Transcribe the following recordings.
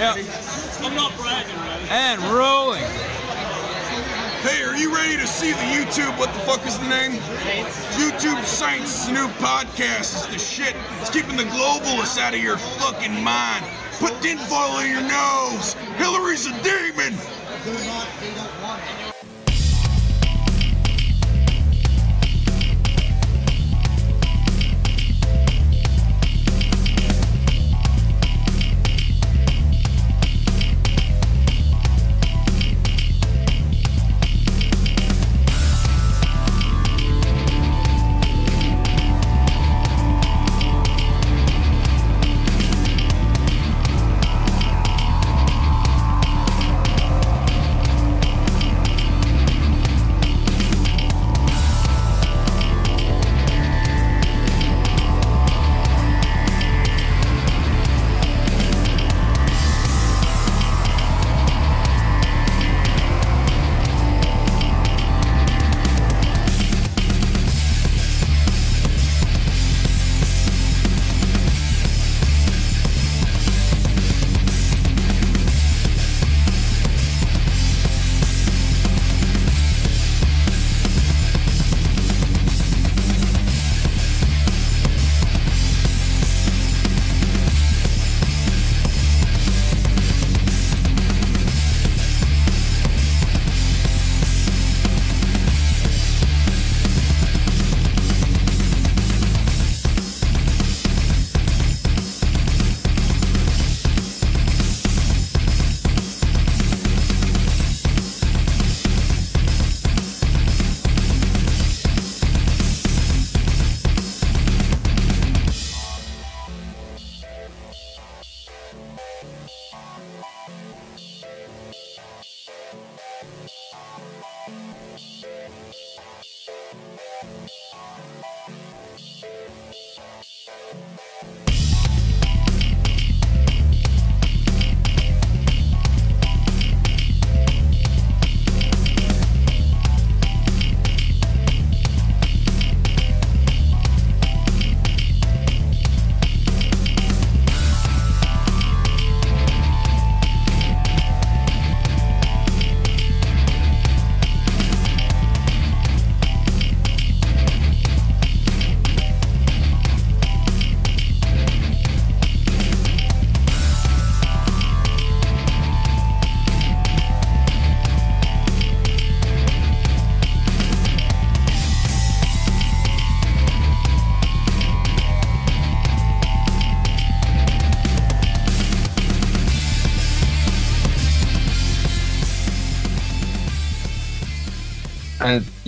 Yeah. I'm not bragging, right? And rolling. Hey, are you ready to see the YouTube? What the fuck is the name? YouTube Saints. It's a new podcast. It's the shit. It's keeping the globalists out of your fucking mind. Put tinfoil in your nose. Hillary's a demon.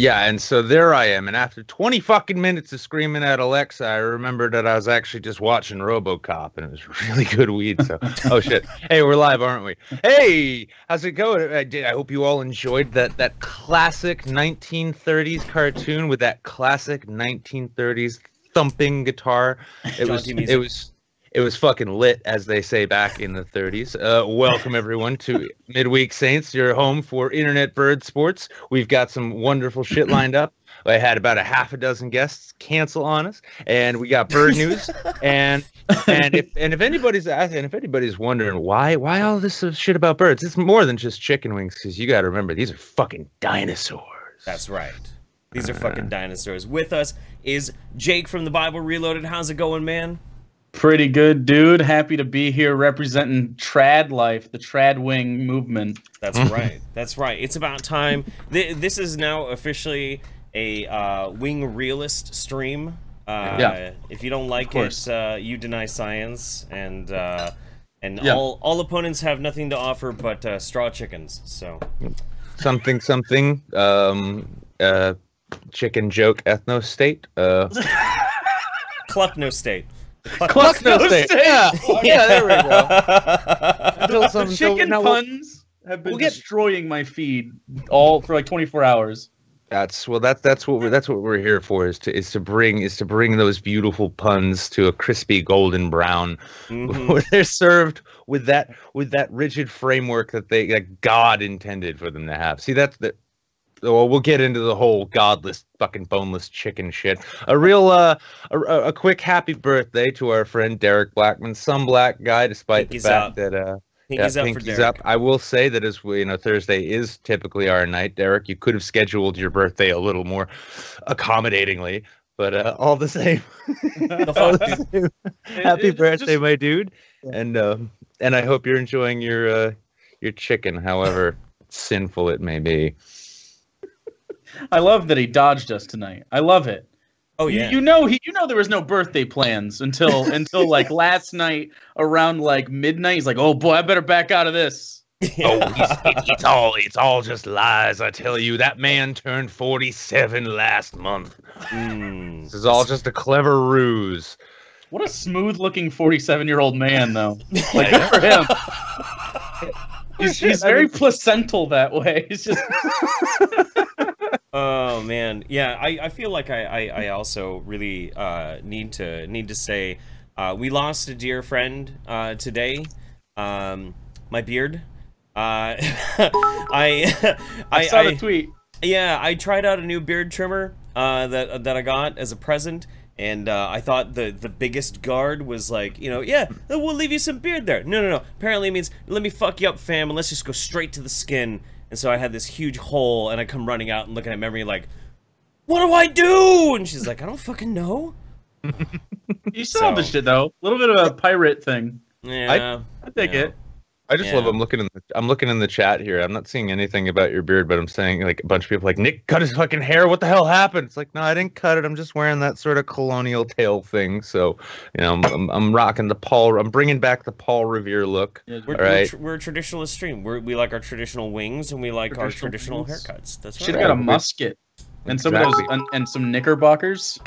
And so there I am, and after 20 fucking minutes of screaming at Alexa, I remembered that I was actually just watching RoboCop, and it was really good weed. So, oh shit! Hey, we're live, aren't we? Hey, how's it going? I hope you all enjoyed that classic 1930s cartoon with that classic 1930s thumping guitar. It was fucking lit, as they say back in the 30s. Welcome, everyone, to MidWeek Saints, your home for internet bird sports. We've got some wonderful shit lined up. I had about a half a dozen guests cancel on us, and we got bird news. and if anybody's wondering why all this shit about birds, it's more than just chicken wings, because you got to remember, these are fucking dinosaurs. That's right. These are fucking dinosaurs. With us is Jake from the Bible Reloaded. How's it going, man? Pretty good, dude. Happy to be here representing trad life, the trad wing movement. That's right. That's right. It's about time. This is now officially a wing realist stream. Yeah. If you don't like it, you deny science, and yeah. all opponents have nothing to offer but straw chickens. So something chicken joke ethno state. Klepno state. Klepno state. Yeah. Yeah, there we go. Chicken puns have been destroying my feed all for like 24 hours. That's what we're here for, is to bring those beautiful puns to a crispy golden brown, where they're served with that rigid framework that God intended for them to have. See, well, we'll get into the whole godless fucking boneless chicken shit. A quick happy birthday to our friend Derek Blackman, some black guy, despite the fact that Pinky's up for Pinky's Derek. up. I will say that as we, Thursday is typically our night, Derek. You could have scheduled your birthday a little more accommodatingly, but all the same. Happy birthday, my dude. And I hope you're enjoying your chicken, however sinful it may be. I love that he dodged us tonight. I love it. Oh yeah. You know there was no birthday plans until like last night around like midnight. He's like, "Oh boy, I better back out of this." It's all just lies. I tell you, that man turned 47 last month. This is all just a clever ruse. What a smooth-looking 47-year-old man, though. Like, good for him. He's very placental that way. He's just. Oh man, yeah. I feel like I also really need to say we lost a dear friend today. My beard. I saw the tweet. Yeah, I tried out a new beard trimmer that I got as a present. And I thought the biggest guard was like, yeah, we'll leave you some beard there. No. Apparently it means, let me fuck you up, fam, and let's just go straight to the skin. And so I had this huge hole, and I come running out and looking at Memory like, what do I do? And she's like, I don't fucking know. You salvaged it, though. A little bit of a pirate thing. Yeah. I dig it. I just love. I'm looking in the chat here. I'm not seeing anything about your beard, but I'm saying like a bunch of people like, Nick cut his fucking hair. What the hell happened? It's like, no, I didn't cut it. I'm just wearing that sort of colonial tail thing. So, I'm rocking the Paul. I'm bringing back the Paul Revere look. Yeah, all right. We're a traditionalist stream. We like our traditional wings and we like our traditional haircuts. That's right. Should've got a musket and some of those and some knickerbockers.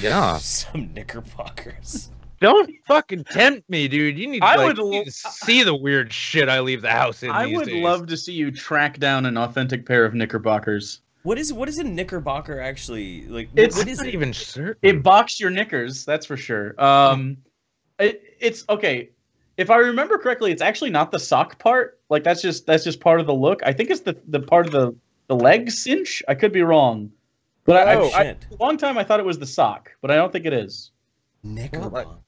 Yeah. Some knickerbockers. Don't fucking tempt me, dude. You need to see the weird shit I leave the house in. I would love to see you track down an authentic pair of knickerbockers. What is a knickerbocker actually like? What is it even certain? It boxed your knickers, that's for sure. It's okay. If I remember correctly, it's actually not the sock part. Like that's just part of the look. I think it's the part of the leg cinch. I could be wrong, but a long time I thought it was the sock, but I don't think it is. Knickerbocker.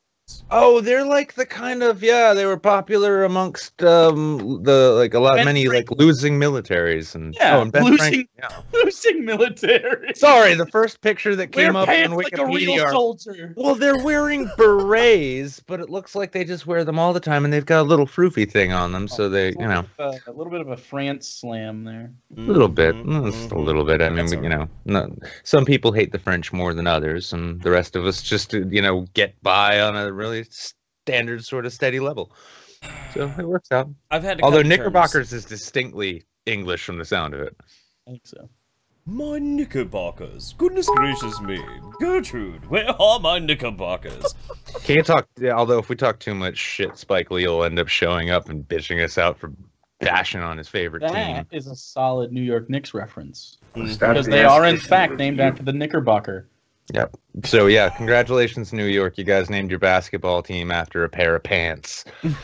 Oh, they're like the kind of they were popular amongst many losing militaries and losing military. Sorry, the first picture that came up on like a real soldier. Well, they're wearing berets, but it looks like they just wear them all the time, and they've got a little froofy thing on them, so they a little bit of a France slam there. A little bit, just a little bit. I mean, some people hate the French more than others, and the rest of us just get by on a really standard sort of steady level, so it works out. Although Knickerbockers is distinctly English from the sound of it. I think so. My knickerbockers, goodness gracious me, Gertrude, where are my knickerbockers? Can't talk. Although if we talk too much shit, Spike Lee will end up showing up and bitching us out for bashing on his favorite team. That is a solid New York Knicks reference because they are in fact named after the Knickerbocker. Yep. So yeah, congratulations, New York. You guys named your basketball team after a pair of pants. The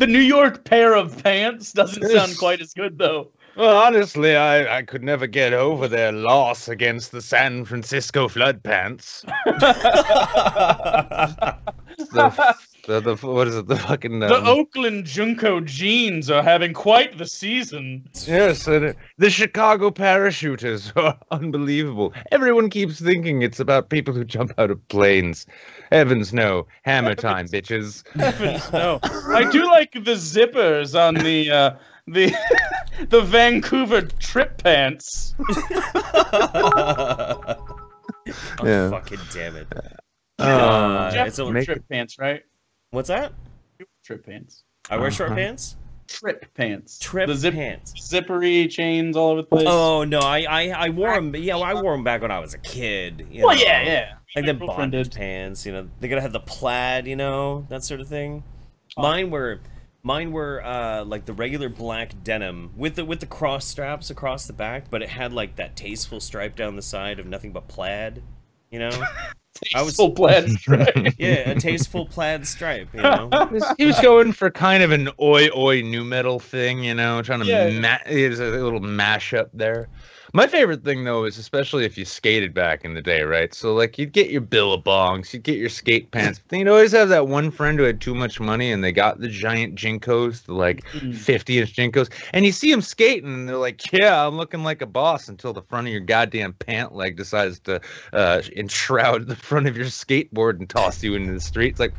New York pair of pants doesn't sound quite as good, though. Well, honestly, I could never get over their loss against the San Francisco Flood Pants. What is it? The fucking the Oakland Junko jeans are having quite the season. Yes, the Chicago parachuters are unbelievable. Everyone keeps thinking it's about people who jump out of planes. Heavens no, hammer time, bitches. Heavens no. I do like the zippers on the Vancouver trip pants. Oh, fucking damn it. It's a trip pants, right? What's that? Trip pants. I wear short pants? Trip pants. Trip pants. Zippery chains all over the place. Oh, no, I wore them. Yeah, I wore them back when I was a kid. Yeah. Like the bondage pants, they gotta have the plaid, that sort of thing. Mine were like the regular black denim with the cross straps across the back, but it had like that tasteful stripe down the side of nothing but plaid, Tasteful plaid stripe. Yeah, a tasteful plaid stripe, He was going for kind of an oi nu metal thing, trying to there's a little mashup there. My favorite thing though is especially if you skated back in the day, right? So like you'd get your billabongs, you'd get your skate pants, but then you'd always have that one friend who had too much money and they got the giant Jinkos, the like 50-inch Jinkos, and you see them skating and they're like, yeah, I'm looking like a boss, until the front of your goddamn pant leg decides to enshroud the front of your skateboard and toss you into the street. It's like,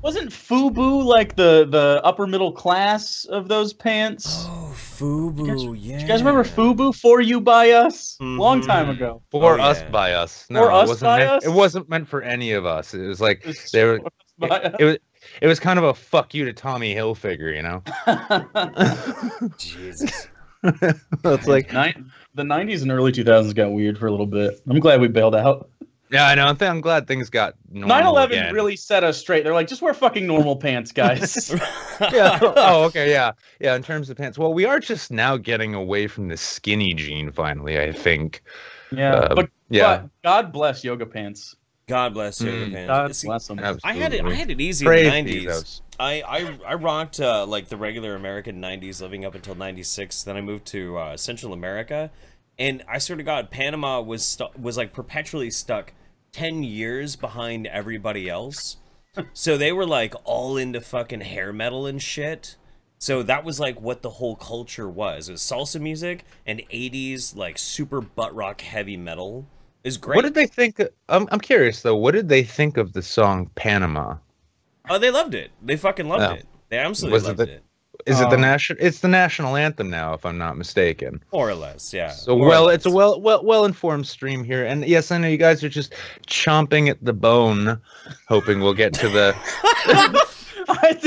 wasn't FUBU like the upper middle class of those pants? Oh, FUBU, yeah. Do you guys remember FUBU? For You by Us? Long time ago. For us by us. No, for us by us? us? It wasn't meant for any of us. It was like they were. It was kind of a fuck you to Tommy Hilfiger, you know. Jesus. It's like the 90s and early 2000s got weird for a little bit. I'm glad we bailed out. Yeah, I know. I'm glad things got normal 9/11 again. really set us straight. They're like, just wear fucking normal pants, guys. Yeah. Oh, okay. Yeah. Yeah. In terms of pants, well, we are just now getting away from the skinny jean. Finally, I think. Yeah. But God bless yoga pants. God bless yoga pants. God bless them. I had it easy Praise in the 90s. Jesus. I rocked like the regular American 90s living up until 96. Then I moved to Central America, and I sort of got Panama was like perpetually stuck 10 years behind everybody else. So they were like all into fucking hair metal and shit. So that was like what the whole culture was. It was salsa music and 80s like super butt rock heavy metal. Is great. What did they think? I'm curious though. What did they think of the song Panama? Oh, they loved it. They fucking loved it. They absolutely loved it. Is it the national? It's the national anthem now, if I'm not mistaken. More or less, yeah. So it's a well informed stream here, and yes, I know you guys are just chomping at the bone, hoping we'll get to the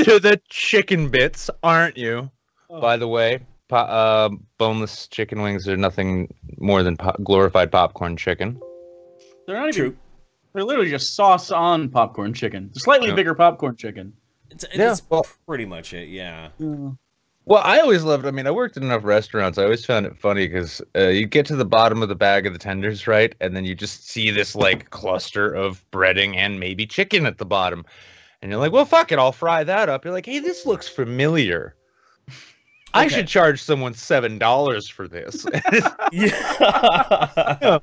to the chicken bits, aren't you? Oh. By the way, boneless chicken wings are nothing more than glorified popcorn chicken. They're not even. They're literally just sauce on popcorn chicken. Slightly bigger popcorn chicken. It's pretty much it, yeah. Well, I always loved, I mean, I worked in enough restaurants. I always found it funny because you get to the bottom of the bag of the tenders, right? And then you just see this, like, cluster of breading and maybe chicken at the bottom. And you're like, well, fuck it, I'll fry that up. You're like, hey, this looks familiar. I should charge someone $7 for this. Yeah.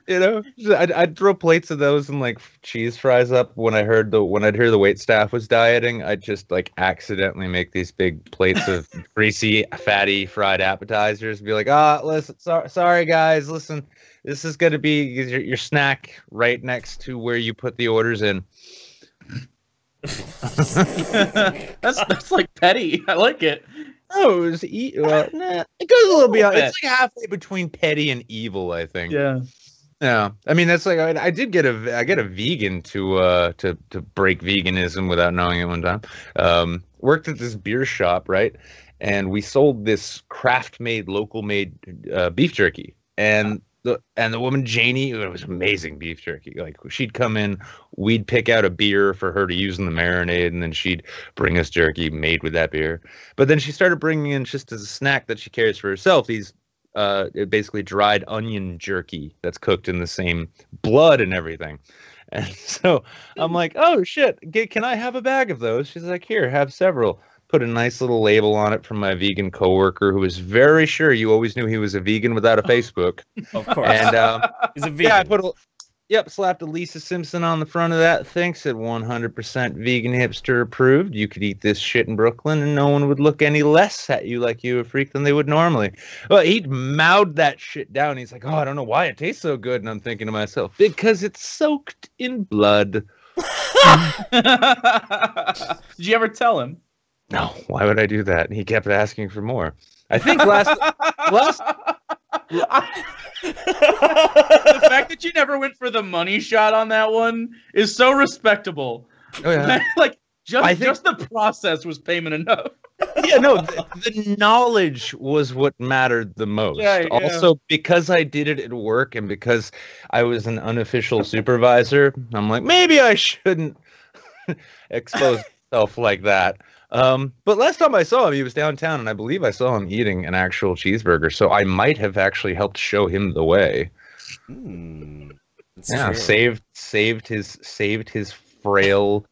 You know, I'd throw plates of those and like cheese fries up when I'd hear the wait staff was dieting. I'd just like accidentally make these big plates of greasy, fatty fried appetizers. Be like, listen, sorry guys, listen, this is gonna be your snack right next to where you put the orders in. that's like petty. I like it. Oh, it was it goes a little beyond. It's like halfway between petty and evil, I think. Yeah. Yeah. I mean, that's like I did get a vegan to break veganism without knowing it one time. Worked at this beer shop, right? And we sold this craft-made, local-made beef jerky. And the woman Janie, it was amazing beef jerky. Like she'd come in, we'd pick out a beer for her to use in the marinade, and then she'd bring us jerky made with that beer. But then she started bringing in, just as a snack that she carries for herself, these basically dried onion jerky that's cooked in the same blood and everything. And so I'm like, oh shit, can I have a bag of those? She's like, here, have several. Put a nice little label on it from my vegan coworker, who was very sure you always knew he was a vegan without a Facebook. Of course. And he's a vegan. Yeah, slapped a Lisa Simpson on the front of that thing, said 100% vegan hipster approved. You could eat this shit in Brooklyn and no one would look any less at you like you a freak than they would normally. Well, he'd mouthed that shit down. He's like, oh, I don't know why it tastes so good. And I'm thinking to myself, because it's soaked in blood. Did you ever tell him? No, why would I do that? And he kept asking for more. I think last the fact that you never went for the money shot on that one is so respectable. Oh, yeah. Like just the process was payment enough. Yeah, no, the knowledge was what mattered the most. Yeah. Also, because I did it at work and because I was an unofficial supervisor, I'm like, maybe I shouldn't expose myself like that. But last time I saw him, he was downtown, and I believe I saw him eating an actual cheeseburger. So I might have actually helped show him the way. Yeah, saved his frail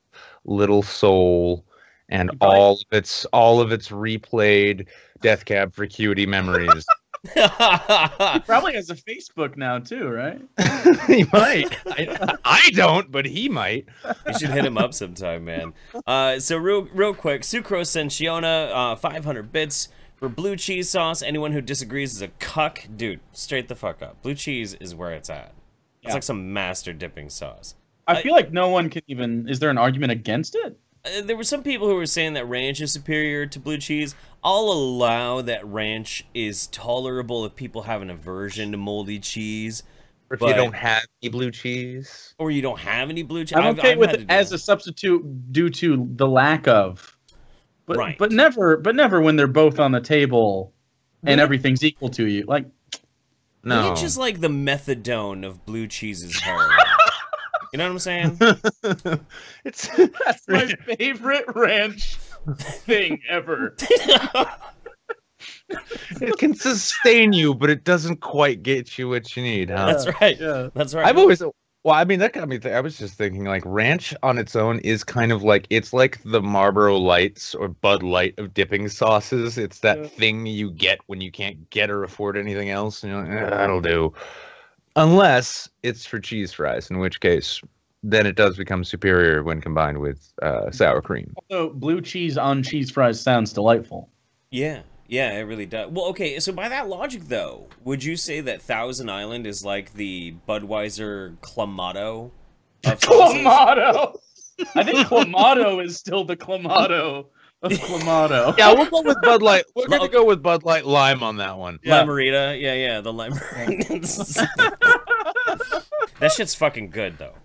little soul, and all of its replayed Death Cab for Cutie memories. He probably has a Facebook now too, right? He might. I don't, but he might. You should hit him up sometime, man. So real quick, Sucrose Sensiona, 500 bits for blue cheese sauce. Anyone who disagrees is a cuck. Dude, straight the fuck up. Blue cheese is where it's at. It's like some master dipping sauce. I feel like no one can even... Is there an argument against it? There were some people who were saying that ranch is superior to blue cheese. I'll allow that ranch is tolerable if people have an aversion to moldy cheese. Or if you don't have any blue cheese. Or you don't have any blue cheese. I'm okay with it as a substitute due to the lack of. But, right. But never when they're both on the table and everything's equal to you. Like, no. It's just like the methadone of blue cheese's heroin. You know what I'm saying? That's my favorite ranch thing ever. It can sustain you, but it doesn't quite get you what you need, huh? That's right. Yeah. That's right. I've always... Well, I mean, that got me... I was just thinking, like, ranch on its own is kind of like... It's like the Marlboro Lights or Bud Light of dipping sauces. It's that thing you get when you can't get or afford anything else. And you're like, that'll do. Unless it's for cheese fries, in which case, then it does become superior when combined with sour cream. Although blue cheese on cheese fries sounds delightful. Yeah. Yeah, it really does. Well, okay, so by that logic, though, would you say that Thousand Island is like the Budweiser Clamato of sauces? Clamato! I think Clamato is still the Clamato of Clamato. Yeah, we'll go with Bud Light. We're going to go with Bud Light Lime on that one. Yeah. Limerita, yeah, the Limerita. That shit's fucking good, though.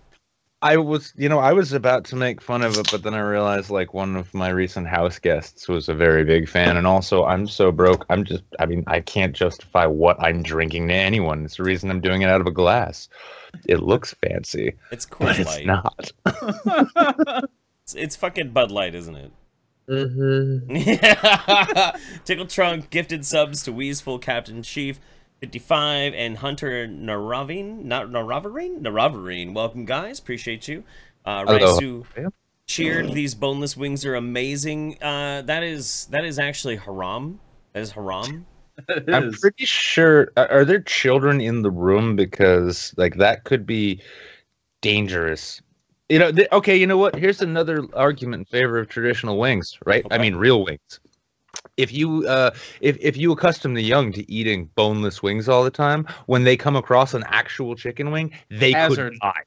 I was about to make fun of it, but then I realized, like, one of my recent house guests was a very big fan, and also I'm so broke, I can't justify what I'm drinking to anyone. It's the reason I'm doing it out of a glass. It looks fancy. It's Coors Light. It's not. It's fucking Bud Light, isn't it? Mm-hmm. Yeah. Tickle Trunk gifted subs to Weaseful Captain Chief 55 and Hunter Naravarine. Welcome, guys. Appreciate you. Raisu cheered. These boneless wings are amazing. That is actually haram. That is haram. I'm pretty sure. Are there children in the room? Because like that could be dangerous. Okay, you know what? Here's another argument in favor of traditional wings, right? Okay. I mean, real wings. If you accustom the young to eating boneless wings all the time, when they come across an actual chicken wing, they could die.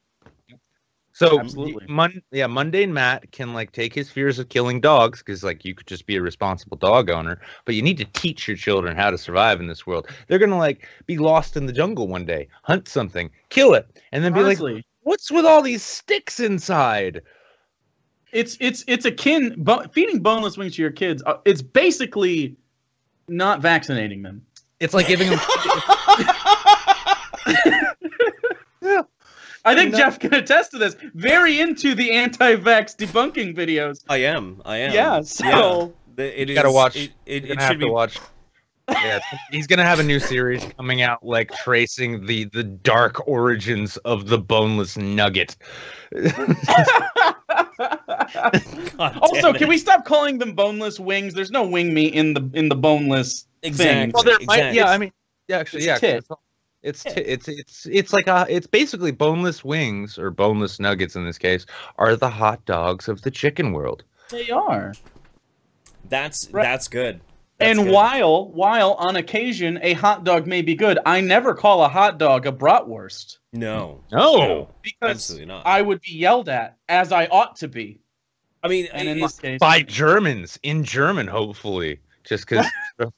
So, Mundane Matt can like take his fears of killing dogs because like you could just be a responsible dog owner, but you need to teach your children how to survive in this world. They're gonna like be lost in the jungle one day, hunt something, kill it, and then be like, "What's with all these sticks inside?" It's akin feeding boneless wings to your kids. It's basically not vaccinating them. It's like giving them. Yeah, I think Jeff can attest to this. Very into the anti-vax debunking videos. I am. Yeah. So you gotta watch. It should be watched. Yeah, he's gonna have a new series coming out, like tracing the dark origins of the boneless nugget. Also, can we stop calling them boneless wings? There's no wing meat in the boneless thing. Well, there might, yeah, I mean, yeah, actually, yeah, it's basically boneless wings or boneless nuggets in this case are the hot dogs of the chicken world. They are. That's good. That's good. While on occasion a hot dog may be good, I never call a hot dog a bratwurst. No, because absolutely not. I would be yelled at as I ought to be. I mean, and in this case, by Germans in German, hopefully, just because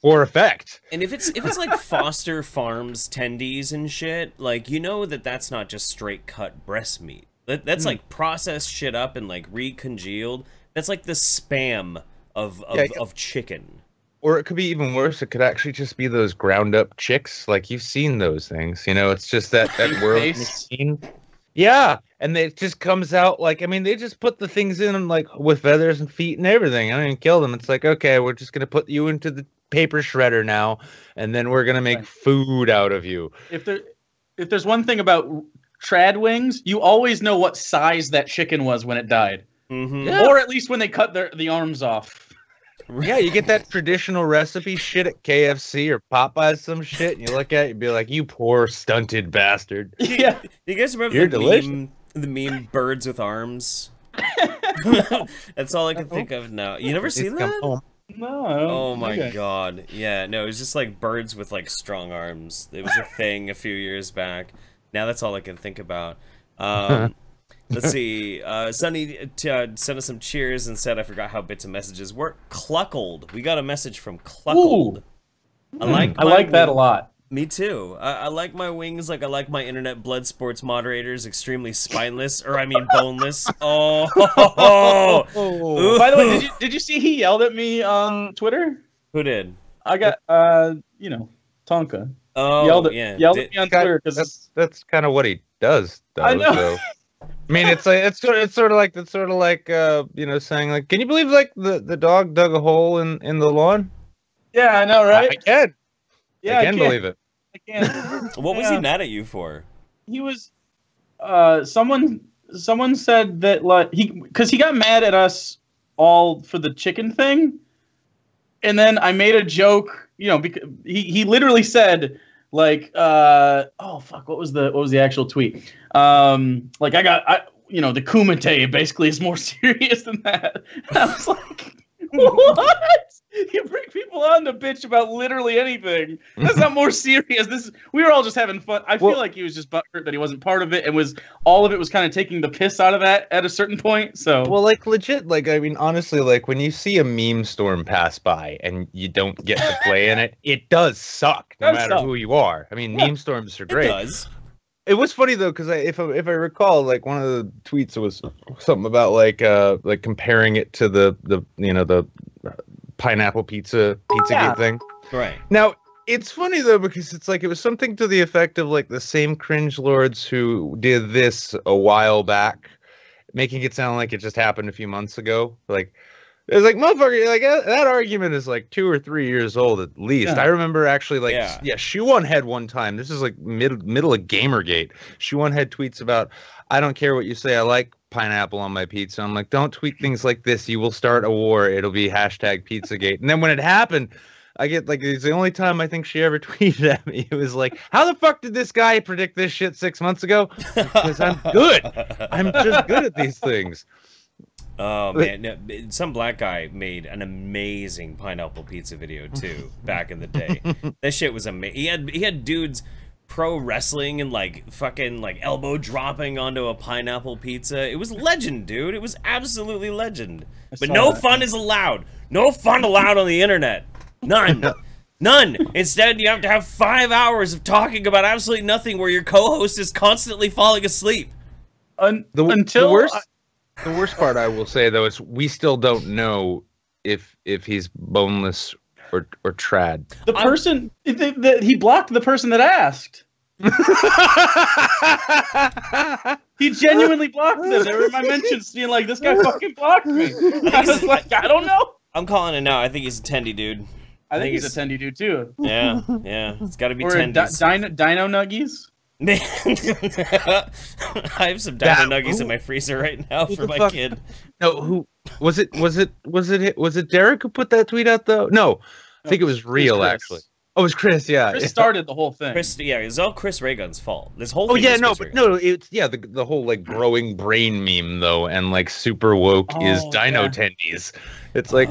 for effect. And if it's like Foster Farms tendies and shit, like that's not just straight cut breast meat. That's like processed shit up and like recongealed. That's like the spam of chicken. Or it could be even worse. It could actually just be those ground up chicks. Like you've seen those things, it's just that world machine. Yeah, and it just comes out like, I mean, they just put the things in them like with feathers and feet and everything. I don't even kill them. It's like, okay, we're just gonna put you into the paper shredder now, and then we're gonna make food out of you. If there's one thing about trad wings, you always know what size that chicken was when it died, mm-hmm. Yeah. Or at least when they cut the arms off. Yeah, you get that traditional recipe shit at KFC or Popeyes, some shit, and you look at it and be like, you poor stunted bastard. Yeah. You guys remember You're delicious. the meme birds with arms? That's all I can think of now. You never seen Come that? home. No. I don't Oh my think I- god. Yeah, no, it was just like birds with like strong arms. It was a thing a few years back. Now that's all I can think about. Let's see. Sunny sent us some cheers and said I forgot how bits and messages work. Cluckled. We got a message from Cluckled. Ooh. I like that a lot. Me too. I like my wings like I like my internet blood sports moderators, extremely spineless, or I mean boneless. Oh. By the way, did you see he yelled at me on Twitter? Who did? I got Tonka. Oh, Yelled at yeah. me on Twitter because That's kind of what he does, though. I know. So. I mean, it's like it's sort of like saying like, can you believe like the dog dug a hole in the lawn? yeah, I know, right? I can. Yeah, I can believe it. I can. What was he mad at you for? He was someone said that like because he got mad at us all for the chicken thing, and then I made a joke, because he literally said like oh fuck, what was the actual tweet? Like the kumite basically is more serious than that. And I was like, what? You bring people on to bitch about literally anything. That's not more serious. We were all just having fun. I feel like he was just butthurt that he wasn't part of it, and all of it was kind of taking the piss out of that at a certain point. So well, like legit, like I mean, honestly, like when you see a meme storm pass by and you don't get to play in it, it does suck, no matter who you are. I mean, meme storms are great. It does. It was funny though, because if I recall, like one of the tweets was something about like comparing it to the pineapple pizza Gate thing. Right. Now it's funny though, because it's like it was something to the effect of like the same cringe lords who did this a while back, making it sound like it just happened a few months ago. Like it's like motherfucker, like that argument is like 2 or 3 years old at least. Yeah. I remember actually like Shoe1 had one time. This is like middle of Gamergate. Shoe1 had tweets about, I don't care what you say, I like pineapple on my pizza. I'm like, don't tweet things like this. You will start a war. It'll be #Pizzagate. And then when it happened, I get like, it's the only time I think she ever tweeted at me. It was like, how the fuck did this guy predict this shit 6 months ago? Because I'm good. I'm just good at these things. Oh man, no, some black guy made an amazing pineapple pizza video too back in the day. That shit was amazing. He had dudes pro wrestling and like fucking like elbow dropping onto a pineapple pizza. It was legend, dude. It was absolutely legend. But no fun is allowed. No fun allowed on the internet. None. None. Instead, you have to have 5 hours of talking about absolutely nothing where your co-host is constantly falling asleep. The worst part I will say though is we still don't know if he's boneless or trad. The person he blocked the person that asked. He genuinely blocked them. They were in my mentions being like, this guy fucking blocked me. I was like, I don't know. I'm calling it now. I think he's a tendy dude. I think he's a tendy dude too. Yeah. It's got to be or tendies. Dino Nuggies. Man, I have some Dino Nuggies in my freezer right now for my kid. No, who was it? Was it Derek who put that tweet out though? No, I think it was real actually. Oh, it was Chris. Yeah, Chris started the whole thing. It was all Chris Raygun's fault. This whole thing. It's the whole like growing brain meme though, and like super woke is Dino tendies. It's like,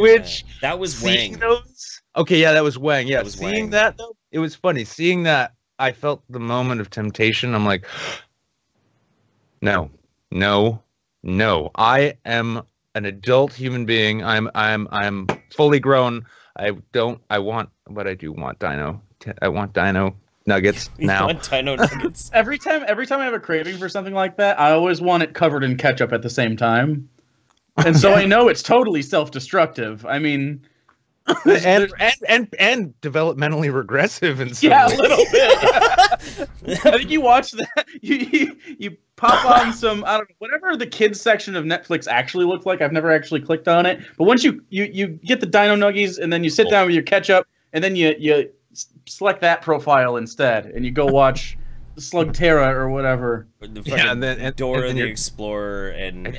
which that was Wang. Those? Okay, yeah, that was Wang. Yeah, seeing Wang. that though, it was funny. Seeing that, I felt the moment of temptation. I'm like, no. I am an adult human being. I'm fully grown. I do want Dino. I want Dino nuggets now. You want Dino nuggets. Every time I have a craving for something like that, I always want it covered in ketchup at the same time. And so I know it's totally self-destructive. I mean, and developmentally regressive in some a ways. little bit. I think you watch that. You pop on some, I don't know, whatever the kids section of Netflix actually looks like. I've never actually clicked on it, but once you get the Dino Nuggies and then you sit down with your ketchup and then you select that profile instead and you go watch Slugterra or whatever. And then Dora the Explorer and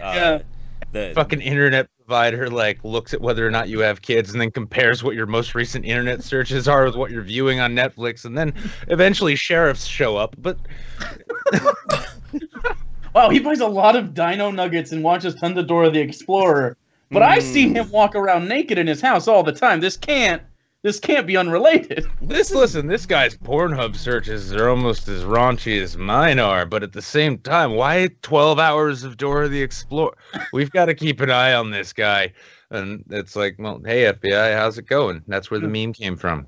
the fucking internet provider like looks at whether or not you have kids and then compares what your most recent internet searches are with what you're viewing on Netflix, and then eventually sheriffs show up. But wow, he buys a lot of Dino nuggets and watches tons of Dora the Explorer. But I see him walk around naked in his house all the time. This can't be unrelated. listen, this guy's Pornhub searches are almost as raunchy as mine are, but at the same time, why 12 hours of Dora the Explorer? We've got to keep an eye on this guy. And it's like, well, hey, FBI, how's it going? That's where the meme came from.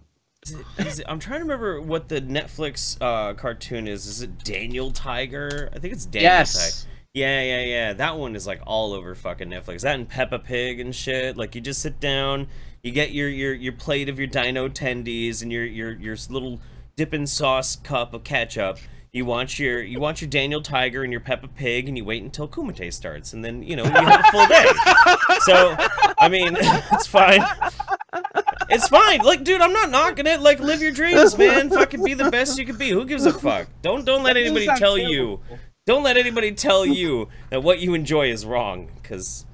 I'm trying to remember what the Netflix cartoon is. Is it Daniel Tiger? I think it's Daniel Tiger. Yeah. That one is like all over fucking Netflix. That and Peppa Pig and shit. Like you just sit down, you get your plate of your Dino tendies and your little dipping sauce cup of ketchup. You watch your Daniel Tiger and your Peppa Pig, and you wait until Kumite starts, and then you have a full day. So I mean, it's fine. It's fine. Like, dude, I'm not knocking it. Like, live your dreams, man. Fucking be the best you can be. Who gives a fuck? Don't let anybody tell you. Don't let anybody tell you that what you enjoy is wrong, because...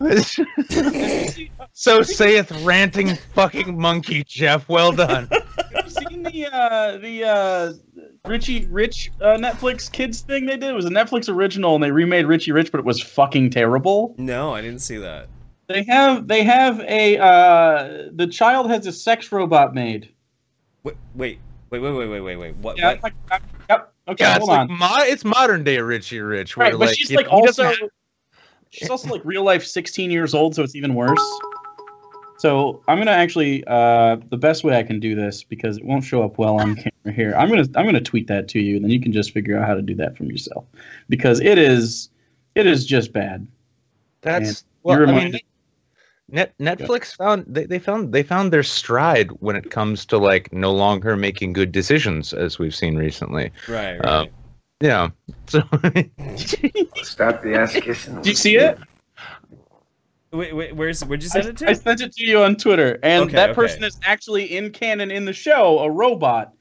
So saith ranting fucking monkey, Jeff. Well done. Have you seen the Richie Rich Netflix kids thing they did? It was a Netflix original, and they remade Richie Rich, but it was fucking terrible. No, I didn't see that. They have a the child has a sex robot made. Wait. What? Yeah, what? Yep. Okay, Yeah, hold on. it's modern day Richie Rich. Where, Right, but like, she's he also doesn't she's also like real life 16 years old, so it's even worse. So I'm gonna actually the best way I can do this, because it won't show up well on camera here. I'm gonna tweet that to you, and then you can just figure out how to do that from yourself, because it is just bad. That's And well. I mean, Netflix they found their stride when it comes to like no longer making good decisions, as we've seen recently. Right. Yeah. So Stop the ass kissing. Do you see it? Wait, where'd you send it to? I sent it to you on Twitter, and Okay, that okay. person is actually in canon in the show, a robot,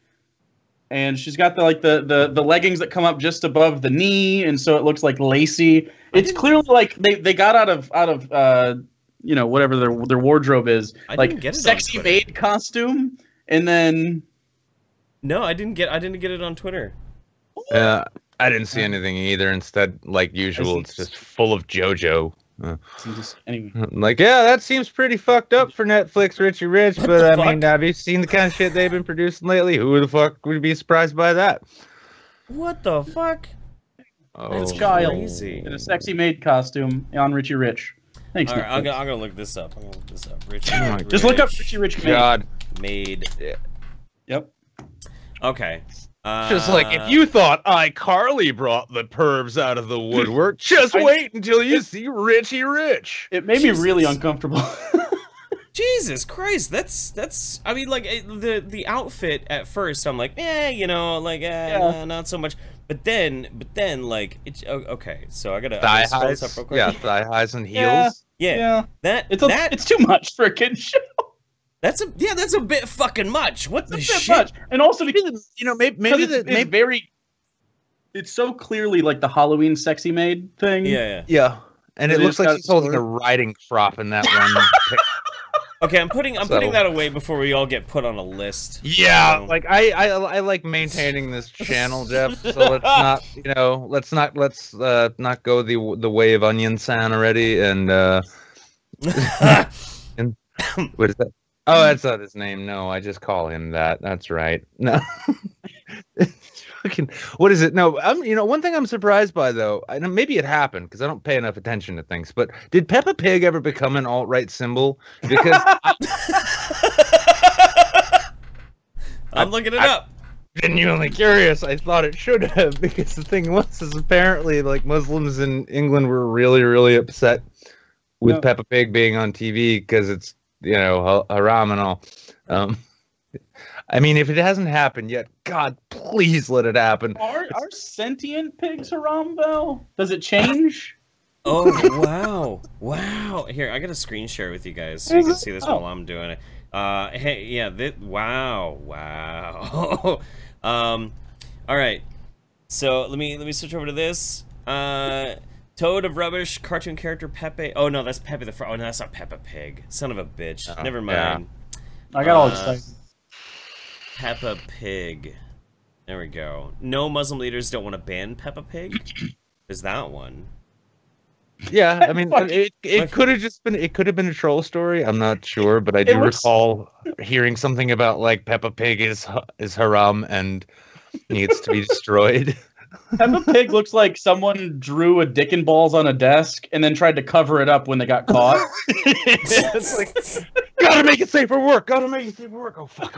and she's got the leggings that come up just above the knee, and so it looks like lacy. It's clearly like they got out of whatever their wardrobe is, like sexy maid costume, and then No, I didn't get it on Twitter. I didn't see anything either. Instead, like usual, it's just full of JoJo. Anyway. Like, yeah, that seems pretty fucked up for Netflix, Richie Rich. But I mean, fuck? have you seen the kind of shit they've been producing lately? Who the fuck would be surprised by that? What the fuck? Oh, That's Child crazy. in a sexy maid costume on Richie Rich. Thanks. All right, I'm Netflix. gonna look this up. Richie Oh my Rich Just look up Richie Rich maid. God. made. Yep. Okay. Just like, if you thought iCarly brought the pervs out of the woodwork, just wait until you see Richie Rich. It made me really uncomfortable. Jesus Christ, that's. I mean, like the outfit at first, I'm like, not so much. But then, like, it's okay. So I gotta Thigh scroll this highs, up real quick. yeah, thigh highs and heels. Yeah. It's too much for a kid's show. That's a bit fucking much. What the shit? Much. And also, maybe it's so clearly like the Halloween sexy maid thing. Yeah. And it looks like she's holding a riding crop in that one. Okay, I'm putting that away before we all get put on a list. Yeah, like I like maintaining this channel, Jeff. So let's not go the way of Onion San already. And and what is that? Oh, that's not his name. No, I just call him that. That's right. No. Fucking, what is it? No, one thing I'm surprised by though, I know maybe it happened because I don't pay enough attention to things, but did Peppa Pig ever become an alt-right symbol? Because I'm looking it up. Genuinely curious. I thought it should have, because the thing was is apparently like Muslims in England were really, really upset with Peppa Pig being on TV because it's haram and all. I mean, if it hasn't happened yet, God, please let it happen. Are sentient pigs haram though? Does it change? Oh wow! Here, I got a screen share with you guys so you can see this while I'm doing it. Hey, yeah, wow. All right. So let me switch over to this. Toad of rubbish, cartoon character Pepe. Oh no, that's Pepe the Frog. Oh no, that's not Peppa Pig. Son of a bitch. Never mind. I got all excited. Peppa Pig. There we go. No Muslim leaders don't want to ban Peppa Pig. Is that one? Yeah, I mean, it could have just been, it could have been a troll story. I'm not sure, but I do recall hearing something about like Peppa Pig is haram and needs to be destroyed. Peppa Pig looks like someone drew a dick and balls on a desk and then tried to cover it up when they got caught. It's like, gotta make it safe for work. Gotta make it safe for work. Oh fuck!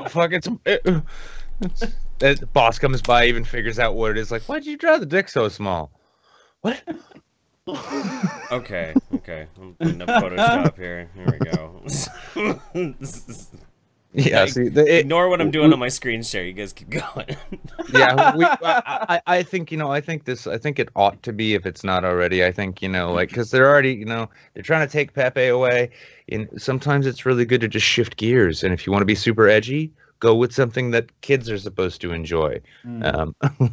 The boss comes by, even figures out what it is. Like, why'd you draw the dick so small? What? Okay. I'm putting up Photoshop here. Here we go. Yeah, ignore what I'm doing on my screen share. You guys keep going. Yeah, I think, I think it ought to be, if it's not already. I think, like, because they're already, they're trying to take Pepe away. And sometimes it's really good to just shift gears. And if you want to be super edgy, go with something that kids are supposed to enjoy.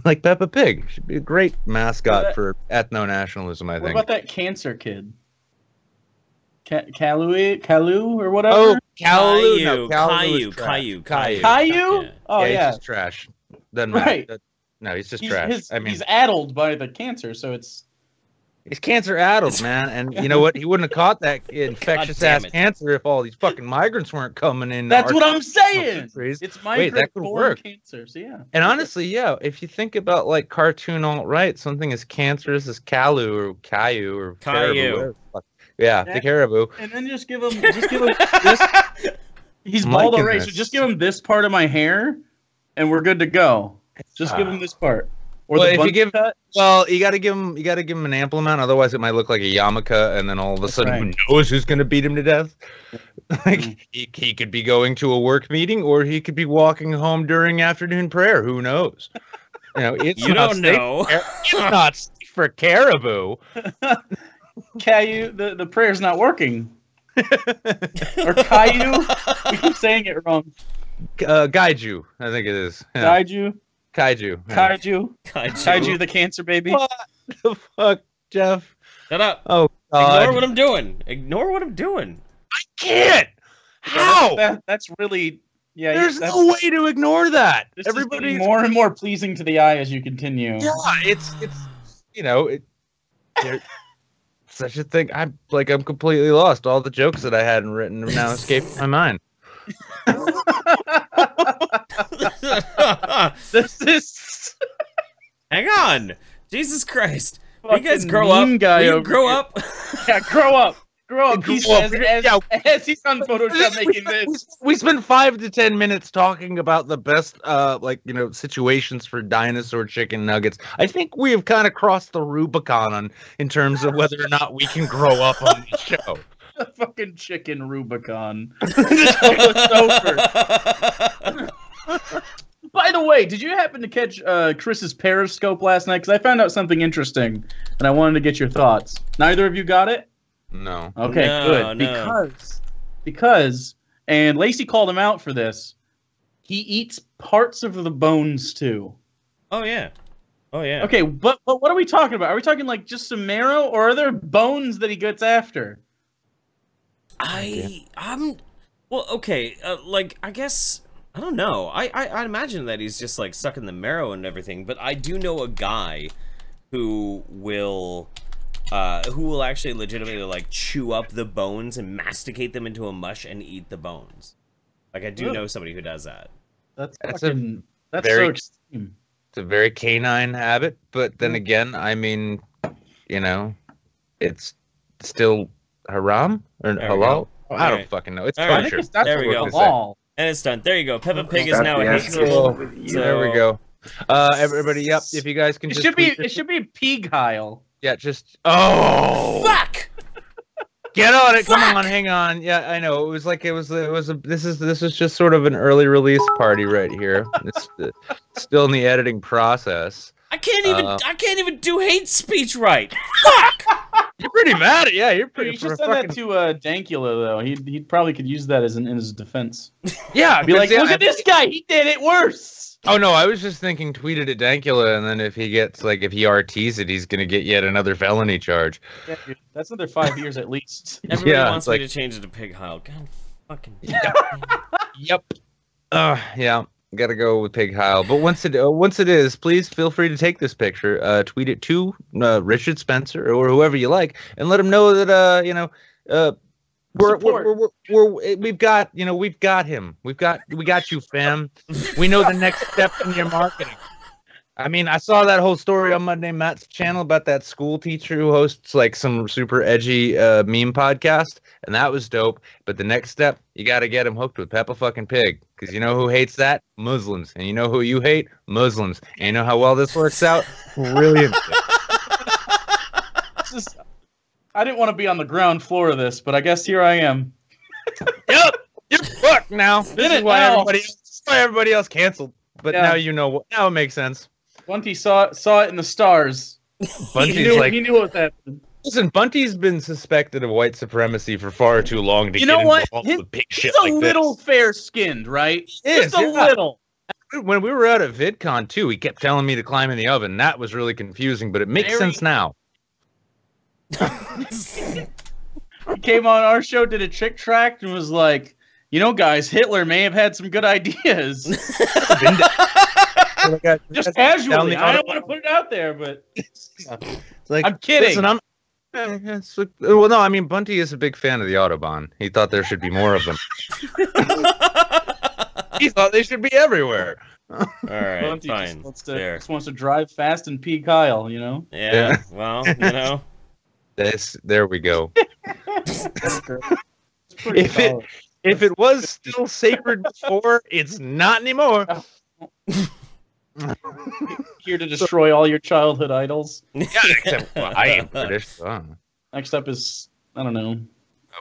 Like Peppa Pig. Should be a great mascot for ethno-nationalism, I think. What about that cancer kid? Kalu or whatever? Oh, Caillou. No, Caillou. Yeah. Oh, yeah. He's just trash. Doesn't matter. No, he's just trash. He's addled by the cancer, so it's... He's cancer-addled, man. And you know what? He wouldn't have caught that infectious-ass cancer if all these fucking migrants weren't coming in. That's what I'm saying! It's migrant-born cancer, so yeah. And honestly, yeah, if you think about, like, cartoon alt-right, something as cancerous as Caillou. Caribou. Yeah, the caribou. And then just give him this. He's bald already, so just give him this part of my hair, and we're good to go. Just give him this part. Or well, if you give, well, you gotta give him an ample amount, otherwise it might look like a yarmulke, and then all of a sudden, who knows who's gonna beat him to death? Like he could be going to a work meeting, or he could be walking home during afternoon prayer. Who knows? It's you don't know. It's not safe for caribou. Caillou, the prayer's not working. Or Caillou, we keep saying it wrong. Gaiju, I think it is. Yeah. Kaiju. Kaiju, the cancer baby. What the fuck, Jeff? Shut up. Oh, God. Ignore what I'm doing. I can't. How? That's really... Yeah, there's no way to ignore that. Everybody's more and more pleasing to the eye as you continue. Yeah, it's such a thing. I'm completely lost. All the jokes that I hadn't written have now escaped my mind. This is... Hang on, Jesus Christ! You guys grow up. Grow up. Yeah, grow up. He says as he's on Photoshop making this. We spent 5 to 10 minutes talking about the best, situations for dinosaur chicken nuggets. I think we have kind of crossed the Rubicon in terms of whether or not we can grow up on the show. The fucking chicken Rubicon. By the way, did you happen to catch Chris's Periscope last night? Because I found out something interesting, and I wanted to get your thoughts. Neither of you got it? No. Okay, good. No. Because, and Lacey called him out for this, he eats parts of the bones too. Oh yeah. Okay, but what are we talking about? Are we talking like just some marrow, or are there bones that he gets after? Well, okay, I guess, I don't know. I imagine that he's just, like, sucking the marrow and everything, but I do know a guy who will actually legitimately, like, chew up the bones and masticate them into a mush and eat the bones. Like, I do know somebody who does that. That's very so extreme. It's a very canine habit, but then again, I mean, it's still haram or halal. I don't fucking know. It's kosher. There we go. And it's done. There you go. Peppa Pig is now a hate symbol. There we go. Everybody, yep. If you guys can, it should be Pig Heil. Yeah, just fuck. Get on it! Come on, hang on. Yeah, I know. This is just sort of an early release party right here. It's still in the editing process. I can't even do hate speech right. Fuck! You're pretty mad. Yeah, you're You pretty. should send that to Dankula though. He probably could use that in his defense. Yeah, Be like, look at this guy. He did it worse. Oh no, I was just thinking tweet it at Dankula, and then if he gets if he RTs it, he's gonna get yet another felony charge. Yeah, dude, that's another 5 years at least. Everybody wants me to change it to Pig Heil. God fucking. Yep. Yeah. Gotta go with Pig Heil. But once it is, please feel free to take this picture. Tweet it to Richard Spencer or whoever you like, and let him know that we've got him. We got you, fam. We know the next step in your marketing. I mean, I saw that whole story on Mundane Matt's channel about that school teacher who hosts some super edgy meme podcast, and that was dope. But the next step, you got to get him hooked with Peppa fucking Pig, because you know who hates that? Muslims. And you know who you hate? Muslims. And you know how well this works out? Brilliant. I didn't want to be on the ground floor of this, but I guess here I am. Yep, you're fucked now. This is why everybody else canceled. But now you know. Now it makes sense. Bunty saw it in the stars. Bunty's he knew what happened. Listen, Bunty's been suspected of white supremacy for far too long to get involved with big shit like this. He's a little fair-skinned, right? Just a little. When we were out at VidCon too, he kept telling me to climb in the oven. That was really confusing, but it makes sense now. He came on our show, did a trick track, and was like, "You know, guys, Hitler may have had some good ideas." Just casually. I don't want to put it out there, but I'm kidding. Listen, well, no, I mean, Bunty is a big fan of the Autobahn. He thought there should be more of them. He thought they should be everywhere. All right, Bunty fine. Just wants to drive fast and pee Kyle, you know? Yeah. Well, you know. There we go. If it was still sacred before, it's not anymore. Here to destroy all your childhood idols. Yeah, except I am British. Next up is, I don't know.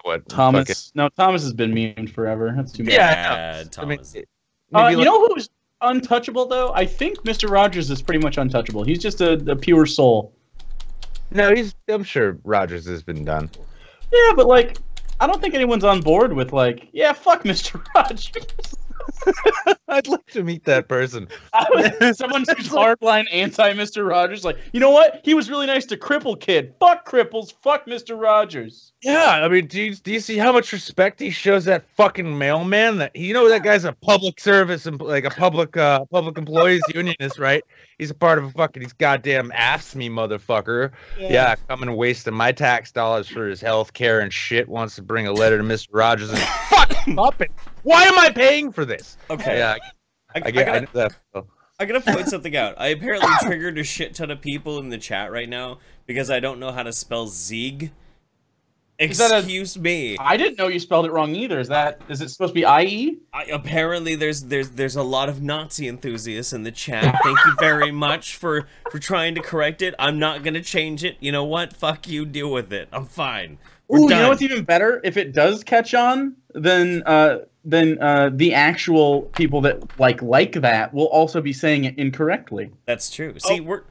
What? Thomas. No, Thomas has been memed forever. That's too bad. Yeah, Thomas. You know who's untouchable though? I think Mr. Rogers is pretty much untouchable. He's just a pure soul. No, I'm sure Rogers has been done. Yeah, but I don't think anyone's on board with yeah, fuck Mr. Rogers. I'd like to meet that person. Someone who's hardline anti Mr. Rogers, you know what? He was really nice to Cripple Kid. Fuck cripples. Fuck Mr. Rogers. Yeah, I mean, do you see how much respect he shows that fucking mailman? That that guy's a public service and a public employees unionist, right? He's a part of he's goddamn AFSCME motherfucker. Yeah, coming and wasting my tax dollars for his health care and shit. Wants to bring a letter to Mr. Rogers and fuck him up. Why am I paying for this? Okay. Yeah, I gotta point something out. I apparently triggered a shit ton of people in the chat right now because I don't know how to spell Zieg. Excuse me. I didn't know you spelled it wrong either. Is it supposed to be IE? Apparently there's a lot of Nazi enthusiasts in the chat. Thank you very much for trying to correct it. I'm not gonna change it. You know what? Fuck you, deal with it. I'm fine. You know what's even better? If it does catch on, then the actual people that like that will also be saying it incorrectly. That's true. See, we're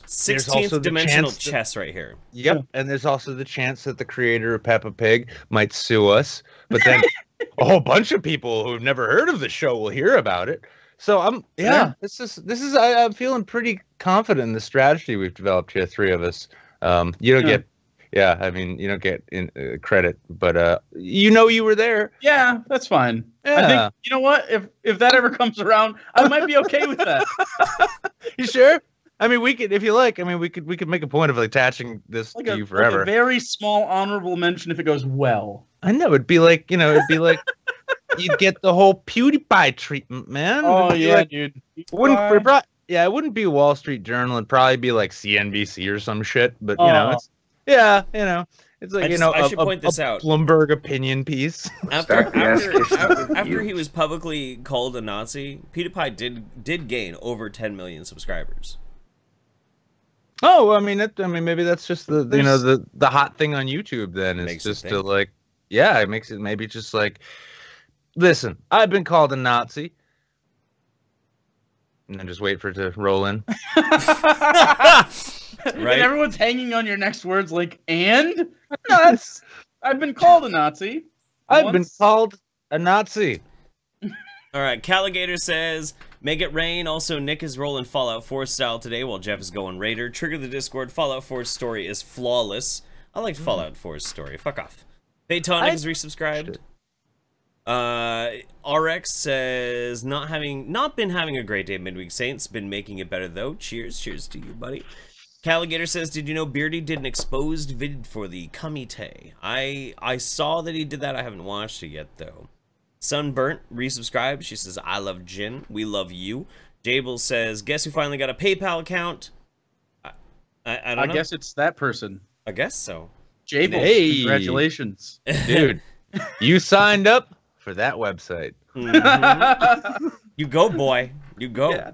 16th dimensional chess right here. Yep, yeah. And there's also the chance that the creator of Peppa Pig might sue us, but then a whole bunch of people who've never heard of the show will hear about it. So I'm feeling pretty confident in the strategy we've developed here, three of us. You don't get. Yeah, I mean, you don't get credit, but you were there. Yeah, that's fine. Yeah. I think, you know what? If that ever comes around, I might be okay with that. You sure? I mean, we could, if you like. I mean, we could make a point of attaching this to you forever. A very small honorable mention if it goes well. I know it'd be like you'd get the whole PewDiePie treatment, man. Oh yeah, dude. It wouldn't be Wall Street Journal. It'd probably be like CNBC or some shit. But it's. Yeah, it's like I should point this out. Bloomberg opinion piece. After he was publicly called a Nazi, PewDiePie did gain over 10 million subscribers. Oh, I mean, maybe that's just the hot thing on YouTube. Then it's just to it makes it maybe just listen, I've been called a Nazi, and then just wait for it to roll in. And everyone's hanging on your next words like, and? Nuts! I've been called a Nazi. I've been called a Nazi. All right, Calligator says, make it rain. Also, Nick is rolling Fallout 4 style today while Jeff is going Raider. Trigger the Discord. Fallout 4's story is flawless. I liked Fallout 4's story. Fuck off. Paytonic is resubscribed. RX says, not been having a great day, Midweek Saints. Been making it better, though. Cheers. Cheers to you, buddy. Calligator says, did you know Beardy did an exposed vid for the Comité? I saw that he did that. I haven't watched it yet, though. Sunburnt resubscribed. She says, I love gin. We love you. Jable says, guess who finally got a PayPal account? I don't know. I guess it's that person. I guess so. Jable, hey, congratulations. Dude, you signed up for that website. You go, boy. You go. Yeah.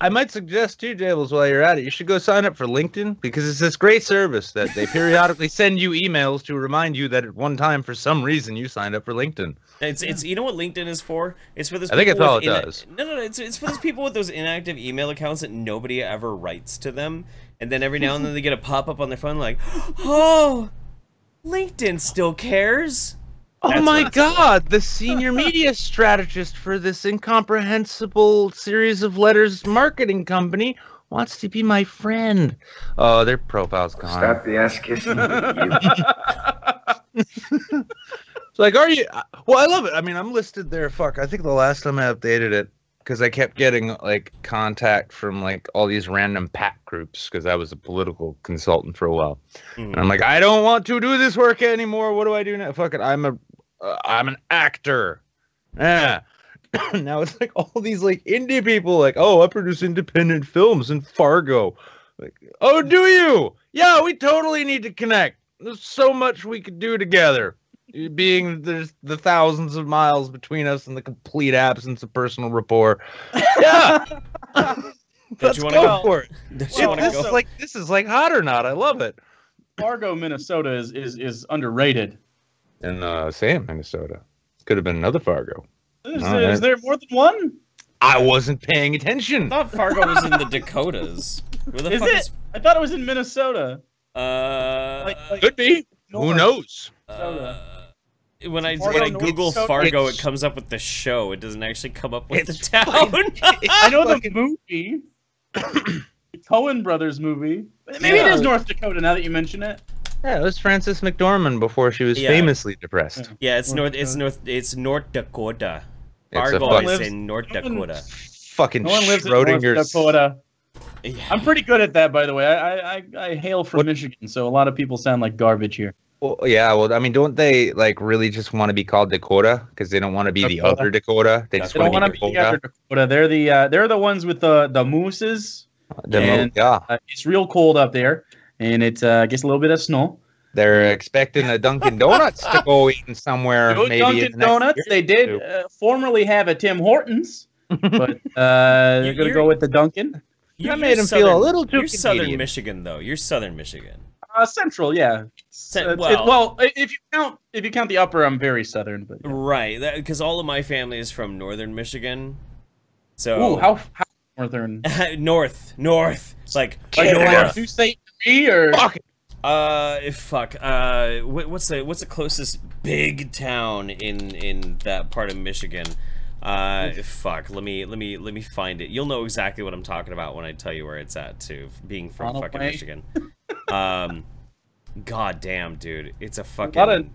I might suggest too, Jables, while you're at it, you should go sign up for LinkedIn, because it's this great service that they periodically send you emails to remind you that at one time, for some reason, you signed up for LinkedIn. It's you know what LinkedIn is for? It's for those. I think it's all it does. No. It's for those people with those inactive email accounts that nobody ever writes to them, and then every now and then they get a pop up on their phone like, oh, LinkedIn still cares. Oh my God, the senior media strategist for this incomprehensible series of letters marketing company wants to be my friend. Oh, their profile's gone. Stop the ass kissing. It's like, are you? Well, I love it. I mean, I'm listed there. Fuck, I think the last time I updated it, because I kept getting like contact from like all these random PAC groups, because I was a political consultant for a while. And I'm like, I don't want to do this work anymore. What do I do now? Fuck it, I'm an actor. Yeah. Now it's like all these like indie people like, oh, I produce independent films in Fargo. Like, oh, do you? Yeah, we totally need to connect. There's so much we could do together. Being there's the thousands of miles between us and the complete absence of personal rapport. Yeah. Let's go for it. This is like hot or not. I love it. Fargo, Minnesota is underrated. In Sam, Minnesota. Could have been another Fargo. Is there more than one? I wasn't paying attention. I thought Fargo was in the Dakotas. Where the fuck is? I thought it was in Minnesota. Could be. Who knows? When I Google Fargo, it comes up with the show. It doesn't actually come up with the town. I know the movie. The Coen Brothers movie. Maybe it is North Dakota now that you mention it. Yeah, it was Frances McDormand before she was famously depressed. Yeah, it's North Dakota. Fargo is in North Dakota. Fucking no one lives in North Dakota. Yeah. I'm pretty good at that, by the way. I hail from Michigan, so a lot of people sound like garbage here. Well, yeah, well, I mean, don't they like really just want to be called Dakota because they don't want to be the other Dakota? They just want to be the other Dakota. They're the ones with the mooses. It's real cold up there, and it gets a little bit of snow. They're expecting a Dunkin' Donuts to go in somewhere. Maybe Dunkin' Donuts. They did formerly have a Tim Hortons, but they're gonna go with the Dunkin'. That made them feel a little too. You're Southern Michigan, though. You're Southern Michigan. Central, yeah. If you count the upper, I'm very southern, but yeah. Right, because all of my family is from northern Michigan. So how northern? north, like north. You say me or fuck. What's the closest big town in that part of Michigan? Fuck. Let me find it. You'll know exactly what I'm talking about when I tell you where it's at too. Being from fucking Michigan. God damn, dude. It's a fucking.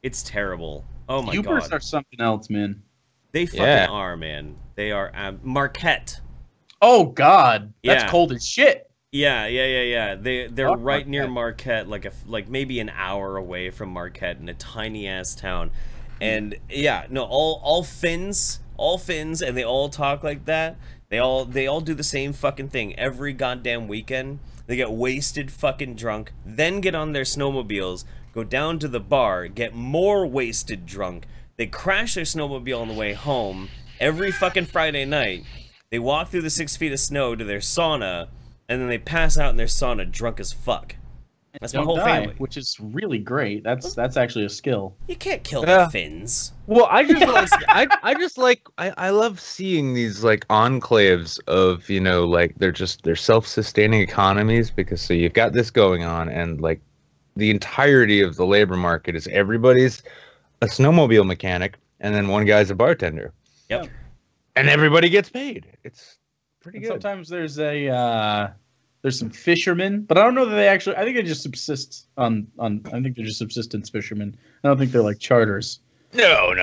It's terrible. Oh my god. Yuppies are something else, man. They fucking are, man. They are Marquette. Oh god, that's cold as shit. Yeah. They're right near Marquette, like maybe an hour away from Marquette in a tiny ass town. And yeah, no, all Finns, and they all talk like that. They all do the same fucking thing every goddamn weekend. They get wasted fucking drunk, then get on their snowmobiles, go down to the bar, get more wasted drunk. They crash their snowmobile on the way home every fucking Friday night. They walk through the 6 feet of snow to their sauna, and then they pass out in their sauna drunk as fuck. That's my Don't whole die, family. which is really great. That's actually a skill. You can't kill the Finns. Well, I just I love seeing these like enclaves of, you know, like they're self-sustaining economies, because so you've got this going on, and like the entirety of the labor market is everybody's a snowmobile mechanic, and then one guy's a bartender. Yep. And everybody gets paid. It's pretty good. Sometimes there's some fishermen, but I don't know that they actually. I think they just subsist on. I think they're just subsistence fishermen. I don't think they're like charters. No.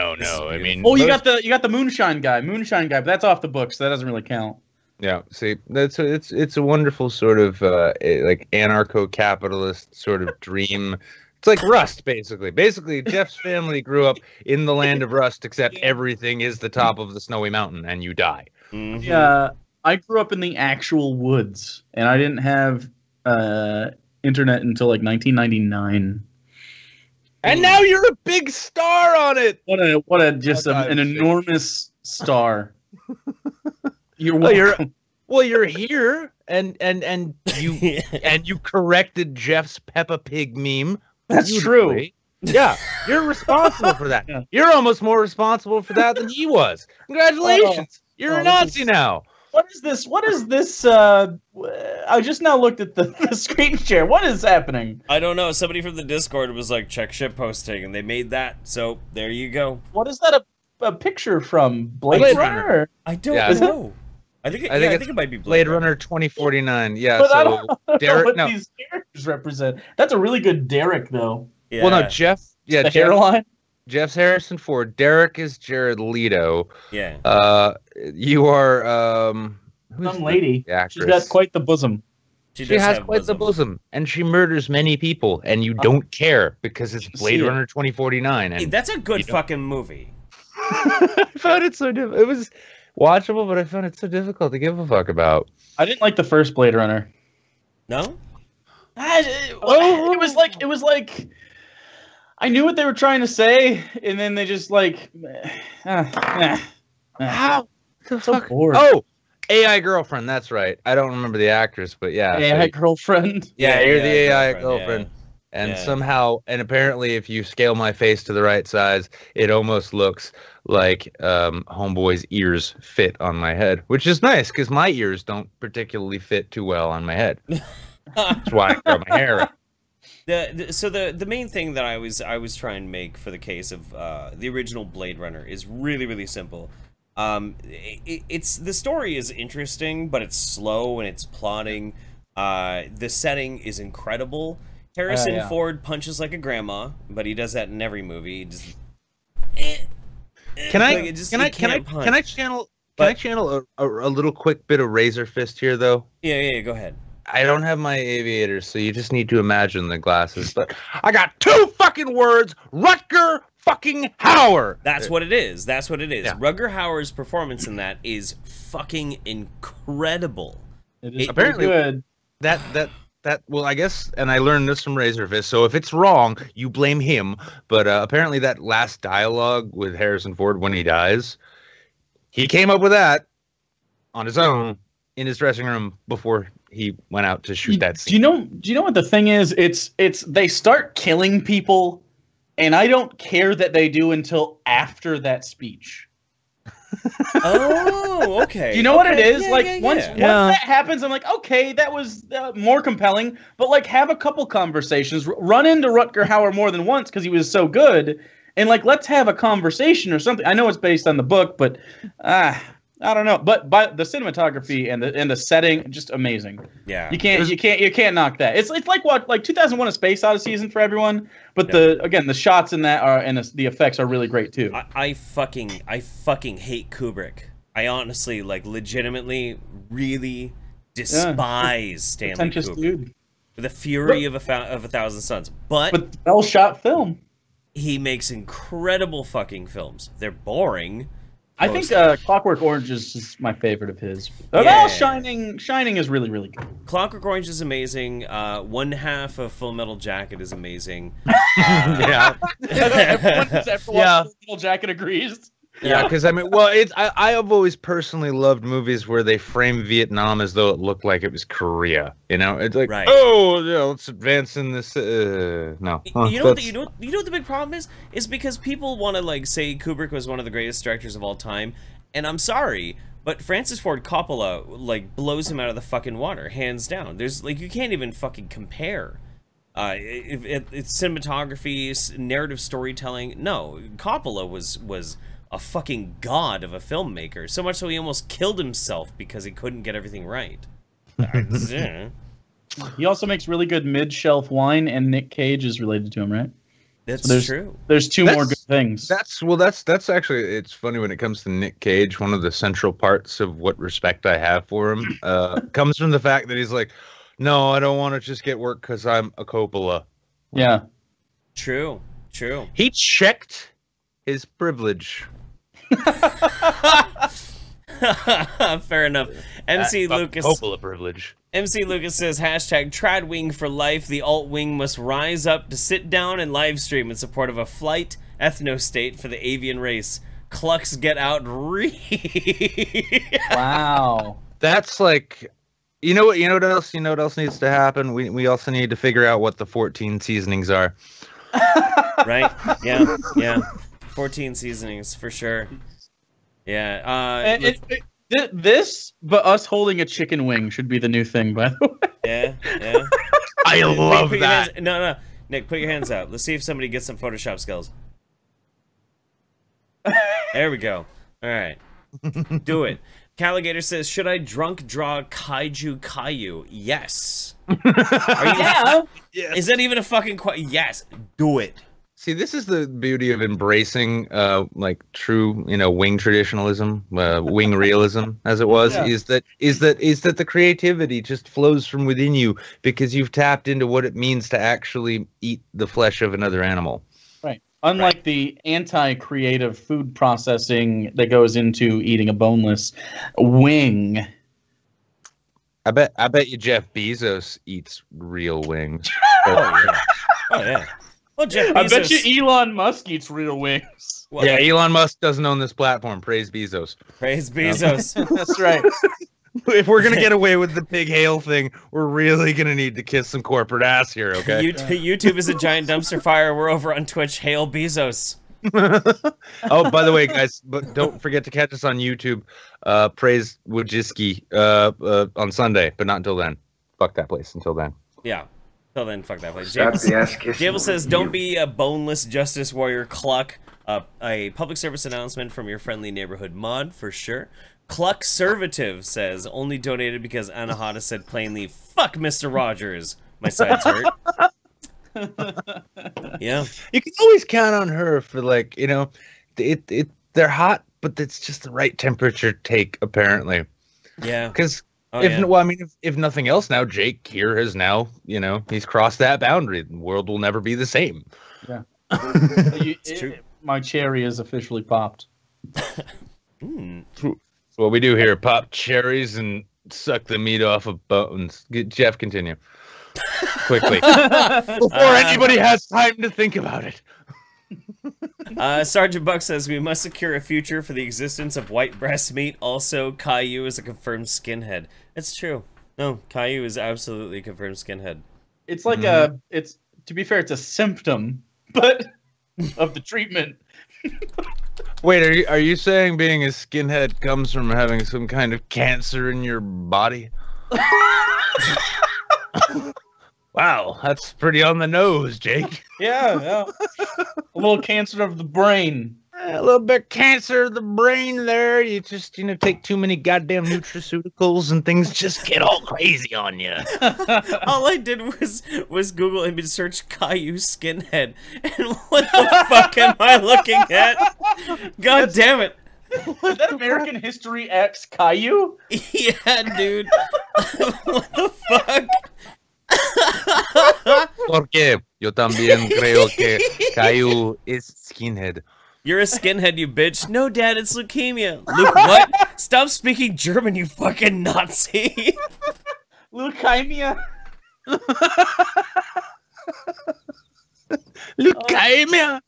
I mean, you got the moonshine guy, but that's off the books, so that doesn't really count. Yeah, see, it's a wonderful sort of like anarcho-capitalist sort of dream. It's like Rust, basically. Basically, Jeff's family grew up in the land of Rust, except everything is the top of the snowy mountain, and you die. Mm-hmm. Yeah, I grew up in the actual woods, and I didn't have internet until like 1999. And now you're a big star on it. What a just an enormous star. You're welcome. You're here, and you corrected Jeff's Peppa Pig meme. That's true. Yeah, you're responsible for that. Yeah. You're almost more responsible for that than he was. Congratulations. You're a Nazi now. What is this? I just now looked at the screen share. What is happening? I don't know. Somebody from the Discord was like, check ship posting, and they made that. So there you go. What is that a picture from? Blade Runner? I don't know. I think it might be Blade Runner 2049. Yeah, but so I don't know Derek, what these characters represent. That's a really good Derek, though. Yeah. Well, no, Jeff. Yeah, the hairline. Jeff's Harrison Ford. Derek is Jared Leto. Yeah. You are Some lady. The actress. She's got quite the bosom. She has quite the bosom, and she murders many people, and you don't care because it's Blade Runner 2049. And that's a good fucking movie. I found it so it was watchable, but I found it so difficult to give a fuck about. I didn't like the first Blade Runner. No? It was like I knew what they were trying to say, and then they just like How the so fuck? bored. Oh, AI girlfriend. That's right. I don't remember the actress, but yeah. AI girlfriend. Yeah, you're the AI girlfriend. girlfriend. Yeah. And somehow, and apparently, if you scale my face to the right size, it almost looks like Homeboy's ears fit on my head, which is nice because my ears don't particularly fit too well on my head. That's why I grow my hair out. So the main thing that I was trying to make for the case of the original Blade Runner is really simple. It's the story is interesting, but it's slow and it's plotting. The setting is incredible. Harrison Ford punches like a grandma, but he does that in every movie. He just, Can I channel a little quick bit of Razor Fist here though? Yeah, go ahead. I don't have my aviators, so you just need to imagine the glasses. But I got two fucking words: Rutger fucking Hauer. That's what it is. Yeah. Rutger Hauer's performance in that is fucking incredible. It is apparently good. That well, I guess, and I learned this from Razor Fist. So if it's wrong, you blame him. But apparently, that last dialogue with Harrison Ford when he dies, he came up with that on his own in his dressing room before he went out to shoot that scene. Do you know what the thing is? It's they start killing people, and I don't care that they do until after that speech. Oh, okay. Do you know what it is? Yeah, Once that happens, I'm like, okay, that was more compelling. But like, have a couple conversations. Run into Rutger Hauer more than once because he was so good, and like, let's have a conversation or something. I know it's based on the book, but I don't know. But the cinematography and the setting, just amazing. Yeah, you can't knock that. It's like what, like 2001: A Space Odyssey isn't for everyone, but the shots in that are and the effects are really great too. I fucking hate Kubrick. I honestly, like, legitimately really despise Stanley Kubrick. Dude. With the fury of a thousand suns. But well shot film. He makes incredible fucking films. They're boring. I think Clockwork Orange is my favorite of his. Well, Shining is really good. Clockwork Orange is amazing. One half of Full Metal Jacket is amazing. Yeah. Everyone Full Metal Jacket agrees. Yeah, because I mean, well, I have always personally loved movies where they frame Vietnam as though it looked like it was Korea. You know, it's like, oh, yeah, let's advance in this. No, you know what the big problem is? Is because people want to like say Kubrick was one of the greatest directors of all time, and I'm sorry, but Francis Ford Coppola like blows him out of the fucking water, hands down. There's like you can't even fucking compare. It's cinematography, narrative storytelling. No, Coppola was a fucking god of a filmmaker, so much so he almost killed himself because he couldn't get everything right. He also makes really good mid-shelf wine, and Nick Cage is related to him, right? That's true. There's two more good things. That's actually, it's funny when it comes to Nick Cage. One of the central parts of what respect I have for him comes from the fact that he's like, no, I don't want to just get work because I'm a Coppola. Yeah. True. He checked his privilege. Fair enough. MC Lucas. Coppola privilege. MC Lucas says, hashtag Tradwing for life. The alt wing must rise up to sit down and live stream in support of a flight ethno-state for the avian race. Clucks get out. Wow. That's like, you know what else needs to happen? We also need to figure out what the 14 seasonings are. Right? Yeah. 14 seasonings for sure. Yeah. This, but us holding a chicken wing should be the new thing, by the way. Yeah. I love that. No. Nick, put your hands out. Let's see if somebody gets some Photoshop skills. There we go. All right. Do it. Calligator says, should I drunk draw Kaiju Caillou? Yes. Yeah. Is that even a fucking yes. Do it. See, this is the beauty of embracing, like true, wing traditionalism, wing realism, as it was. Yeah. Is that the creativity just flows from within you because you've tapped into what it means to actually eat the flesh of another animal. Right. Unlike the anti-creative food processing that goes into eating a boneless wing. I bet you Jeff Bezos eats real wings. Oh yeah. Well, Jeff Bezos, I bet you Elon Musk eats real wings. Well, yeah, Elon Musk doesn't own this platform. Praise Bezos. Praise Bezos. That's right. If we're gonna get away with the pig hail thing, we're really gonna need to kiss some corporate ass here, okay? YouTube is a giant dumpster fire. We're over on Twitch. Hail Bezos. Oh, by the way, guys, but don't forget to catch us on YouTube. Praise Wojcicki on Sunday, but not until then. Fuck that place until then. Yeah. Till then, fuck that place. Jable says, don't be a boneless justice warrior, Cluck. A public service announcement from your friendly neighborhood mod, for sure. Cluck Servative says, only donated because Anahata said plainly, fuck Mr. Rogers. My side's hurt. Yeah. You can always count on her for, like, they're hot, but it's just the right temperature take, apparently. Yeah. Because if nothing else, now Jake here has now, he's crossed that boundary. The world will never be the same. Yeah. It's true. My cherry is officially popped. So what we do here, pop cherries and suck the meat off of bones. Jeff, continue. Quickly. Before anybody has time to think about it. Sergeant Buck says, we must secure a future for the existence of white breast meat. Also, Caillou is a confirmed skinhead. It's true. No, Caillou is absolutely a confirmed skinhead. It's like to be fair, it's a symptom, but of the treatment. Wait, are you saying being a skinhead comes from having some kind of cancer in your body? Wow, that's pretty on the nose, Jake. Yeah. A little cancer of the brain. A little bit cancer of the brain there. You just, take too many goddamn nutraceuticals and things just get all crazy on you. All I did was Google image search Caillou skinhead. And what the fuck am I looking at? God damn it. Is that American History X Caillou? Yeah, dude. What the fuck? Porque yo también creo que Caillou is skinhead. You're a skinhead, you bitch. No, Dad, it's leukemia. Luke, what? Stop speaking German, you fucking Nazi. Leukemia. Leukemia.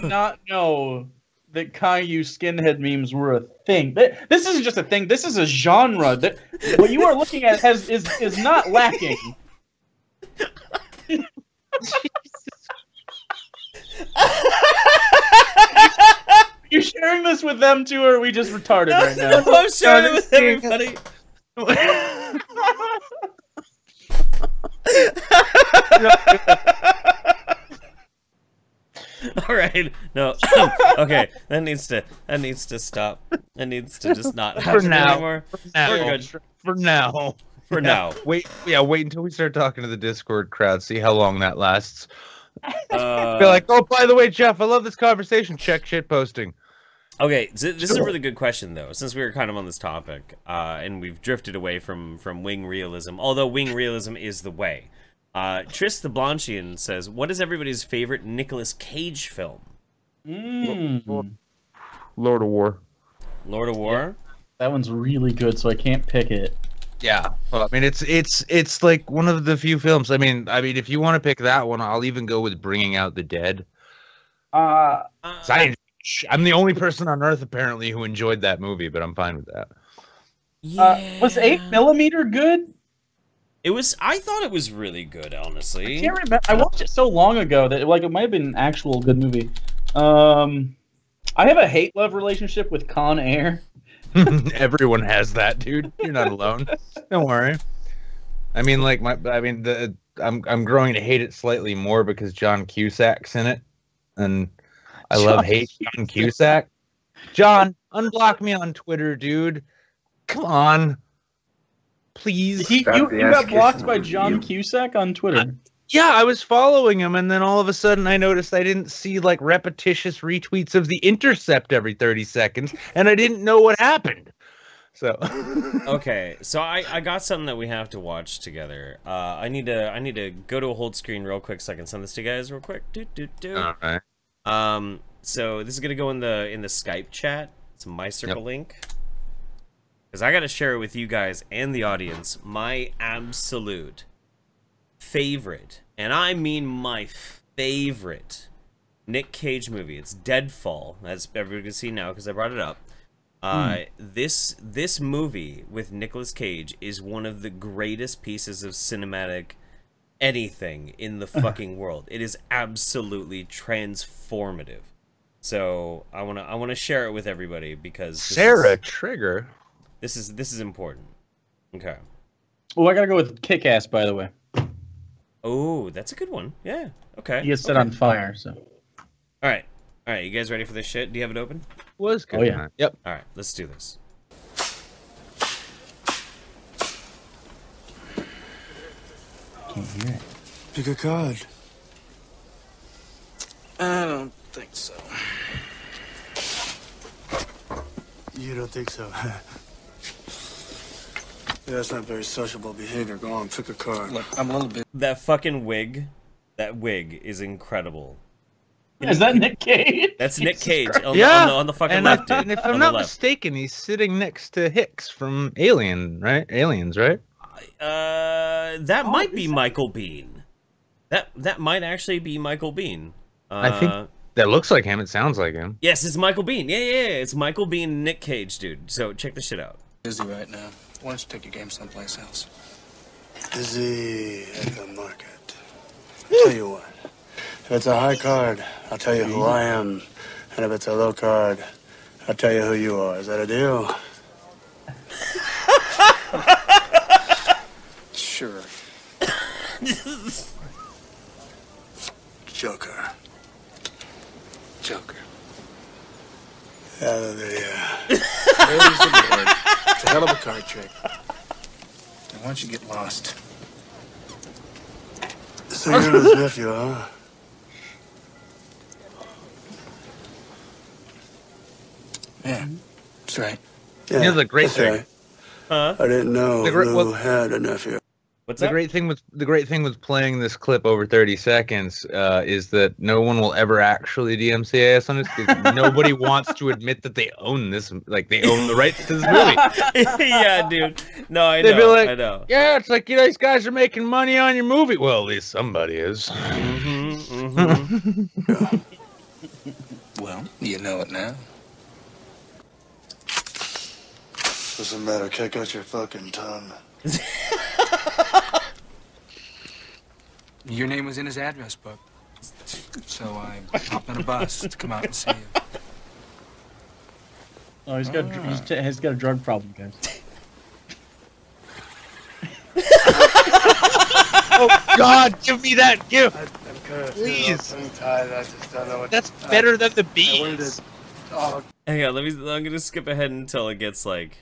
did not know that Caillou skinhead memes were a thing. This isn't just a thing. This is a genre. That what you are looking at is not lacking. You sharing this with them too, or are we just retarded right now? I'm sharing it with everybody. All right, no, okay, that needs to stop. That needs to just not happen anymore. We're good For now. for now. Wait until we start talking to the Discord crowd. See how long that lasts. Be like, oh, by the way, Jeff, I love this conversation. Check shit posting. Okay, so this is a really good question, though, since we were kind of on this topic, and we've drifted away from wing realism, although wing realism is the way. Tris the Blanchian says, what is everybody's favorite Nicolas Cage film? Lord of War. Lord of War? Yeah. That one's really good, so I can't pick it. Yeah, well, I mean, it's like one of the few films. I mean, if you want to pick that one, I'll even go with Bringing Out the Dead. I'm the only person on Earth apparently who enjoyed that movie, but I'm fine with that. Yeah. Was 8mm good? It was. I thought it was really good, honestly. I can't remember. I watched it so long ago that it might have been an actual good movie. I have a hate-love relationship with Con Air. Everyone has that, dude. You're not alone. Don't worry. I mean, like I'm growing to hate it slightly more because John Cusack's in it, and I hate John Cusack. John, unblock me on Twitter, dude. Come on, please. You got blocked by John Cusack on Twitter. Yeah, I was following him, and then all of a sudden I noticed I didn't see like repetitious retweets of The Intercept every 30 seconds, and I didn't know what happened. So okay, so I got something that we have to watch together. I need to go to a hold screen real quick so I can send this to you guys real quick. All right. So this is gonna go in the Skype chat. It's my circle link. Because I gotta share it with you guys and the audience. My absolute favorite, and I mean my favorite, Nick Cage movie. It's Deadfall. As everybody can see now because I brought it up. This movie with Nicolas Cage is one of the greatest pieces of cinematic anything in the fucking world. It is absolutely transformative. So I wanna share it with everybody because Trigger. This is important. Okay. Oh, I gotta go with Kick-Ass, by the way. Oh, that's a good one. Yeah. Okay. He gets set on fire. So. All right. You guys ready for this shit? Do you have it open? Was good. Oh yeah. Yep. All right. Let's do this. Can't hear it. Pick a card. I don't think so. You don't think so? Yeah, that's not very sociable behavior. Go on, pick a card. Look, I'm a little bit... That fucking wig. That wig is incredible. Is that Nick Cage? That's Nick Cage on the fucking and left, dude. And if I'm not mistaken, he's sitting next to Hicks from Aliens, right? That might be Michael Biehn. That might actually be Michael Biehn. I think that looks like him. It sounds like him. Yes, it's Michael Biehn. Yeah. It's Michael Biehn and Nick Cage, dude. So check this shit out. Busy right now. Why don't you take your game someplace else? Busy at the market. Tell you what. If it's a high card, I'll tell you who I am. And if it's a low card, I'll tell you who you are. Is that a deal? Sure. Joker. Out of the, there's the board. It's a hell of a card trick. Now, why don't you get lost? So you're his nephew, huh? Yeah, that's right. Yeah, Here's the great thing. Right. I didn't know Lou had a nephew. What's the that? great thing with playing this clip over 30 seconds is that no one will ever actually DMCA on this because nobody wants to admit that they own this, like they own the rights to this movie. Yeah, dude. No, I They'd know. be like, I know. yeah, it's like, you know, these guys are making money on your movie. Well, at least somebody is. Well, you know it now. Doesn't matter. Check out your fucking tongue. Your name was in his address book. So I hopped on a bus to come out and see you. Oh, he's got a drug problem, guys. Oh God, give me that gift, I'm kind of please. tongue-tied. I just don't know what. That's better than the bees. Oh, Hang on, I'm gonna skip ahead until it gets like.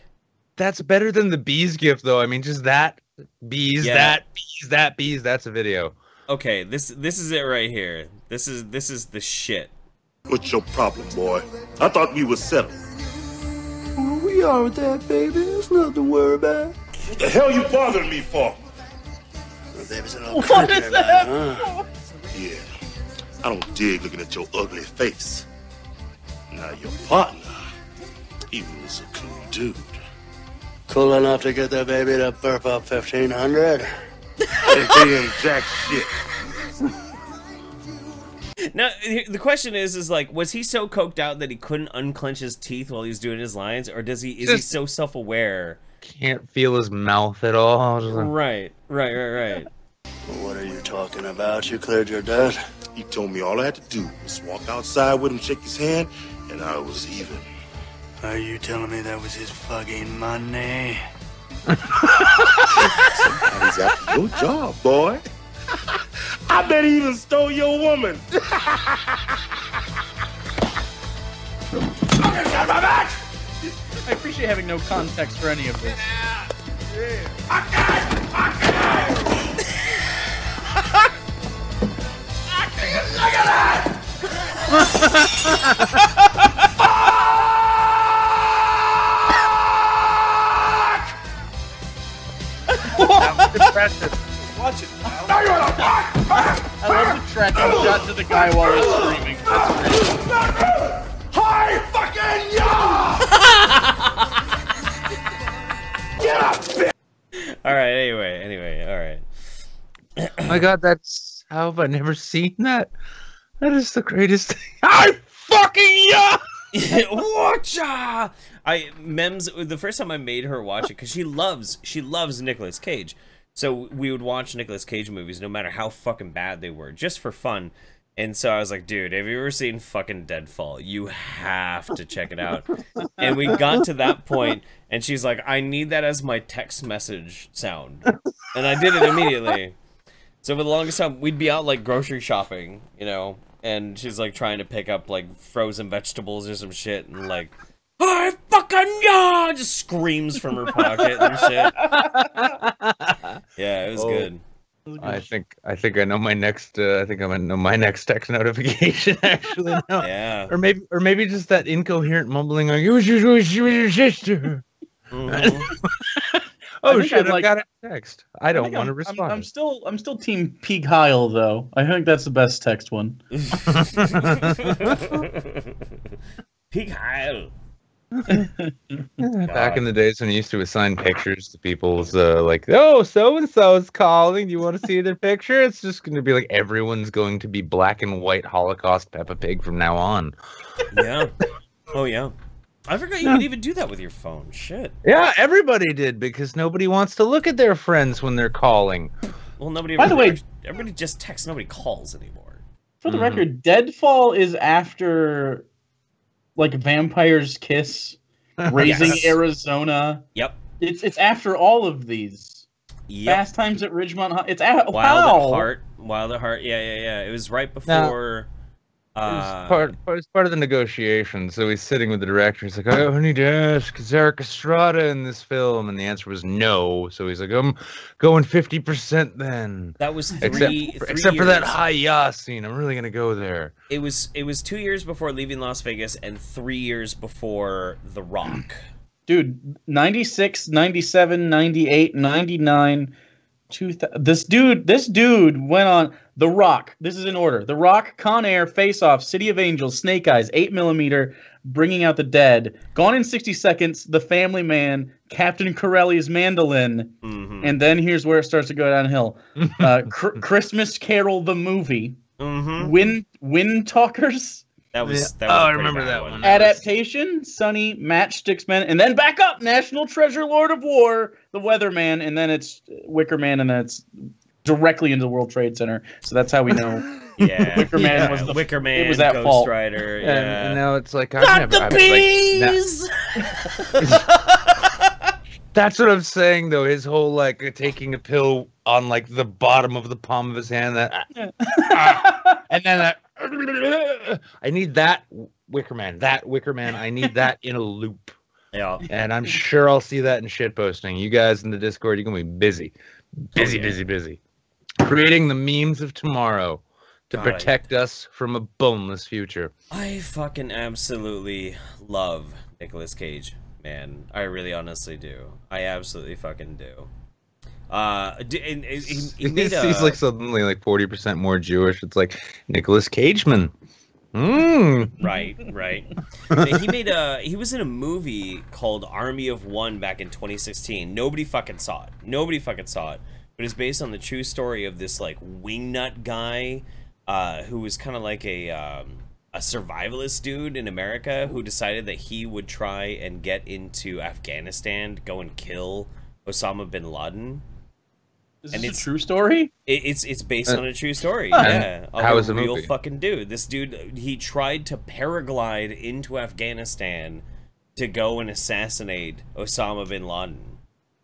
That's better than the bees gift, though. I mean, just that bees, Yeah. that bees, that bees. That's a video. Okay, this is it right here. This is the shit. What's your problem, boy? I thought we were settled. well, we are with that, baby. There's nothing to worry about. What the hell you bothering me for? Well, baby's an old What cricket is that? huh? Yeah, I don't dig looking at your ugly face. Now your partner, he was a cool dude. Cool enough to get that baby to burp up 1,500. He ain't jack shit. Now the question is like, was he so coked out that he couldn't unclench his teeth while he's doing his lines, or is he Just- so self-aware? Can't feel his mouth at all. Just like, Right. What are you talking about? You cleared your debt? He told me all I had to do was walk outside with him, shake his hand, and I was even. Are you telling me that was his fucking money? Somebody's after your job, boy. I bet he even stole your woman. I appreciate having no context for any of this. impressive. Watch it. I love the tracking shot to the guy while he's screaming. That's great. Hi, fucking yeah! Get up, bitch! All right. Anyway. All right. Oh my God, that's how have I never seen that? That is the greatest thing. I fucking yeah! Watcha! Mems, the first time I made her watch it, because she loves Nicolas Cage. So we would watch Nicolas Cage movies no matter how fucking bad they were, just for fun. And so I was like, dude, have you ever seen fucking Deadfall? You have to check it out. And we got to that point, and she's like, I need that as my text message sound. And I did it immediately. So for the longest time, we'd be out like grocery shopping, you know, and she's like trying to pick up like frozen vegetables or some shit, and like, I fucking yeah, just screams from her pocket and shit. Yeah, it was good. I think I know my next. I think I'm gonna know my next text notification actually now. Yeah. Or maybe just that incoherent mumbling like it was your sister. Mm-hmm. Oh think shit! I'd I've got a text. I don't want to I'm respond. still team Peak Heil though. I think that's the best text one. Peak Heil. Back in the days when you used to assign pictures to people's like, oh, so and so is calling. Do you want to see their picture? It's just going to be like everyone's going to be black and white Holocaust Peppa Pig from now on. Yeah. Oh yeah. I forgot you could even do that with your phone. Shit. Yeah, everybody did because nobody wants to look at their friends when they're calling. Well, nobody. By the way, everybody just texts. Nobody calls anymore. For the record, Deadfall is after like Vampire's Kiss, Raising Yes. Arizona. Yep. It's after all of these. Yep. Fast Times at Ridgemont High. It's Wild wow. at Heart. Wild at Heart. Yeah. It was right before. It was part of the negotiation. So he's sitting with the director. He's like, I need to ask, is Eric Estrada in this film? And the answer was no. So he's like, I'm going 50% then. That was Except three for that years. hi-ya scene. I'm really going to go there. It was 2 years before Leaving Las Vegas and 3 years before The Rock. Dude, 96, 97, 98, 99, 2000. This dude went on The Rock. This is in order. The Rock, Con Air, Face Off, City of Angels, Snake Eyes, 8mm, Bringing Out the Dead, Gone in 60 Seconds, The Family Man, Captain Corelli's Mandolin, and then here's where it starts to go downhill. Christmas Carol the movie, Wind Talkers, That was Oh, a I pretty remember bad that one. Adaptation, Sunny, Matchsticks Men, and then back up, National Treasure, Lord of War, The Weatherman, and then it's Wicker Man, and then it's directly into the World Trade Center. So that's how we know. Yeah, Wicker Man was the Wicker Man. It was at Ghost fault. Rider. And, Yeah. and now it's like Not the bees. That's what I'm saying though. His whole like taking a pill on like the bottom of the palm of his hand, that and then that. I need that Wicker Man. That Wicker Man. I need that in a loop. Yeah. And I'm sure I'll see that in shitposting. You guys in the Discord, you're gonna be busy, busy, creating the memes of tomorrow to protect us from a boneless future. I fucking absolutely love Nicolas Cage, man. I really honestly do. I absolutely fucking do. He made He's like suddenly like 40% more Jewish. It's like Nicolas Cageman. Right. He was in a movie called Army of One back in 2016. Nobody fucking saw it. But it's based on the true story of this like wingnut guy who was kind of like a survivalist dude in America who decided that he would try and get into Afghanistan to go and kill Osama bin Laden. Is this a true story? It's based on a true story. Yeah. How was the real movie? fucking dude. This dude, he tried to paraglide into Afghanistan to go and assassinate Osama bin Laden.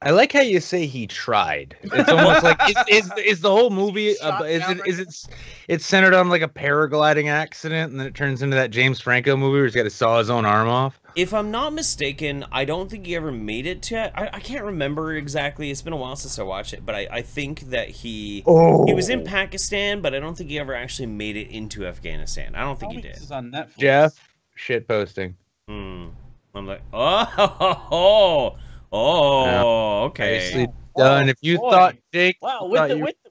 I like how you say he tried. It's almost like is the whole movie it's centered on like a paragliding accident and then it turns into that James Franco movie where he's got to saw his own arm off. If I'm not mistaken, I don't think he ever made it to. I can't remember exactly. It's been a while since I watched it, but I think that he was in Pakistan, but I don't think he ever actually made it into Afghanistan. I don't think he did. This is on Netflix. Jeff, shit posting. I'm like, oh, okay. Nicely done. If you thought Jake, Wow,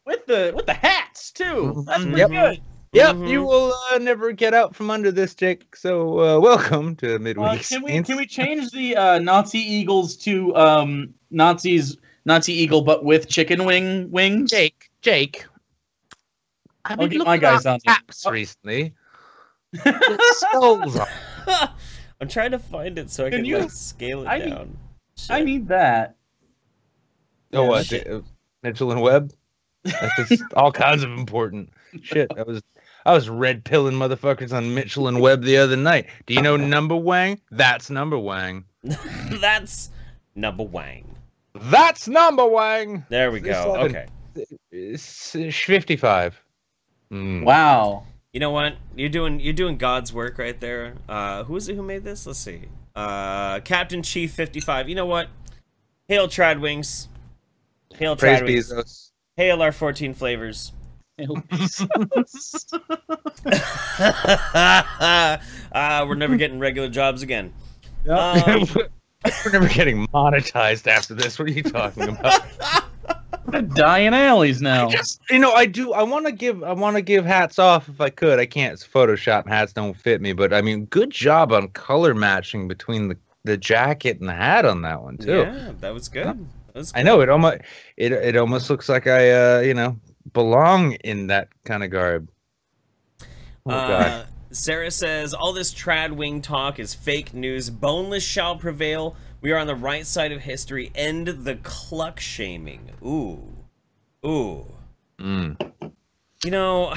with the hats too. That's pretty good. Yep, you will never get out from under this, Jake. So welcome to MidWeek Saints. Can we change the Nazi eagles to Nazi eagle but with chicken wings? Jake. I've I'll been get my looking guys at on here. apps recently. Skulls on. I'm trying to find it so I can like scale it down. I need that. Oh, what? Mitchell and Webb? That's just all kinds of important shit. I was red pilling motherfuckers on Mitchell and Webb the other night. Do you know Number Wang? That's Number Wang. That's Number Wang. That's Number Wang. There we go. Okay. It's 55. Wow. You know what? You're doing God's work right there. Who is it who made this? Let's see. Captain Chief 55. You know what? Hail Tradwings. Hail Praise Tradwings. Bezos. Hail our 14 flavors. We're never getting regular jobs again. We're never getting monetized after this. What are you talking about? Dying alleys now. I want to give hats off if I could. I can't. It's Photoshop. Hats don't fit me. But I mean, good job on color matching between the jacket and the hat on that one too. Yeah, that was good. I know it almost looks like I belong in that kind of garb. Oh God. Sarah says all this trad wing talk is fake news. Boneless shall prevail. We are on the right side of history. End the cluck shaming. Ooh. You know,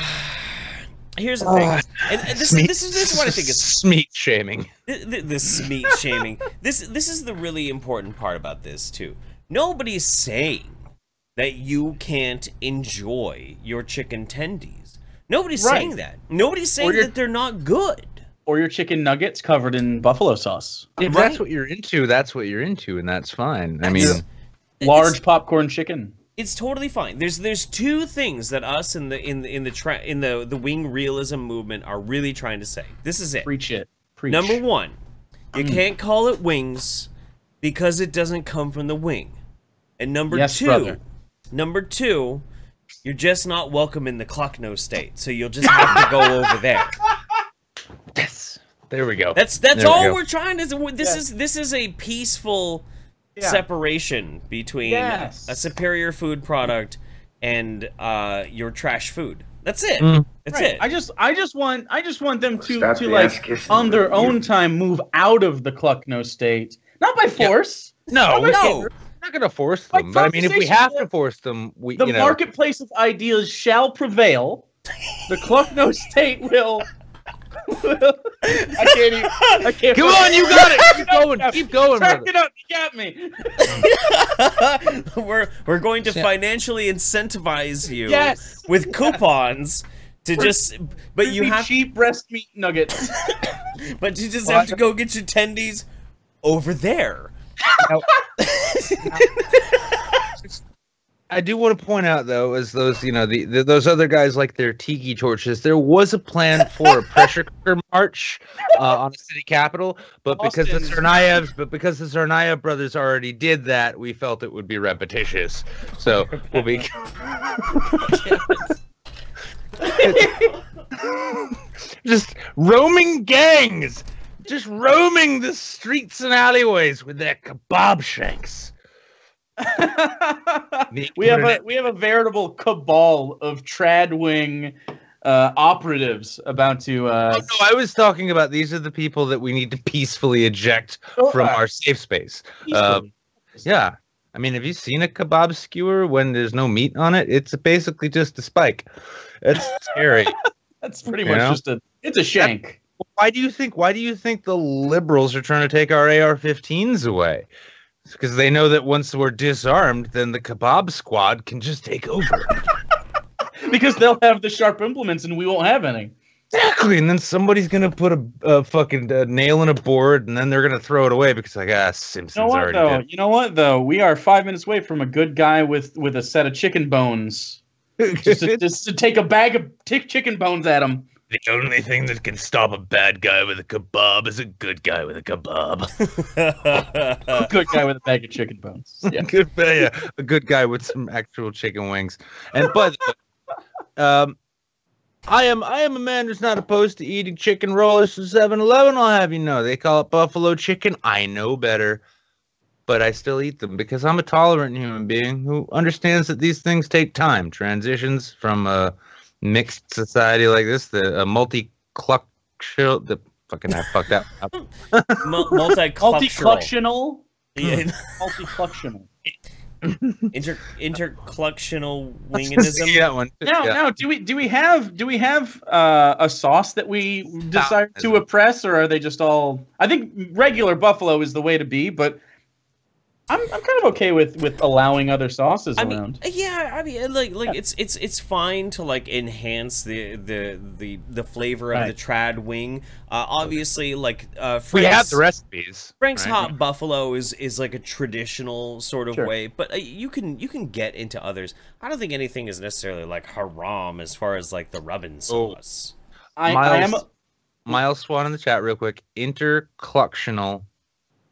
here's the thing. And this is what I think is smeat shaming. The smeat shaming. This is the really important part about this too. Nobody's saying that you can't enjoy your chicken tendies. Nobody's saying that. Nobody's saying that they're not good. Or your chicken nuggets covered in buffalo sauce. If that's what you're into, that's what you're into, and that's fine. I mean, large popcorn chicken. It's totally fine. There's two things that us in the wing realism movement are really trying to say. This is it. Preach it. Preach. Number one, you can't call it wings because it doesn't come from the wing. And number two, you're just not welcome in the Clockno state, so you'll just have to go over there. Yes. There we go. That's all we're trying to do. This is a peaceful separation between a superior food product and your trash food. That's it. That's it. I just want them to like on their own time move out of the Cluckno state, not by force. No, Not by no. force. Not going to force them. But I mean, if we have to force them, the marketplace of ideas shall prevail. The Cluckno state will. I can't. Come on, you got it. Keep going. Back it up. You got me. We're going to financially incentivize you Yes. with coupons to just. But you have cheap breast meat nuggets. But you just have to go get your tendies over there. I do want to point out, though, as those, those other guys like their tiki torches, there was a plan for a pressure cooker march on the city capitol, but because the Tsarnaev brothers already did that, we felt it would be repetitious. So we'll be just roaming gangs, just roaming the streets and alleyways with their kebab shanks. we have a veritable cabal of trad wing operatives about to no, I was talking about these are the people that we need to peacefully eject from our safe space. Yeah, I mean, have you seen a kebab skewer when there's no meat on it? It's basically just a spike. It's scary. That's pretty much just it's a shank. Why do you think the liberals are trying to take our AR-15s away? It's because they know that once we're disarmed, then the kebab squad can just take over. Because they'll have the sharp implements and we won't have any. Exactly, and then somebody's gonna put a fucking nail in a board, and then they're gonna throw it away because like Simpsons already did. You know what though? We are 5 minutes away from a good guy with a set of chicken bones. just to take a bag of chicken bones at him. The only thing that can stop a bad guy with a kebab is a good guy with a kebab. A good guy with a bag of chicken bones. Yeah. A good guy with some actual chicken wings. And by the way, I am a man who's not opposed to eating chicken rollers from 7-Eleven. I'll have you know, they call it buffalo chicken. I know better, but I still eat them because I'm a tolerant human being who understands that these things take time. Transitions from a mixed society like this, the multi-cluctional, the fucking I fucked up. Multi-cluctional. Multi-cluctional. Intercluctional winganism. Yeah, one. Now, do we have a sauce that we decide to oppress, or are they just all? I think regular buffalo is the way to be, but I'm kind of okay with allowing other sauces around. I mean, like it's fine to like enhance the flavor of the trad wing. Obviously, like we have the recipes. Frank's hot buffalo is like a traditional sort of way, but you can get into others. I don't think anything is necessarily like haram as far as like the rubbin sauce. Miles Swan in the chat, real quick. Intercluctional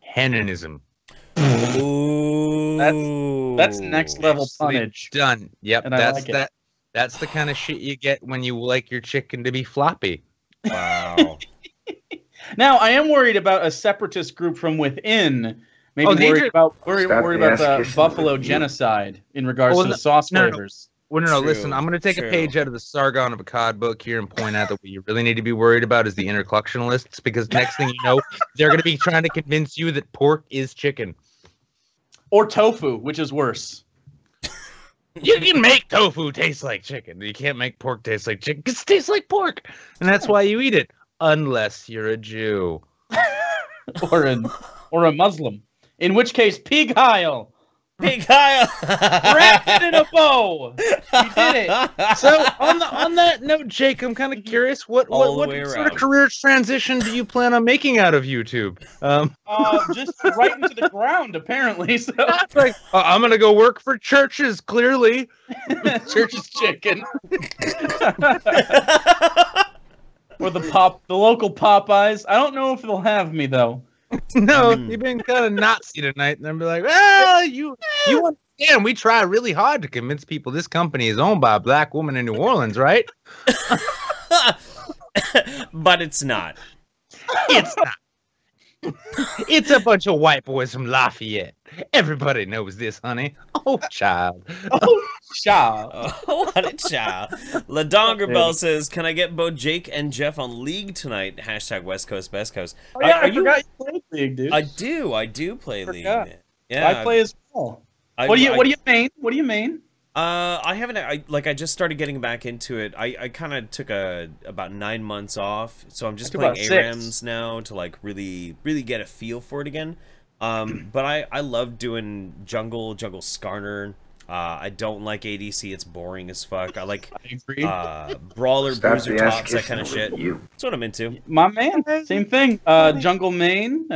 hedonism. Ooh, that's next level punnage. Done. Yep, and that's the kind of shit you get when you like your chicken to be floppy. Wow. Now I am worried about a separatist group from within. Maybe worried about the buffalo genocide in regards to the sauce flavors. No, listen, I'm going to take a page out of the Sargon of Akkad book here and point out that what you really need to be worried about is the intercluctionalists, because next thing you know, they're going to be trying to convince you that pork is chicken. Or tofu, which is worse. You can make tofu taste like chicken. You can't make pork taste like chicken because it tastes like pork. And that's why you eat it, unless you're a Jew. or a Muslim. In which case, pig heil. Pig heil. Wrapped it in a bow. You did it. So on that note, Jake, I'm kind of curious, what sort of career transition do you plan on making out of YouTube? Just right into the ground, apparently. So like, I'm gonna go work for Church's. Clearly, Church's chicken. Or the local Popeyes. I don't know if they'll have me though. No, you've been kind of Nazi tonight, and then be like, well, you understand, we try really hard to convince people this company is owned by a black woman in New Orleans, right? But it's not. It's not. It's a bunch of white boys from Lafayette. Everybody knows this, honey. Oh, child. Oh, child. Oh, what a child. LaDongerbell says, can I get both Jake and Jeff on League tonight? Hashtag West Coast, Best Coast. Oh, yeah, I forgot you played League, dude. I do play League. Yeah, I play as well. What do you main? What do you main? I haven't. I just started getting back into it. I kind of took about 9 months off, so I'm just playing ARAMs now to like really get a feel for it again. But I love doing jungle Skarner. I don't like ADC. It's boring as fuck. I like brawler, bruiser tops, that kind of shit. That's what I'm into. My man, same thing. Jungle main.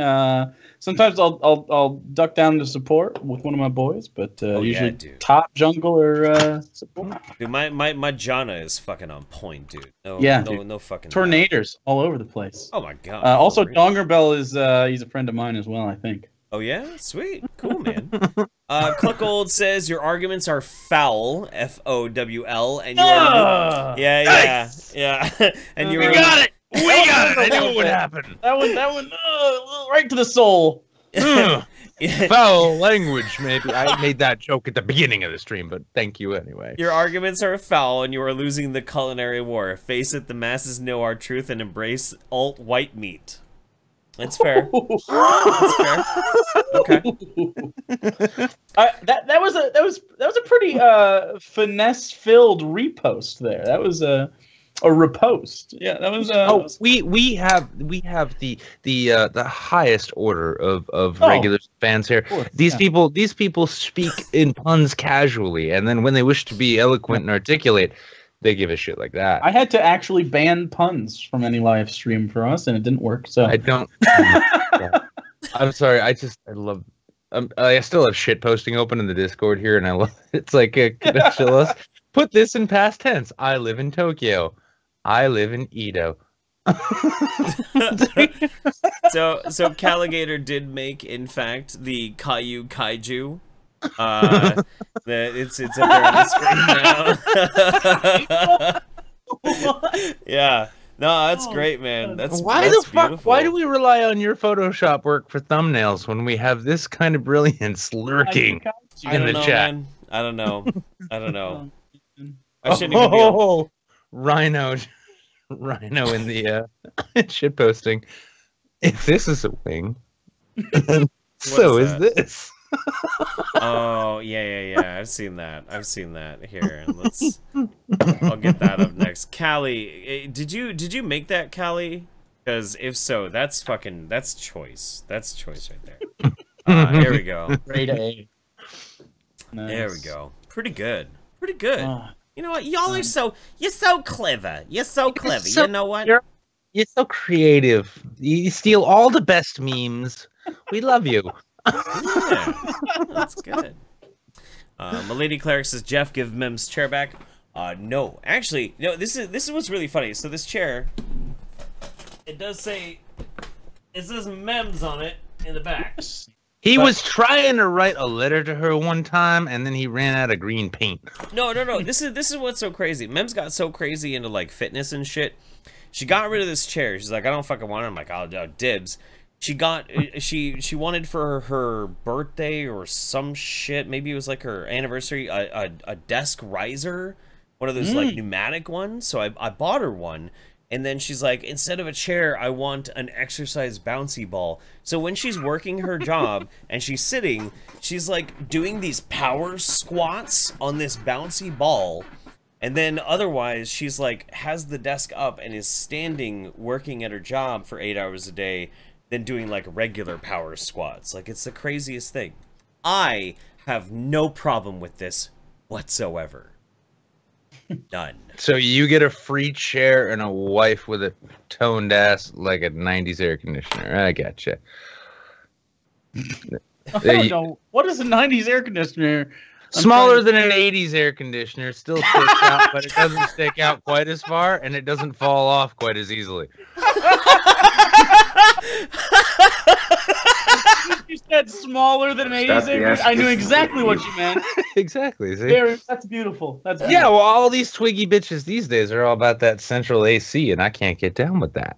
Sometimes I'll duck down to support with one of my boys, but usually top jungle or support. Dude, my Janna is fucking on point, dude. No fucking tornadoes all over the place. Oh my god. Also, Dongerbell is he's a friend of mine as well, I think. Oh yeah, sweet, cool, man. Cluckold says your arguments are foul, FOWL, and you're yeah, and you got it. We got it. I knew what would happen. That one, right to the soul. Foul language, maybe. I made that joke at the beginning of the stream, but thank you anyway. Your arguments are foul, and you are losing the culinary war. Face it, the masses know our truth and embrace alt-white meat. That's fair. That's fair. Okay. That was a pretty finesse-filled repost there. That was a repost. Yeah, that was. We have the highest order of regular fans here. Course, these people speak in puns casually, and then when they wish to be eloquent and articulate, they give a shit like that. I had to actually ban puns from any live stream for us, and it didn't work. So I don't. I'm sorry. I love. I still have shit posting open in the Discord here, and I love. It's like put this in past tense. I live in Tokyo. I live in Edo. So Caligator did make, in fact, the Kaiju. It's up there on the screen now. Yeah. No, that's great, man. That's beautiful. Why do we rely on your Photoshop work for thumbnails when we have this kind of brilliance lurking in the chat? Man. I don't know. I shouldn't even be able... Rhino in the shit posting. If this is a wing, so is this. Oh yeah. I've seen that here. And I'll get that up next. Callie, did you make that, Callie? Because if so, that's choice. That's choice right there. Here we go. Grade A. Nice. There we go. Pretty good. You know what? Y'all are you're so clever. You're so clever. You know what? You're so creative. You steal all the best memes. We love you. Yeah, that's good. My lady cleric says, Jeff, give Mem's chair back. No, actually, no. This is what's really funny. So this chair, it says Mems on it in the back. He was trying to write a letter to her one time, and then he ran out of green paint. No. This is what's so crazy. Mems got so crazy into like fitness and shit. She got rid of this chair. She's like, I don't fucking want it. I'm like, I'll dibs. She wanted for her birthday or some shit. Maybe it was like her anniversary. A desk riser, one of those like pneumatic ones. So I bought her one. And then she's like, instead of a chair, I want an exercise bouncy ball. So when she's working her job and she's sitting, she's like doing these power squats on this bouncy ball. And then otherwise, she's like, has the desk up and is standing working at her job for 8 hours a day, then doing like regular power squats. Like, it's the craziest thing. I have no problem with this whatsoever. None. So you get a free chair and a wife with a toned ass like a 90s air conditioner. I gotcha. I don't know. What is a 90s air conditioner? Smaller than an 80s air conditioner. Still sticks out, but it doesn't stick out quite as far, and it doesn't fall off quite as easily. You said smaller than an 80s air conditioner. I knew exactly what you meant. Exactly. See? That's beautiful. That's beautiful. Yeah, well, all these twiggy bitches these days are all about that central AC, and I can't get down with that.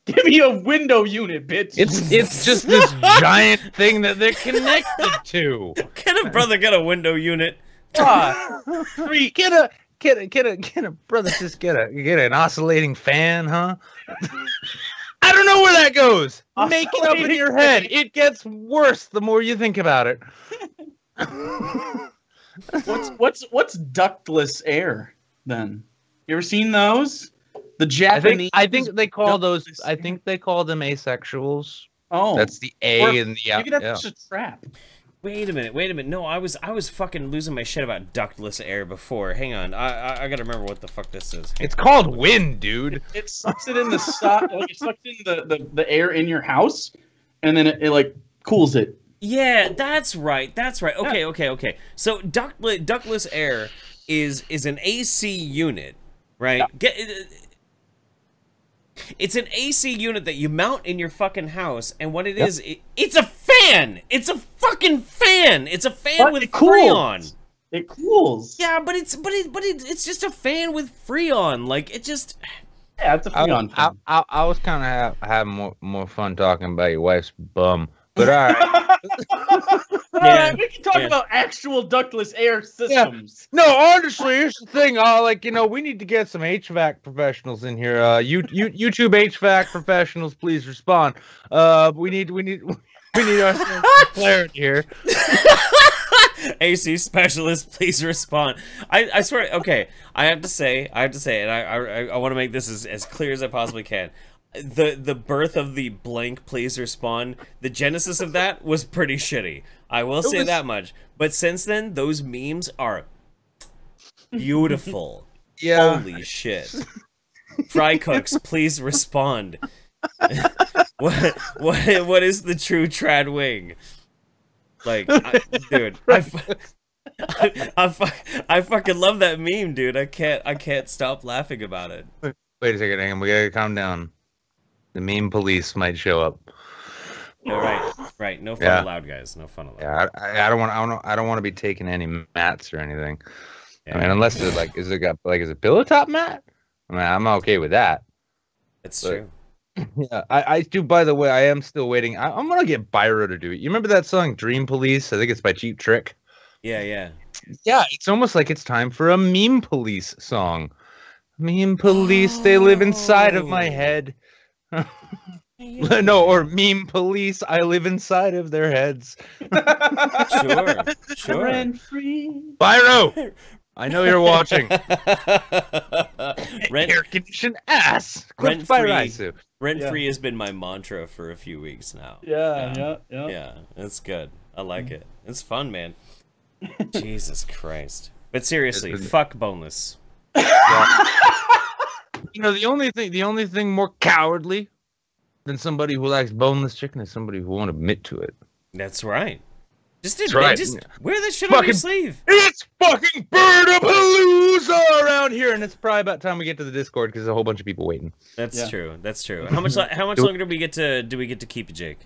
Give me a window unit, bitch. It's just this giant thing that they're connected to. Can a brother get a window unit? Free, get a brother, just get an oscillating fan, huh? I don't know where that goes. Make it up in your head. It gets worse the more you think about it. What's ductless air then? You ever seen those? The Japanese. I think they call those. I think they call them asexuals. Oh, that's the A and the maybe that's just a trap. Wait a minute. No, I was fucking losing my shit about ductless air before. Hang on, I gotta remember what the fuck this is. It's called wind, dude. It sucks it in the like it sucks in the air in your house, and then it like cools it. Yeah, that's right. Okay. So ductless air is an AC unit, right? Yeah. It's an AC unit that you mount in your fucking house, and what it is, it's a fan! It's a fucking fan! It's a fan with Freon! It cools! Yeah, but it's just a fan with Freon, like, it just... Yeah, it's a Freon fan. I was kind of having more fun talking about your wife's bum, but alright. Yeah, we can talk about actual ductless air systems. Yeah. No, honestly, here's the thing. We need to get some HVAC professionals in here. YouTube HVAC professionals, please respond. We need our clarity here. AC specialist, please respond. I swear. Okay, I have to say, and I want to make this as clear as I possibly can. The birth of the blank please respond, the genesis of that was pretty shitty. I will say that much. But since then, those memes are beautiful. Yeah. Holy shit. Fry cooks, please respond. What is the true trad wing? Like, dude, I fucking love that meme, dude. I can't stop laughing about it. Wait a second, hang on. We gotta calm down. The meme police might show up. No, right. No fun allowed, guys. No fun allowed. Yeah, I don't want to be taking any mats or anything. Yeah. I mean, unless it's like, is it pillow top mat? I mean, I'm okay with that. It's true. Yeah, I do. By the way, I am still waiting. I'm gonna get Byro to do it. You remember that song "Dream Police"? I think it's by Cheap Trick. Yeah. It's almost like it's time for a meme police song. Meme police, they live inside of my head. No, or meme police, I live inside of their heads. Sure. Rent free. Byro, I know you're watching. Rent air conditioned ass. Rent free has been my mantra for a few weeks now. Yeah. It's good. I like it. It's fun, man. Jesus Christ. But seriously, fuck Boneless. Yeah. You know, the only thing more cowardly than somebody who likes boneless chicken is somebody who won't admit to it. That's right. Just wear that shit on your sleeve. It's fucking Bird-a-palooza around here, and it's probably about time we get to the Discord because there's a whole bunch of people waiting. That's true. How much longer do we get to keep it, Jake?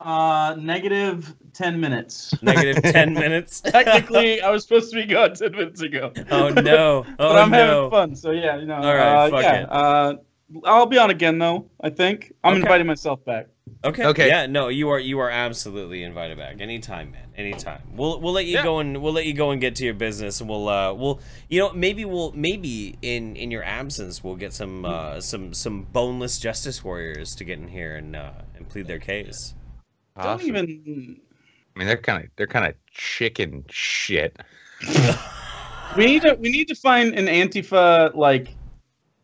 Negative 10 minutes. Negative 10 minutes? Technically, I was supposed to be gone 10 minutes ago. Oh, no. But I'm having fun, so yeah, you know. All right, fuck it. I'll be on again, though, I think. I'm inviting myself back. Okay. Yeah, no, you are absolutely invited back. Anytime, man. Anytime. We'll let you go and get to your business, and we'll maybe in your absence we'll get some boneless justice warriors to get in here and plead their case. Awesome. Don't even. I mean, they're kind of chicken shit. We need to find an Antifa like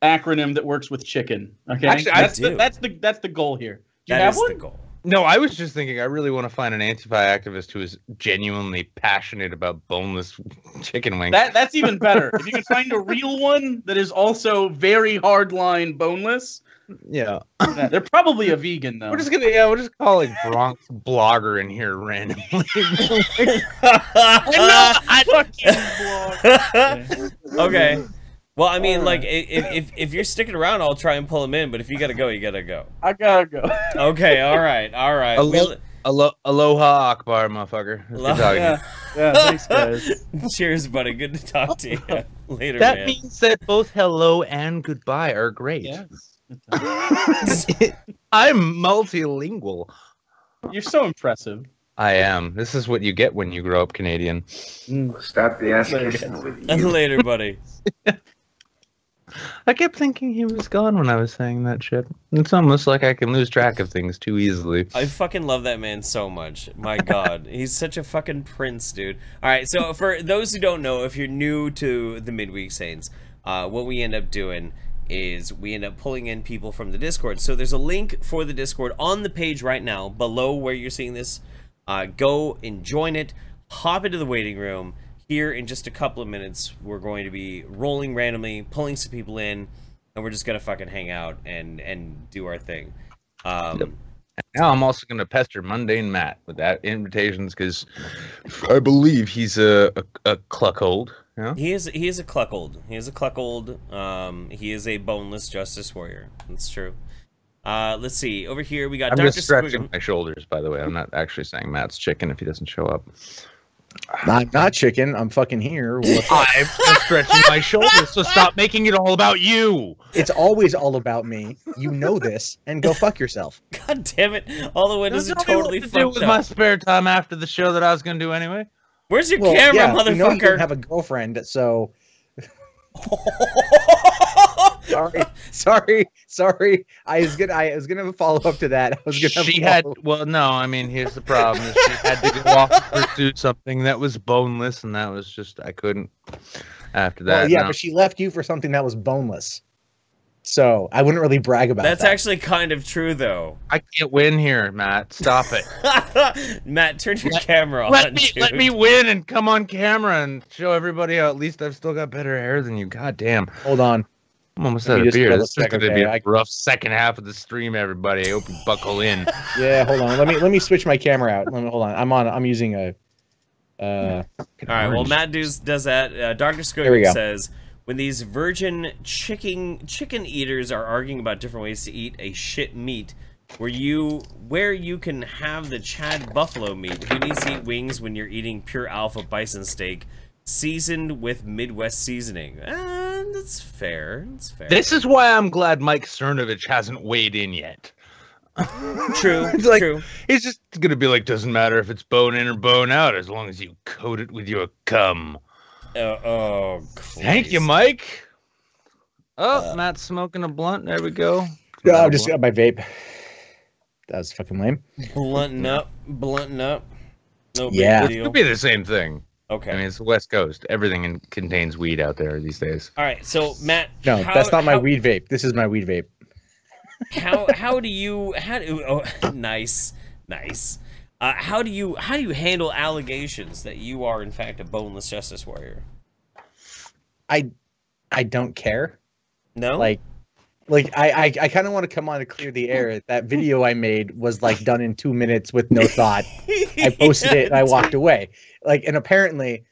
acronym that works with chicken. Okay, actually, that's the goal here. Do you that have is one? the goal. No, I was just thinking I really want to find an Antifa activist who is genuinely passionate about boneless chicken wings. That's even better. If you can find a real one that is also very hardline boneless. Yeah. They're probably a vegan though. We're just call like Bronx blogger in here randomly. Okay. Well, I mean, like, if you're sticking around, I'll try and pull him in. But if you gotta go, you gotta go. I gotta go. Okay. All right. Aloha Akbar, motherfucker. Good talking to you. Yeah. Thanks, guys. Cheers, buddy. Good to talk to you. Later, that man. means that both hello and goodbye are great. Yes. I'm multilingual. You're so impressive. I am. This is what you get when you grow up Canadian. Stop the ass kissing with you. Later, buddy. I kept thinking he was gone when I was saying that shit. It's almost like I can lose track of things too easily. I fucking love that man so much. My God, he's such a fucking prince, dude. All right, so for those who don't know, if you're new to the MidWeek Saints, what we end up doing is we end up pulling in people from the Discord. So there's a link for the Discord on the page right now, below where you're seeing this. Go and join it. Hop into the waiting room. Here in just a couple of minutes, we're going to be rolling randomly, pulling some people in, and we're just gonna fucking hang out and do our thing. Yep. Now I'm also gonna pester Mundane Matt with that invitations because I believe he's a cluckold. Yeah? He is a cluckold. He is a cluckold. He is a boneless justice warrior. That's true. Let's see. Over here we got I'm Dr. just stretching Squiggle. my shoulders, by the way. I'm not actually saying Matt's chicken if he doesn't show up. I'm not chicken. I'm fucking here. What's up? I'm just stretching my shoulders, so stop making it all about you. It's always all about me. You know this, and go fuck yourself. God damn it! All the windows are Tell me totally what to do fucked with up. my spare time after the show that I was gonna do anyway. Where's your Well, camera, yeah, motherfucker? you know you don't have a girlfriend, so sorry. I was gonna follow up to that. I was gonna. She had no. I mean, here's the problem: is she had to go off and pursue something that was boneless, and that was just I couldn't. After that, Well, yeah, no. but she left you for something that was boneless. So I wouldn't really brag about That's that. actually kind of true, though. I can't win here, Matt. Stop it. Matt, turn your camera on. Let dude. me win and come on camera and show everybody how at least I've still got better hair than you. God damn. Hold on. I'm almost Let out me of just beer. double This is check, going to okay, be a I- rough second half of the stream, everybody. I hope you buckle in. Yeah, hold on. Let me switch my camera out. Hold on. I'm using a. All right. Well, Matt does that. Dr. There we Scogan go. says, when these virgin chicken eaters are arguing about different ways to eat a shit meat, where you can have the Chad buffalo meat, who needs to eat wings when you're eating pure alpha bison steak, seasoned with Midwest seasoning? That's fair. That's fair. This is why I'm glad Mike Cernovich hasn't weighed in yet. True. It's like, True. He's just going to be like, doesn't matter if it's bone in or bone out, as long as you coat it with your cum. Oh, Thank you, Mike. Oh, Matt's smoking a blunt. There we go. No, I just got my vape. That was fucking lame. Blunting up. No big Yeah. It deal. could be the same thing. Okay. I mean, it's the West Coast. Everything contains weed out there these days. All right. So Matt, No, that's not my weed vape. This is my weed vape. How do you nice. How do you handle allegations that you are in fact a boneless justice warrior? I don't care. No. Like I kind of want to come on to clear the air. That video I made was like done in 2 minutes with no thought. I posted it and I walked away. And apparently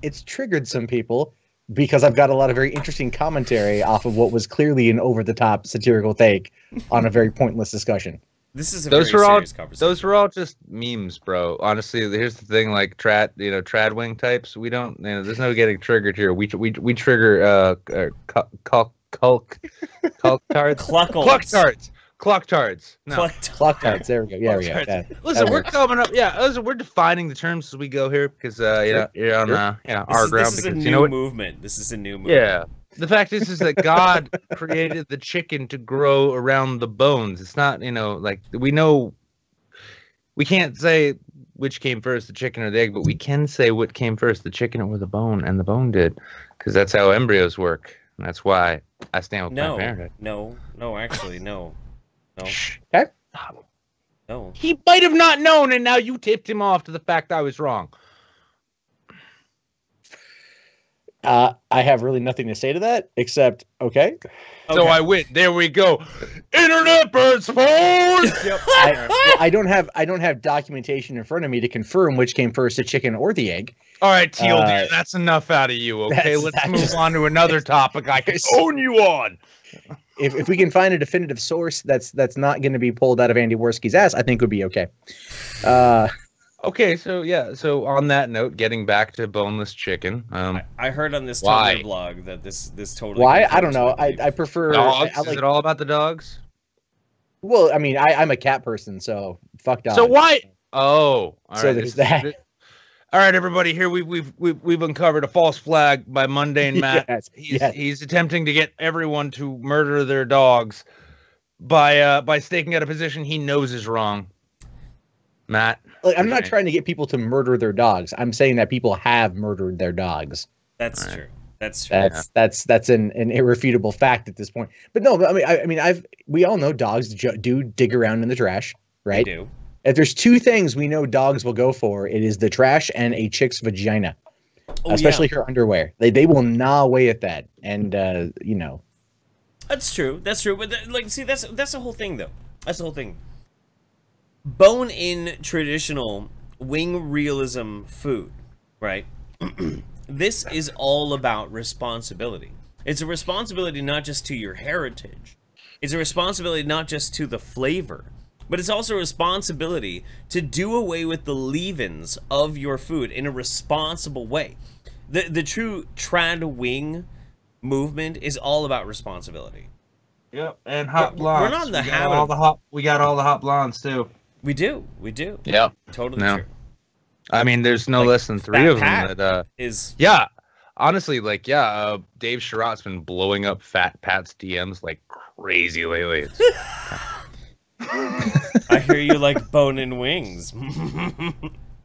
it's triggered some people because I've got a lot of very interesting commentary off of what was clearly an over-the-top satirical take on a very pointless discussion. This is a Those very were all serious conversation. those were all just memes, bro. Honestly, here's the thing: like trad wing types. We don't. There's no getting triggered here. We trigger Clucktards. No. Clocktards. There we go. Yeah, we go. Listen, we're coming up. Yeah, listen, we're defining the terms as we go here because you're on our ground. This is a because new you know what? movement. This is a new movement. Yeah. The fact is that God created the chicken to grow around the bones. It's not, like we know we can't say which came first, the chicken or the egg, but we can say what came first, the chicken or the bone, and the bone did, because that's how embryos work. And that's why I stand with Planned Parenthood. No, actually, no. Okay. No. He might have not known, and now you tipped him off to the fact I was wrong. I have really nothing to say to that except okay. So I win. There we go. Internet burns phone. Yep. I don't have documentation in front of me to confirm which came first, the chicken or the egg. All right, Teal dear, that's enough out of you. Okay, let's move on to another topic I can own you on. If we can find a definitive source that's not going to be pulled out of Andy Worski's ass, I think would be okay. Okay, so yeah, so on that note, getting back to boneless chicken. I heard on this why? Tumblr blog that this totally. Why? I don't confirms know. what I believe. I prefer Dogs? I like, Is it all about the dogs? well, I mean, I'm a cat person, so fuck dogs. So why? Oh, all So right. there's that. All right, everybody. Here we've uncovered a false flag by Mundane Matt. Yes, He's attempting to get everyone to murder their dogs by staking out a position he knows is wrong. Matt, Like, I'm not trying to get people to murder their dogs. I'm saying that people have murdered their dogs. That's true. That's true. That's an irrefutable fact at this point. But no, we all know dogs do dig around in the trash, right? They do. If there's two things we know dogs will go for, it is the trash and a chick's vagina, especially her underwear. They will gnaw away at that, and you know. That's true. That's true. But see, that's the whole thing, though. That's the whole thing. Bone-in traditional wing realism food, right? This is all about responsibility. It's a responsibility not just to your heritage. It's a responsibility not just to the flavor, but it's also a responsibility to do away with the leavings of your food in a responsible way. The true trad wing movement is all about responsibility. Yep, and hot blondes. We're not in the habit. We got all the hot blondes too. We do. We do. Yep. Totally No. true. I mean, there's no less than three Fat of Pat them that. is. Yeah, honestly, like Dave Sherratt's been blowing up Fat Pat's DMs like crazy lately. It's... I hear you like bone and wings.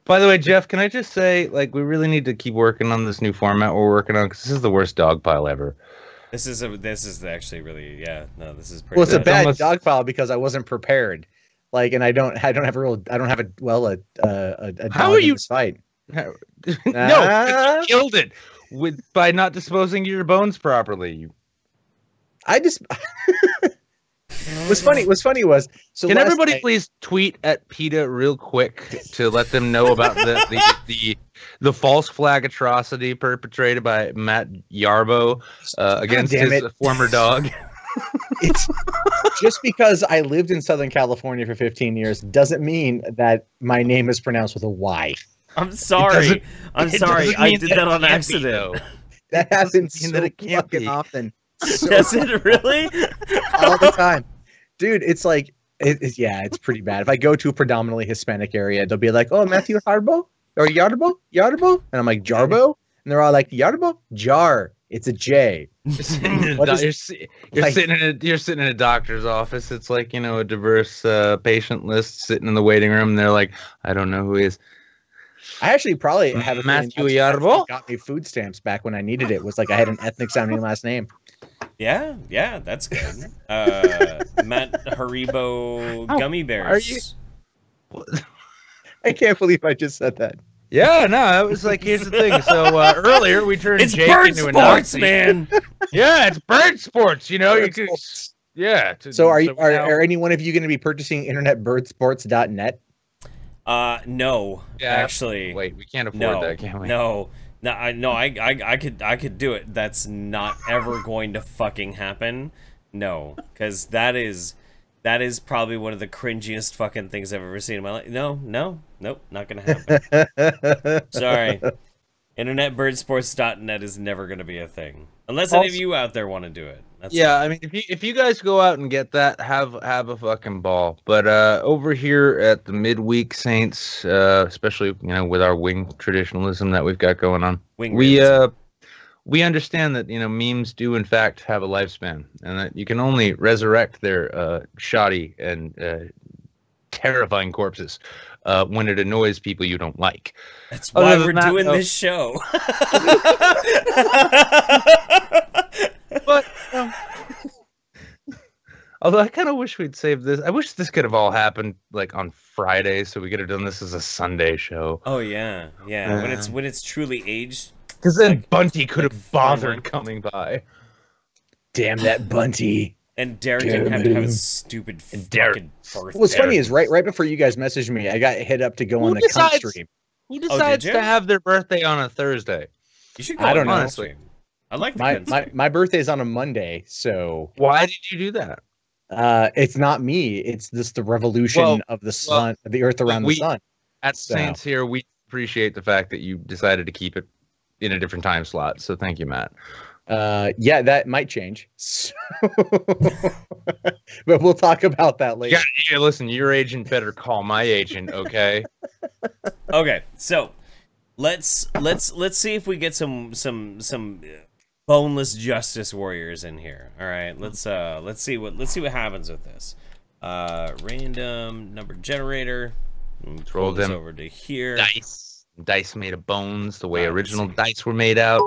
By the way, Jeff, can I just say, like, we really need to keep working on this new format we're working on, because this is the worst dog pile ever. This is actually really, yeah. No, this is pretty. Well, it's a bad. bad almost... dog pile because I wasn't prepared. Like, and I don't have a dog How are in you this fight. No, you killed it by not disposing of your bones properly. I just what's funny was so. Can last everybody night, please tweet at PETA real quick to let them know about the false flag atrocity perpetrated by Matt Yarbo against his former dog? It's just because I lived in Southern California for 15 years doesn't mean that my name is pronounced with a Y. I'm sorry. I'm sorry. I did that on accident. That happens so that it can't fucking be. often. Does it really? All the time. Dude, it's like, it's pretty bad. If I go to a predominantly Hispanic area, they'll be like, oh, Matthew Harbo? Or Yarbo? And I'm like, Jarbo? And they're all like, Yarbo? Jar. It's a J. You're sitting in a doctor's office. It's like, a diverse patient list sitting in the waiting room. And they're like, I don't know who he is. I actually probably have a Matthew Yarbo. Got me food stamps back when I needed it. Was like I had an ethnic sounding last name. Yeah, that's good. Matt Haribo gummy bears. Are you? I can't believe I just said that. Yeah, no, it was like, here's the thing. So earlier we turned it's Jake bird into a sports, Nazi. man. Yeah, it's bird sports. Bird could, sports. yeah. So are any one of you going to be purchasing internetbirdsports.net? No, Yeah, actually. Wait, we can't afford that, can we? No, I could do it. That's not ever going to fucking happen. No, because that is probably one of the cringiest fucking things I've ever seen in my life. Nope, not gonna happen. Sorry. Internetbirdsports.net is never gonna be a thing. Unless any of you out there want to do it. That's yeah, I mean, if you guys go out and get that, have a fucking ball. But over here at the MidWeek Saints, especially with our wing traditionalism that we've got going on, we understand that memes do in fact have a lifespan, and that you can only resurrect their shoddy and terrifying corpses when it annoys people you don't like. That's why we're doing this show. But although I kind of wish we'd saved this. I wish this could have all happened like on Friday, so we could have done this as a Sunday show. Oh yeah. When it's truly aged. Because then Bunty could have bothered coming by. Damn that Bunty. And Derek didn't have to have a stupid fucking birthday. What's funny is right before you guys messaged me, I got hit up to go on the cunt stream. Who decides to have their birthday on a Thursday? You should go I don't know. Honestly. I like the my birthday's on a Monday, so why did you do that? It's not me. It's just the revolution of the sun, the Earth around the sun. At Saints here, we appreciate the fact that you decided to keep it in a different time slot. So thank you, Matt. Yeah, that might change. But we'll talk about that later. Yeah, listen, your agent better call my agent, okay? Okay, so let's see if we get some boneless justice warriors in here. All right, let's see what happens with this. Random number generator. Roll them over to here. Dice made of bones, the way original dice were made out,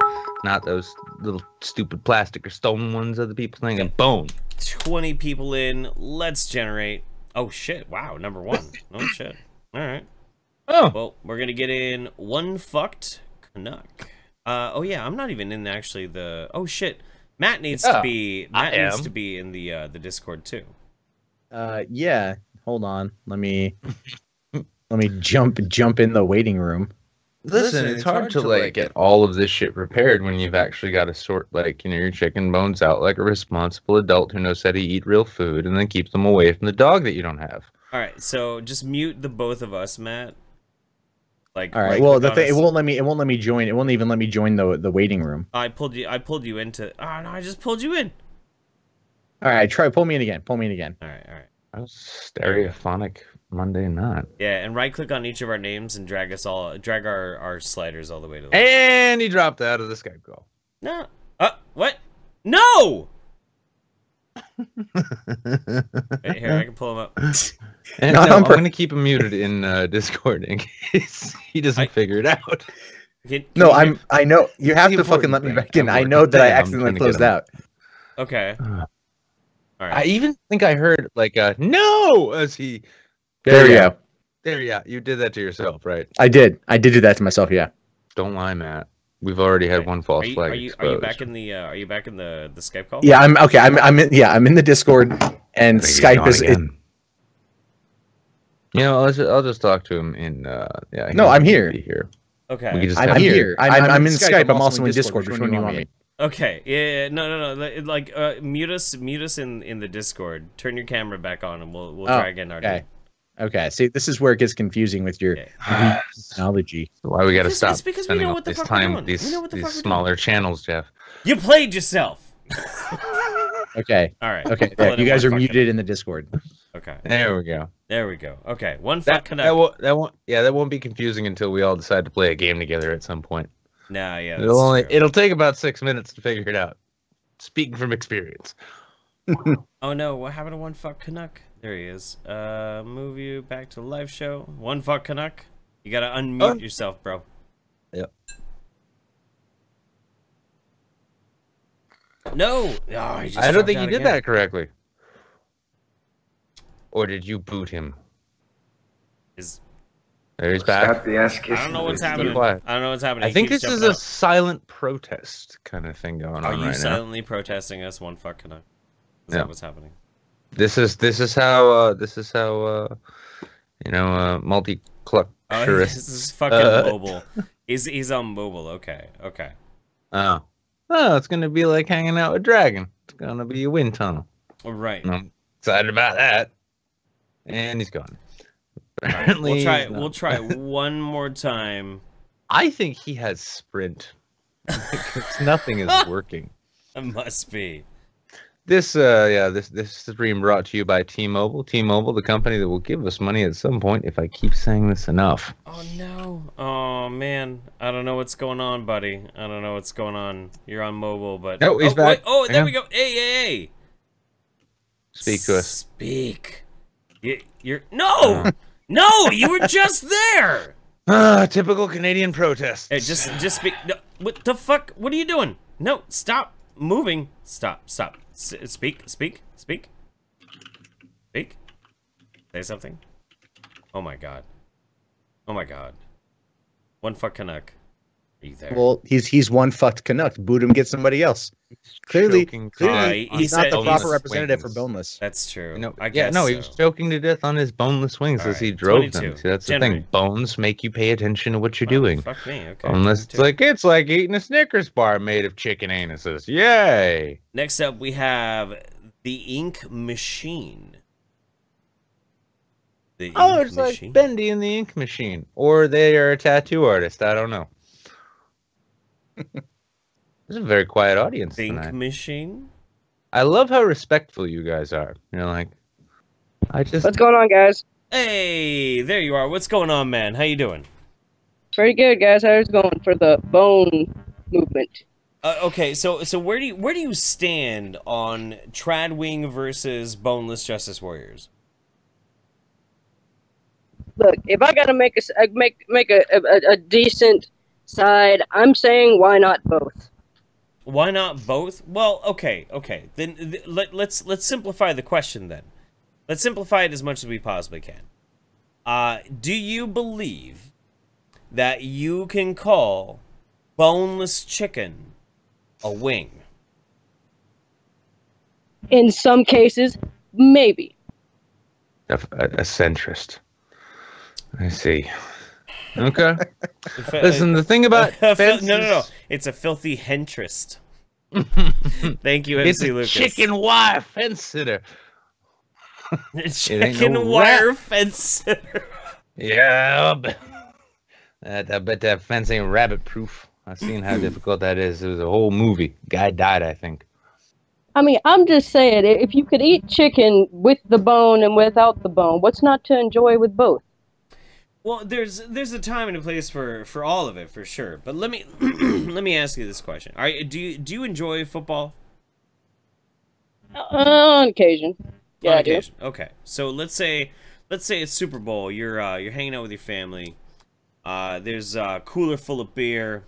not those little stupid plastic or stone ones other people think. And bone. 20 people in. Let's generate. Oh shit! Wow, number 1. Oh shit! All right. Oh. Well, we're gonna get in one fucked Canuck. Oh yeah, I'm not even in actually the. Oh shit! Matt needs to be. Matt needs to be in the Discord too. Yeah. Hold on. Let me jump in the waiting room. Listen, it's hard to like get all of this shit prepared when you've actually got to sort your chicken bones out like a responsible adult who knows how to eat real food and then keep them away from the dog that you don't have. All right, so just mute the both of us, Matt. Like, all right. Well, the thing, it won't let me join. It won't even let me join the waiting room. I pulled you into. Oh no, I just pulled you in. All right, pull me in again. All right. That was stereophonic Mundane Matt. Yeah, and right-click on each of our names and drag our sliders all the way to the And he dropped out of the Skype call. No. What? No! Wait, here, I can pull him up. No, I'm going to keep him muted in Discord in case he doesn't figure it out. I know. You have to fucking let me back in. I know that I accidentally closed out. Okay. All right. I even think I heard like a no as he. There you go. There you go. You did that to yourself, right? I did do that to myself. Yeah. Don't lie, Matt. We've already had one false flag. Are you back in the Skype call? Yeah, I'm okay. I'm in the Discord and Skype is. You know, I'll just talk to him in. Yeah. No, I'm here. Okay. I'm here. I'm in Skype. I'm also in Discord. Which one do you want me? Okay. Yeah. No. Like, mute us in the Discord. Turn your camera back on, and we'll drag in our. Okay. Okay. See, this is where it gets confusing with your technology. Why we got to stop because we know what the fuck we're doing. These smaller channels, Jeff. You played yourself. Okay. All right. Okay. There. You guys are muted in the Discord. Okay. There we go. Okay. One that won't be confusing until we all decide to play a game together at some point. Nah, yeah. It'll take about 6 minutes to figure it out. Speaking from experience. Oh no, what happened to one fuck Canuck? There he is. Move you back to the live show. One fuck Canuck. You gotta unmute yourself, bro. Yep. No! Oh, I don't think you did that correctly. Or did you boot him? There he's back. The ass I don't know what's happening. I don't know what's happening. I think this is a silent protest kind of thing going on right now. Are you silently protesting us? One fuck Canuck. Is that what's happening? This is how multi-cluck. This is fucking mobile. He's on mobile. Okay. Oh, it's gonna be like hanging out with Dragon. It's gonna be a wind tunnel. Right. I'm excited about that. And he's gone. Apparently, we'll try one more time. I think he has sprint because nothing is working. It must be. This stream brought to you by T-Mobile. T-Mobile, the company that will give us money at some point if I keep saying this enough. Oh no. Oh man. I don't know what's going on, buddy. I don't know what's going on. You're on mobile, but no, he's back. Wait, there we go. Hey. Speak to us. Speak. You're no. No, you were just there. Typical Canadian protest. Hey, just speak. No, what the fuck? What are you doing? No, stop moving. Stop. Speak. Say something. Oh my god. One fuck Canuck. Are you there? Well, he's one fucked Canuck. Boot him, get somebody else. Clearly, he's not the proper representative for Boneless. That's true. I guess he was choking to death on his boneless wings as he drove them. See, that's the thing. Bones make you pay attention to what you're doing. Fuck me. Okay. Boneless, it's like eating a Snickers bar made of chicken anuses. Yay! Next up, we have the Ink Machine. The Oh, Ink it's Machine? like Bendy and the Ink Machine. Or they are a tattoo artist. I don't know. This is a very quiet audience Think tonight. Machine? I love how respectful you guys are. You're like, What's going on, guys? Hey, there you are. What's going on, man? How you doing? Pretty good, guys. How's it going for the bone movement? Okay, so where do you stand on Tradwing versus Boneless Justice Warriors? Look, if I gotta make a decent side, I'm saying why not both? Why not both? Well, okay. Then let's simplify the question then. Let's simplify it as much as we possibly can. Do you believe that you can call boneless chicken a wing? In some cases, maybe. a centrist. I see. Okay. Listen, the thing about fences... No. It's a filthy hentrist. Thank you, MC it's a Lucas. chicken wire fence sitter. Chicken wire fence sitter. Yeah. I bet that fence ain't rabbit proof. I've seen how difficult that is. It was a whole movie. Guy died, I think. I mean, I'm just saying, if you could eat chicken with the bone and without the bone, what's not to enjoy with both? Well, there's a time and a place for all of it, for sure. But let me let me ask you this question: do you enjoy football? On occasion. Yeah, On I do. occasion. Okay. So let's say it's Super Bowl. You're hanging out with your family. There's a cooler full of beer.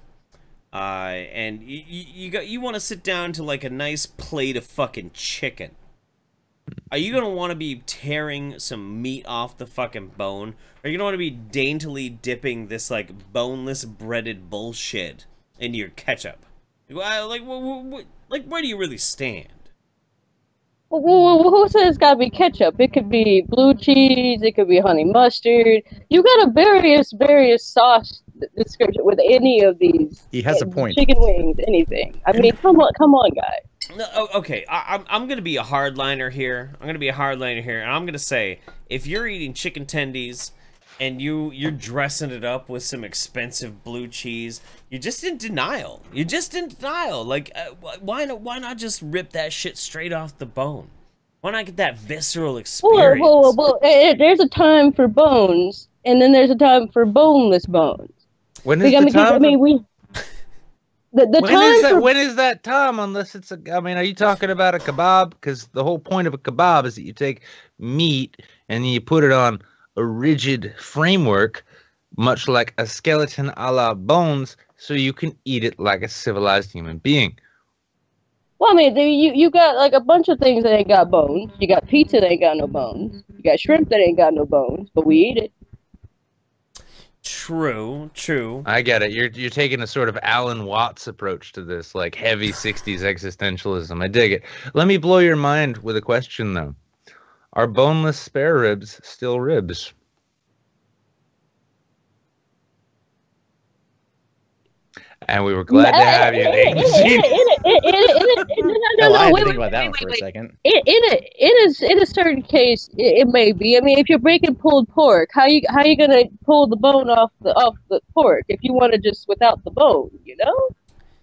And you want to sit down to like a nice plate of fucking chicken. Are you gonna want to be tearing some meat off the fucking bone? Or are you gonna want to be daintily dipping this like boneless breaded bullshit into your ketchup? Like where do you really stand? Well, who says it's gotta be ketchup? It could be blue cheese. It could be honey mustard. You got a various sauce description with any of these. He has a point. Chicken wings, anything. I mean, come on, guys. No, okay, I'm gonna be a hardliner here. And I'm gonna say, if you're eating chicken tendies and you're dressing it up with some expensive blue cheese, you're just in denial. Like, why not just rip that shit straight off the bone? Why not get that visceral experience? Well, there's a time for bones, and then there's a time for boneless bones. When is the time? When is that time? Unless it's a, I mean, are you talking about a kebab? Because the whole point of a kebab is that you take meat and you put it on a rigid framework, much like a skeleton a la Bones, so you can eat it like a civilized human being. Well, I mean, you got like a bunch of things that ain't got bones. You got pizza that ain't got no bones. You got shrimp that ain't got no bones, but we eat it. True. I get it. You're taking a sort of Alan Watts approach to this, like heavy 60s existentialism. I dig it. Let me blow your mind with a question, though. Are boneless spare ribs still ribs? And we were glad to have you. No, I had wait, to think about that one for a second. In a certain case, it may be. I mean, if you're breaking pulled pork, how you gonna pull the bone off the pork if you want to just without the bone? You know.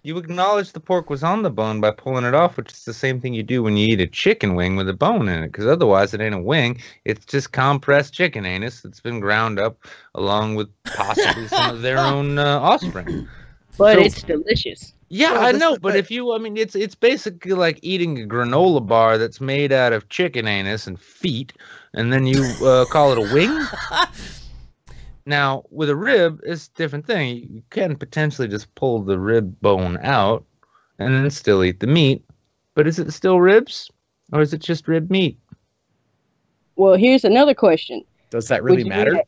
You acknowledge the pork was on the bone by pulling it off, which is the same thing you do when you eat a chicken wing with a bone in it, because otherwise it ain't a wing. It's just compressed chicken anus that's been ground up along with possibly some of their own offspring. But it's delicious. Yeah, I know, but if you, I mean, it's basically like eating a granola bar that's made out of chicken anus and feet, and then you call it a wing? Now, with a rib, it's a different thing. You can potentially just pull the rib bone out and then still eat the meat. But is it still ribs? Or is it just rib meat? Well, here's another question. Does that really matter?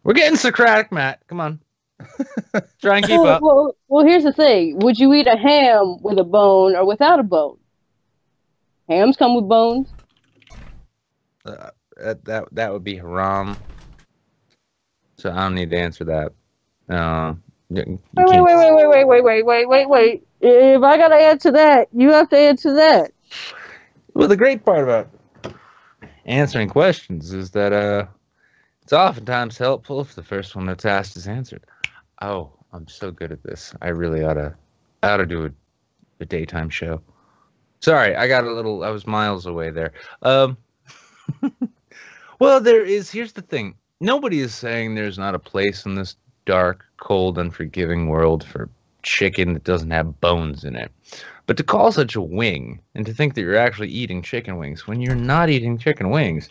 We're getting Socratic, Matt. Come on. Try and keep up. Well, here's the thing. Would you eat a ham with a bone or without a bone? Hams come with bones. That would be haram. So I don't need to answer that. Wait. If I gotta answer that, you have to answer that. Well, the great part about answering questions is that It's oftentimes helpful if the first one that's asked is answered. Oh, I'm so good at this. I really ought to do a daytime show. Sorry, I was miles away there. Well, here's the thing. Nobody is saying there's not a place in this dark, cold, unforgiving world for chicken that doesn't have bones in it. But to call such a wing and to think that you're actually eating chicken wings when you're not eating chicken wings,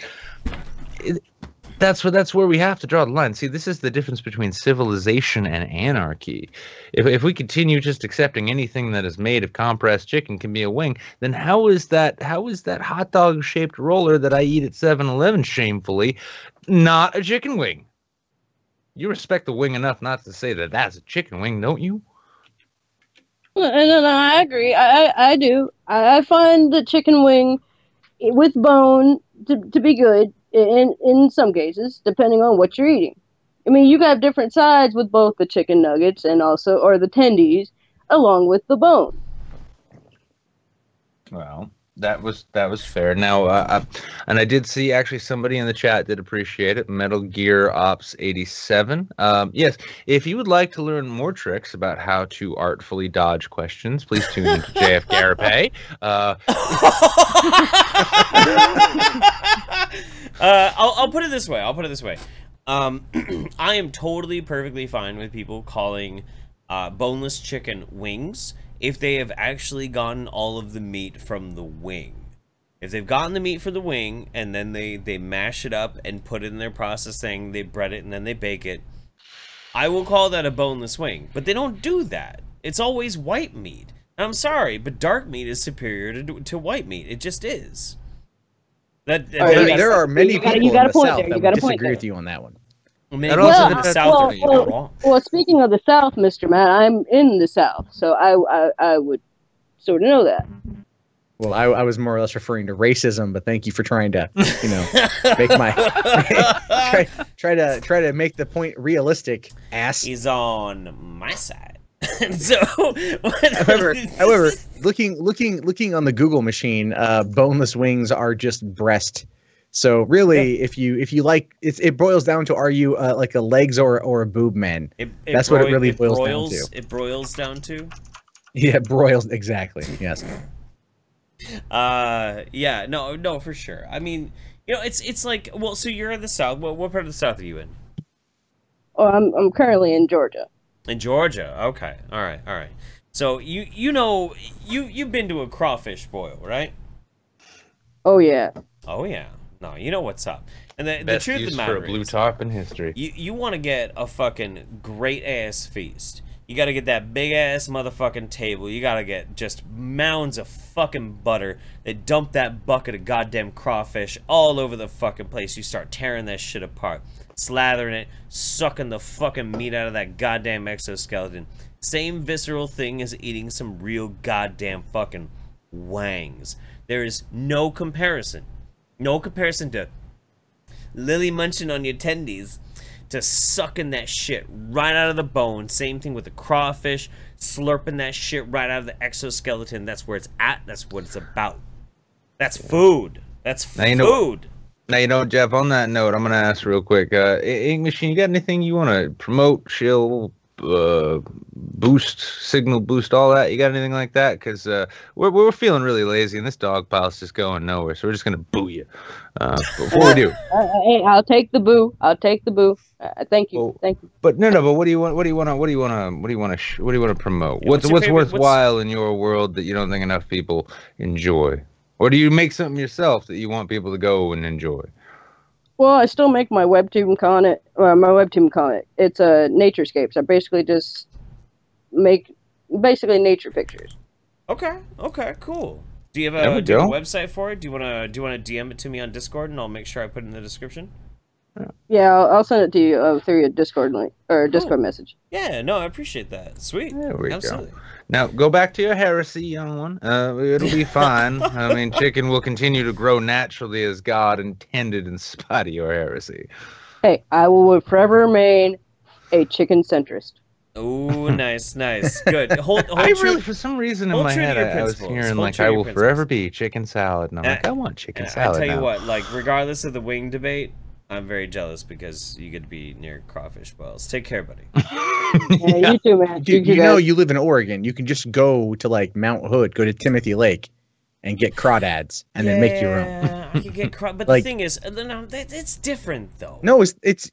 that's where we have to draw the line. See, this is the difference between civilization and anarchy. If we continue just accepting anything that is made of compressed chicken can be a wing, then how is that hot dog shaped roller that I eat at 7-Eleven shamefully not a chicken wing? You respect the wing enough not to say that that's a chicken wing, don't you? No, I agree. I do. I find the chicken wing with bone to be good in some cases, depending on what you're eating. I mean, you got different sides with both the chicken nuggets and or the tendies, along with the bone. Well, that was fair. Now, and I did see actually somebody in the chat did appreciate it. Metal Gear Ops 87. Yes, if you would like to learn more tricks about how to artfully dodge questions, please tune into JF Garape. I'll put it this way. I am totally perfectly fine with people calling boneless chicken wings if they have actually gotten all of the meat from the wing. If they've gotten the meat from the wing and then they mash it up and put it in their process thing, they bread it and then they bake it, I will call that a boneless wing. But they don't do that. It's always white meat. I'm sorry, but dark meat is superior to white meat. It just is. There are many people in the South that would disagree with you on that one. Well, speaking of the South, Mr. Matt, I'm in the South, so I would sort of know that. Well, I was more or less referring to racism, but thank you for trying to, make my try to make the point realistic. Ass. He's on my side. So, however, looking on the Google machine, boneless wings are just breast. So really, if you like, it boils down to, are you like a legs or a boob man? That's what it really boils down to. It broils down to. Yeah, broils, exactly. Yes. Yeah, no, for sure. I mean, it's like, well, so you're in the South. What part of the South are you in? Oh, I'm currently in Georgia. In Georgia, okay, all right. So you've been to a crawfish boil, right? Oh yeah. Oh yeah. No, you know what's up. And the Best truth of the matter for a blue tarp in history. You want to get a fucking great ass feast. You got to get that big ass motherfucking table. You got to get just mounds of fucking butter. They dump that bucket of goddamn crawfish all over the fucking place. You start tearing that shit apart, slathering it, sucking the fucking meat out of that goddamn exoskeleton. Same visceral thing as eating some real goddamn fucking wangs. There is no comparison. No comparison to Lily munching on your tendies to sucking that shit right out of the bone. Same thing with the crawfish, slurping that shit right out of the exoskeleton. That's where it's at. That's what it's about. That's food. That's food. Now, Jeff, on that note, I'm going to ask real quick. TheInkMachine, you got anything you want to promote, shill, boost, signal boost, all that? You got anything like that? Because we're feeling really lazy, and this dog pile's just going nowhere, so we're just going to boo you. Before we do. Hey, I'll take the boo. Thank you. Thank you. But no. But what do you want to promote? What's worthwhile in your world that you don't think enough people enjoy? Or do you make something yourself that you want people to go and enjoy? Well, I still make my webtoon content. It's naturescapes. I basically just make nature pictures. Okay, cool. Do you have a website for it? Do you wanna DM it to me on Discord, and I'll make sure I put it in the description? Yeah, I'll send it to you through your Discord link or Discord message. Yeah, no, I appreciate that. Sweet. There we Absolutely. go. Now, go back to your heresy, young one. It'll be fine. I mean, chicken will continue to grow naturally as God intended in spite of your heresy. Hey, I will forever remain a chicken centrist. Oh, nice. Good. For some reason in my head, I was hearing I will forever be chicken salad. And I'm like, I want chicken salad. I tell you what, regardless of the wing debate, I'm very jealous because you get to be near crawfish boils. Take care, buddy. Yeah, you too, man. You know, you live in Oregon. You can just go to like Mount Hood, go to Timothy Lake, and get crawdads, and then make your own. I could get but like, the thing is, it's different though. No, it's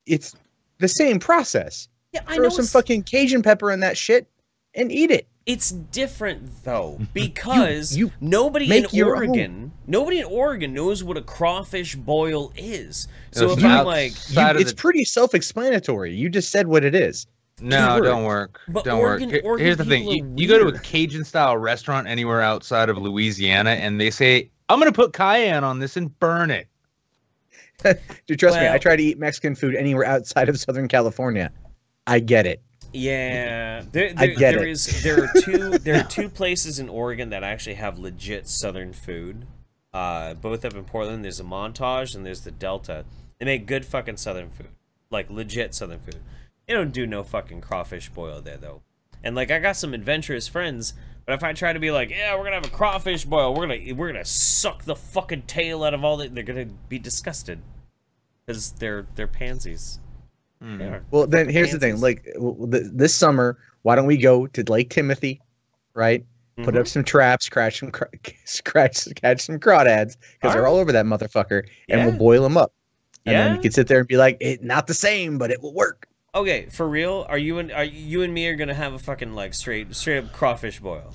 the same process. Yeah, I Throw know some fucking Cajun pepper in that shit and eat it. It's different though because you nobody in Oregon knows what a crawfish boil is. So if I'm like, it's pretty self-explanatory. You just said what it is. No, don't work. But Don't Oregon work. Here's the thing: you go to a Cajun-style restaurant anywhere outside of Louisiana, and they say, "I'm going to put cayenne on this and burn it." Dude, trust me. I try to eat Mexican food anywhere outside of Southern California. I get it. Yeah, there are two places in Oregon that actually have legit Southern food. Both up in Portland. There's a Montage and there's the Delta. They make good fucking Southern food, like legit Southern food. They don't do no fucking crawfish boil there though. And like I got some adventurous friends, but if I try to be like, yeah, we're gonna have a crawfish boil, we're gonna suck the fucking tail out of all that, they're gonna be disgusted because they're pansies. Well, then here's the thing. Like this summer, why don't we go to Lake Timothy, right? Put up some traps, catch some crawdads because they're all over that motherfucker, and we'll boil them up. And then you can sit there and be like, "It's not the same, but it will work." Okay, for real? Are you and me are gonna have a fucking like straight up crawfish boil?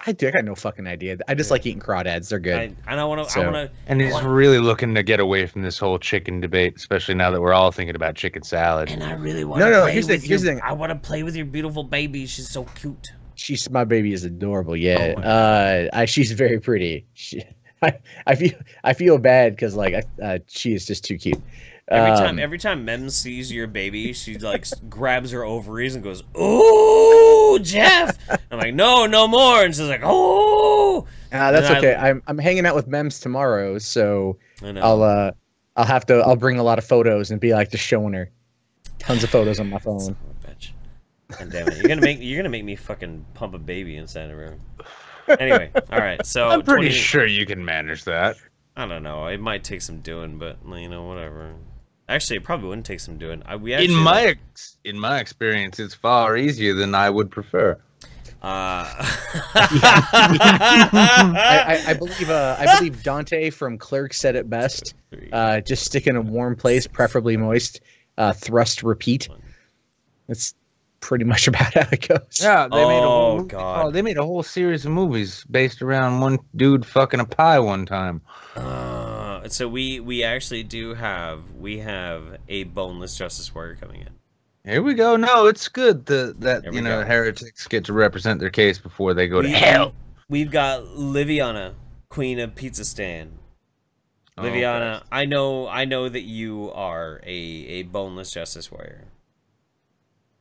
I got no fucking idea. I just like eating crawdads. They're good. I want to. And he's really looking to get away from this whole chicken debate, especially now that we're all thinking about chicken salad. And I really want. Here's the thing. I want to play with your beautiful baby. She's so cute. My baby is adorable. Yeah. She's very pretty. I feel bad because like she is just too cute. Every time Mem sees your baby, she like grabs her ovaries and goes, "Ooh, Jeff!" I'm like, "No, no more!" And she's like, "Oh." That's okay. I'm hanging out with Mems tomorrow, so I'll bring a lot of photos and be like just showing her tons of photos on my phone. Bitch. And damn it, you're gonna make me fucking pump a baby inside the room. Anyway, all right. So I'm pretty sure you can manage that. I don't know. It might take some doing, but you know, whatever. Actually, it probably wouldn't take some doing. In my experience, it's far easier than I would prefer. I believe Dante from Clerks said it best. Just stick in a warm place, preferably moist. Thrust, repeat. That's pretty much about how it goes. Yeah, they made a whole series of movies based around one dude fucking a pie one time. So we actually do have a boneless Justice Warrior coming in. Here we go. No, it's good that heretics get to represent their case before they go to hell. We've got Liviana, Queen of Pizza Stand. Liviana, I know that you are a boneless Justice Warrior.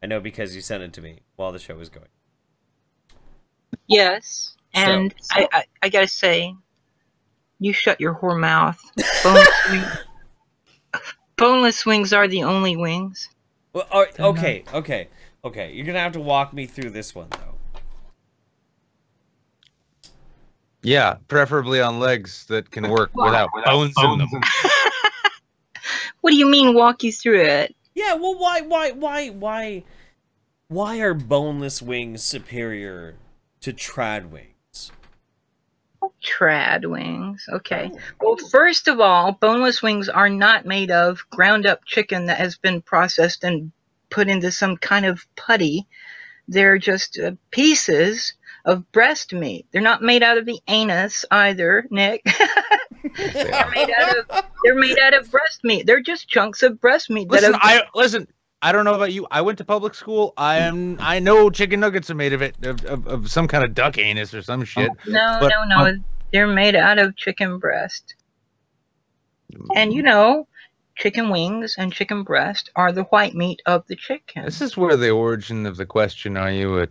I know because you sent it to me while the show was going. Yes, and I gotta say, you shut your whore mouth. Boneless wings are the only wings. Well, okay. You're gonna have to walk me through this one though. Yeah, preferably on legs that can work without bones in them. What do you mean, walk you through it? Yeah, well, why are boneless wings superior to trad wings? Trad wings. Okay. Well, first of all, boneless wings are not made of ground up chicken that has been processed and put into some kind of putty. They're just pieces of breast meat. They're not made out of the anus either, Nick. They're made out of breast meat. They're just chunks of breast meat. Listen, I don't know about you. I went to public school. I know chicken nuggets are made of it, of some kind of duck anus or some shit. No. They're made out of chicken breast. And chicken wings and chicken breast are the white meat of the chicken. This is where the origin of the question, are you a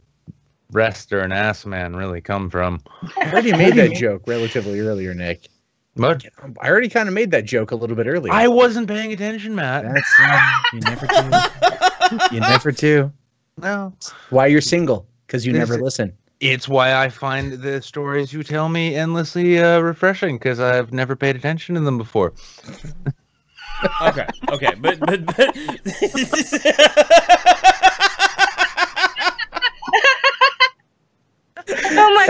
breast or an ass man, really come from. I already made that joke relatively earlier, Nick. What? I already kind of made that joke a little bit earlier. I wasn't paying attention, Matt. That's you never do. You never do. No. Why you're single? Because you never listen. It's why I find the stories you tell me endlessly refreshing, because I've never paid attention to them before. Okay, but Oh my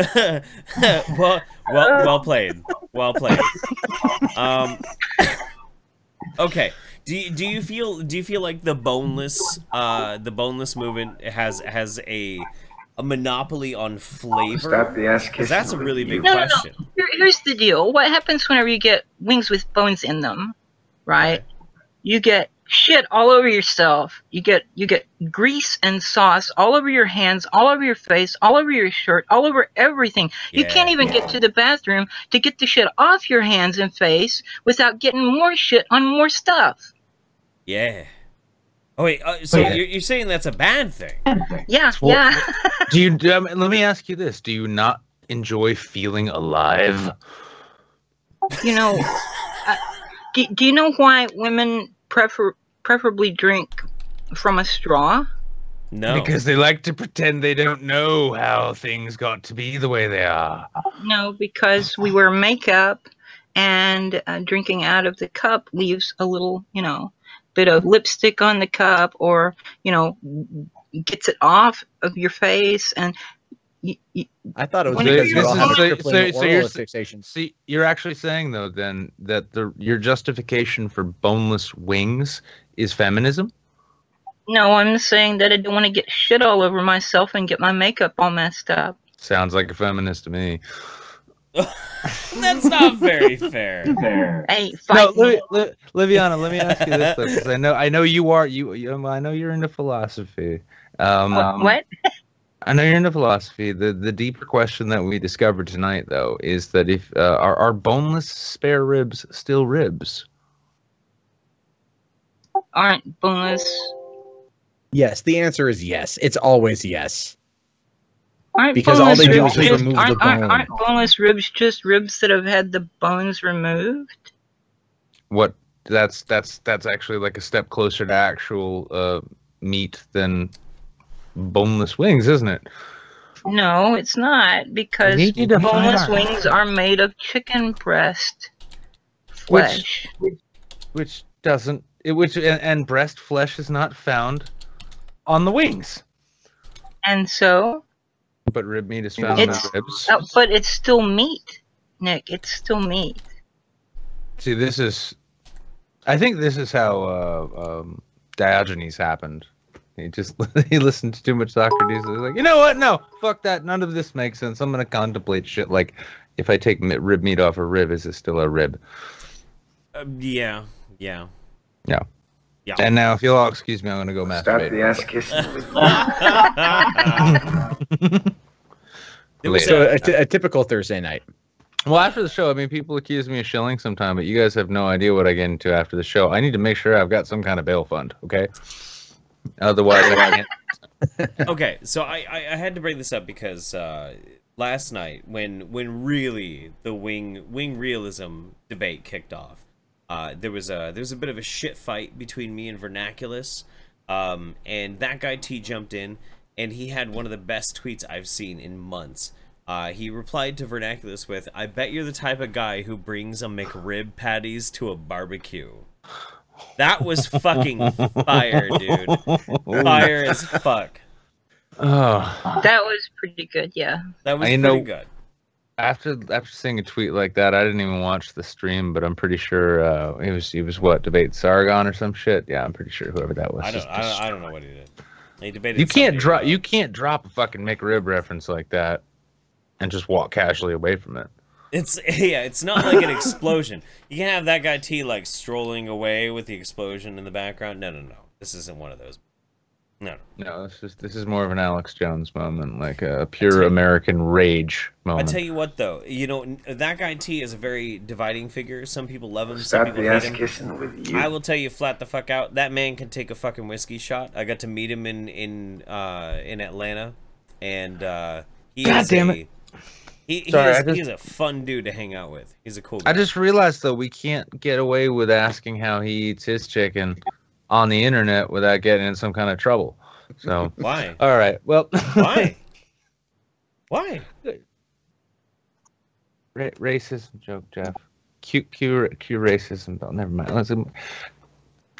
god. well played. Well played. Okay. Do you feel like the boneless movement has a monopoly on flavor? Stop the ass kissing. Because that's a really big No. question. Here's the deal. What happens whenever you get wings with bones in them, right? You get shit all over yourself. You get grease and sauce all over your hands, all over your face, all over your shirt, all over everything. You can't even get to the bathroom to get the shit off your hands and face without getting more shit on more stuff. Yeah. Oh wait, so you're saying that's a bad thing? Yeah. Do you? Let me ask you this: do you not enjoy feeling alive? You know, do you know why women preferably drink from a straw? No. Because they like to pretend they don't know how things got to be the way they are. No, because we wear makeup, and drinking out of the cup leaves a little, bit of lipstick on the cup, or gets it off of your face, and I thought it was Whenever because you're you all have a so- crippling so oral you're- asphyxiation. See, you're actually saying though then that your justification for boneless wings is feminism? No, I'm saying that I don't want to get shit all over myself and get my makeup all messed up. Sounds like a feminist to me. That's not very fair. Hey, No, fight me. Liviana, let me ask you this though, because I know you are I know you're into philosophy. What? I know you're into philosophy. The deeper question that we discovered tonight, though, is that if are boneless spare ribs still ribs? Aren't boneless? Yes, the answer is yes. It's always yes. Aren't Because all they do boneless is ribs remove just- the bone. Aren't boneless ribs just ribs that have had the bones removed? What? That's actually like a step closer to actual meat than boneless wings, isn't it? No, it's not, because need you to boneless find out. wings are made of chicken breast flesh. Which doesn't and breast flesh is not found on the wings, And so, but rib meat is found in it's the ribs. but it's still meat, Nick. It's still meat. See, I think this is how Diogenes happened. He listened to too much Socrates. He was like, you know what? No, fuck that. None of this makes sense. I'm gonna contemplate shit like, if I take rib meat off a rib, is it still a rib? Yeah. Yeah. Yeah. And now, if you'll all excuse me, I'm gonna go Stop masturbate. the ass kissing. There was So a typical Thursday night. Well, after the show, I mean, people accuse me of shilling sometime, but you guys have no idea what I get into after the show. I need to make sure I've got some kind of bail fund, okay? Otherwise, I can't. Okay, so I had to bring this up because last night when really the wing realism debate kicked off, there was a bit of a shit fight between me and Vernaculus, and that guy T jumped in, and he had one of the best tweets I've seen in months. He replied to Vernaculus with, "I bet you're the type of guy who brings a McRib patties to a barbecue." That was fucking fire, dude. Fire as fuck. Oh, That was pretty good, yeah. That was I pretty know- good. after seeing a tweet like that, I didn't even watch the stream, but I'm pretty sure he was what, debate Sargon or some shit. Yeah, I'm pretty sure whoever that was. I don't know what he did. He debated. You can't somebody, drop a fucking McRib reference like that and just walk casually away from it. It's not like an explosion. You can have that guy T like strolling away with the explosion in the background. No. This isn't one of those. No. This is more of an Alex Jones moment, like a pure American rage I moment. tell you what, though, that guy T is a very dividing figure. Some people love him, some Stop people the hate ass him. kissing with you. I will tell you flat the fuck out. That man can take a fucking whiskey shot. I got to meet him in Atlanta, and he God is damn it. He's a fun dude to hang out with. He's a cool guy. I just realized though we can't get away with asking how he eats his chicken on the internet without getting in some kind of trouble. So Why? All right. Well, Why? Why? racism joke, Jeff. Cue racism. Oh, never mind.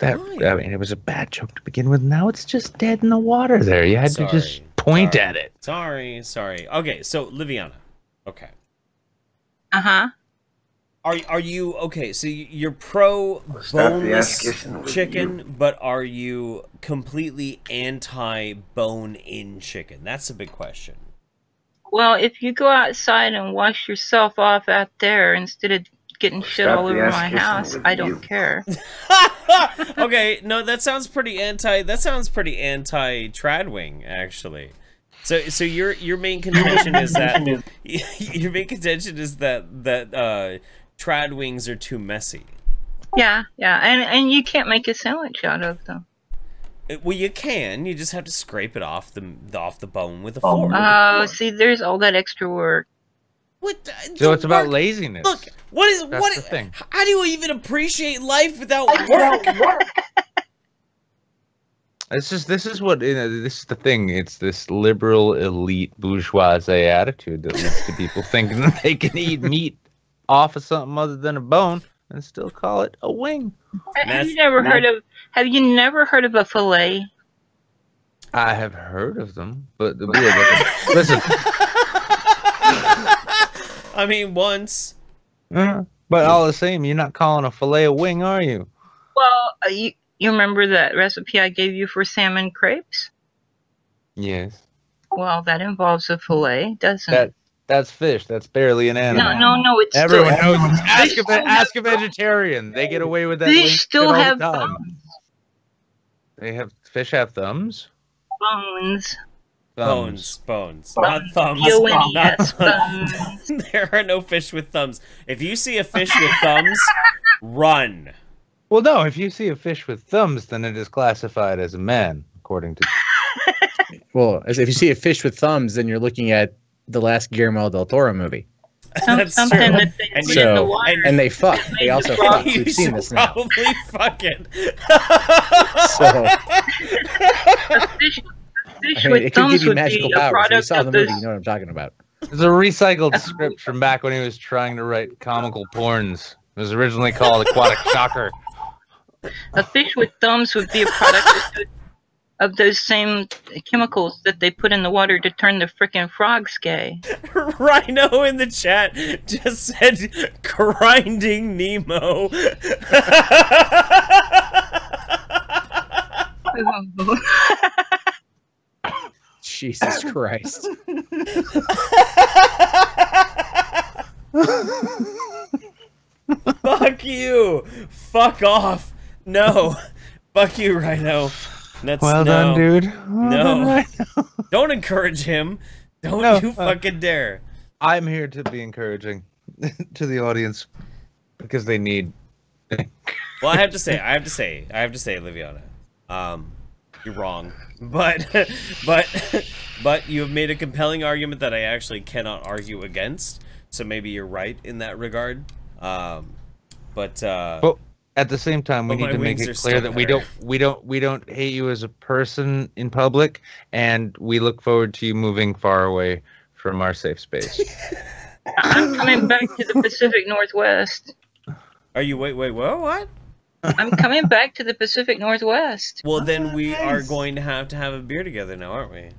I mean, it was a bad joke to begin with. Now it's just dead in the water there. You had to just point at it. Sorry. Okay, so Liviana. Okay. Uh-huh. Are you okay? So you're pro boneless chicken, but are you completely anti bone-in chicken? That's a big question. Well, if you go outside and wash yourself off out there instead of getting shit all over my house, I don't care. Okay, no, that sounds pretty anti Tradwing, actually. So your main contention is that Tradwings are too messy. Yeah, and you can't make a sandwich out of them. Well, you can. You just have to scrape it off the bone with a fork. Oh, see, there's all that extra work. So it's about laziness. Look, what is the thing? How do you even appreciate life without work? This is the thing. It's this liberal elite bourgeoisie attitude that leads to people thinking that they can eat meat off of something other than a bone and still call it a wing. Have you never heard of a fillet? I have heard of them, but listen. I mean, once. But all the same, you're not calling a fillet a wing, are you? Well, you remember that recipe I gave you for salmon crepes? Yes. Well, that involves a fillet, doesn't it? That's fish. That's barely an animal. No, it's everyone still, knows. Ask a vegetarian. They get away with that. Fish still have thumbs. Fish have thumbs? Bones. Bones. Not thumbs. Not thumbs. There are no fish with thumbs. If you see a fish with thumbs, run. Well, no. If you see a fish with thumbs, then it is classified as a man, according to. Well, if you see a fish with thumbs, then you're looking at the last Guillermo del Toro movie. That's true. That they put in the water. And they fuck. They also fuck. We've seen this now. Probably fucking. So. Fish it could give you magical powers. If you saw the movie, you know what I'm talking about. It's a recycled script from back when he was trying to write comical porns. It was originally called Aquatic Shocker. A fish with thumbs would be a product of those same chemicals that they put in the water to turn the frickin' frogs gay. Rhino in the chat just said grinding Nemo. Jesus Christ. Fuck you. Fuck off. No. Fuck you, Rhino. Well done, dude. No. Don't encourage him. Don't you fucking dare. I'm here to be encouraging to the audience because they need. Well, I have to say, Liviana, you're wrong. But you have made a compelling argument that I actually cannot argue against. So maybe you're right in that regard. But at the same time, we need to make it clear that we don't hate you as a person in public, and we look forward to you moving far away from our safe space. I'm coming back to the Pacific Northwest. Are you? Wait, what? I'm coming back to the Pacific Northwest. Well, then we are going to have a beer together now, aren't we?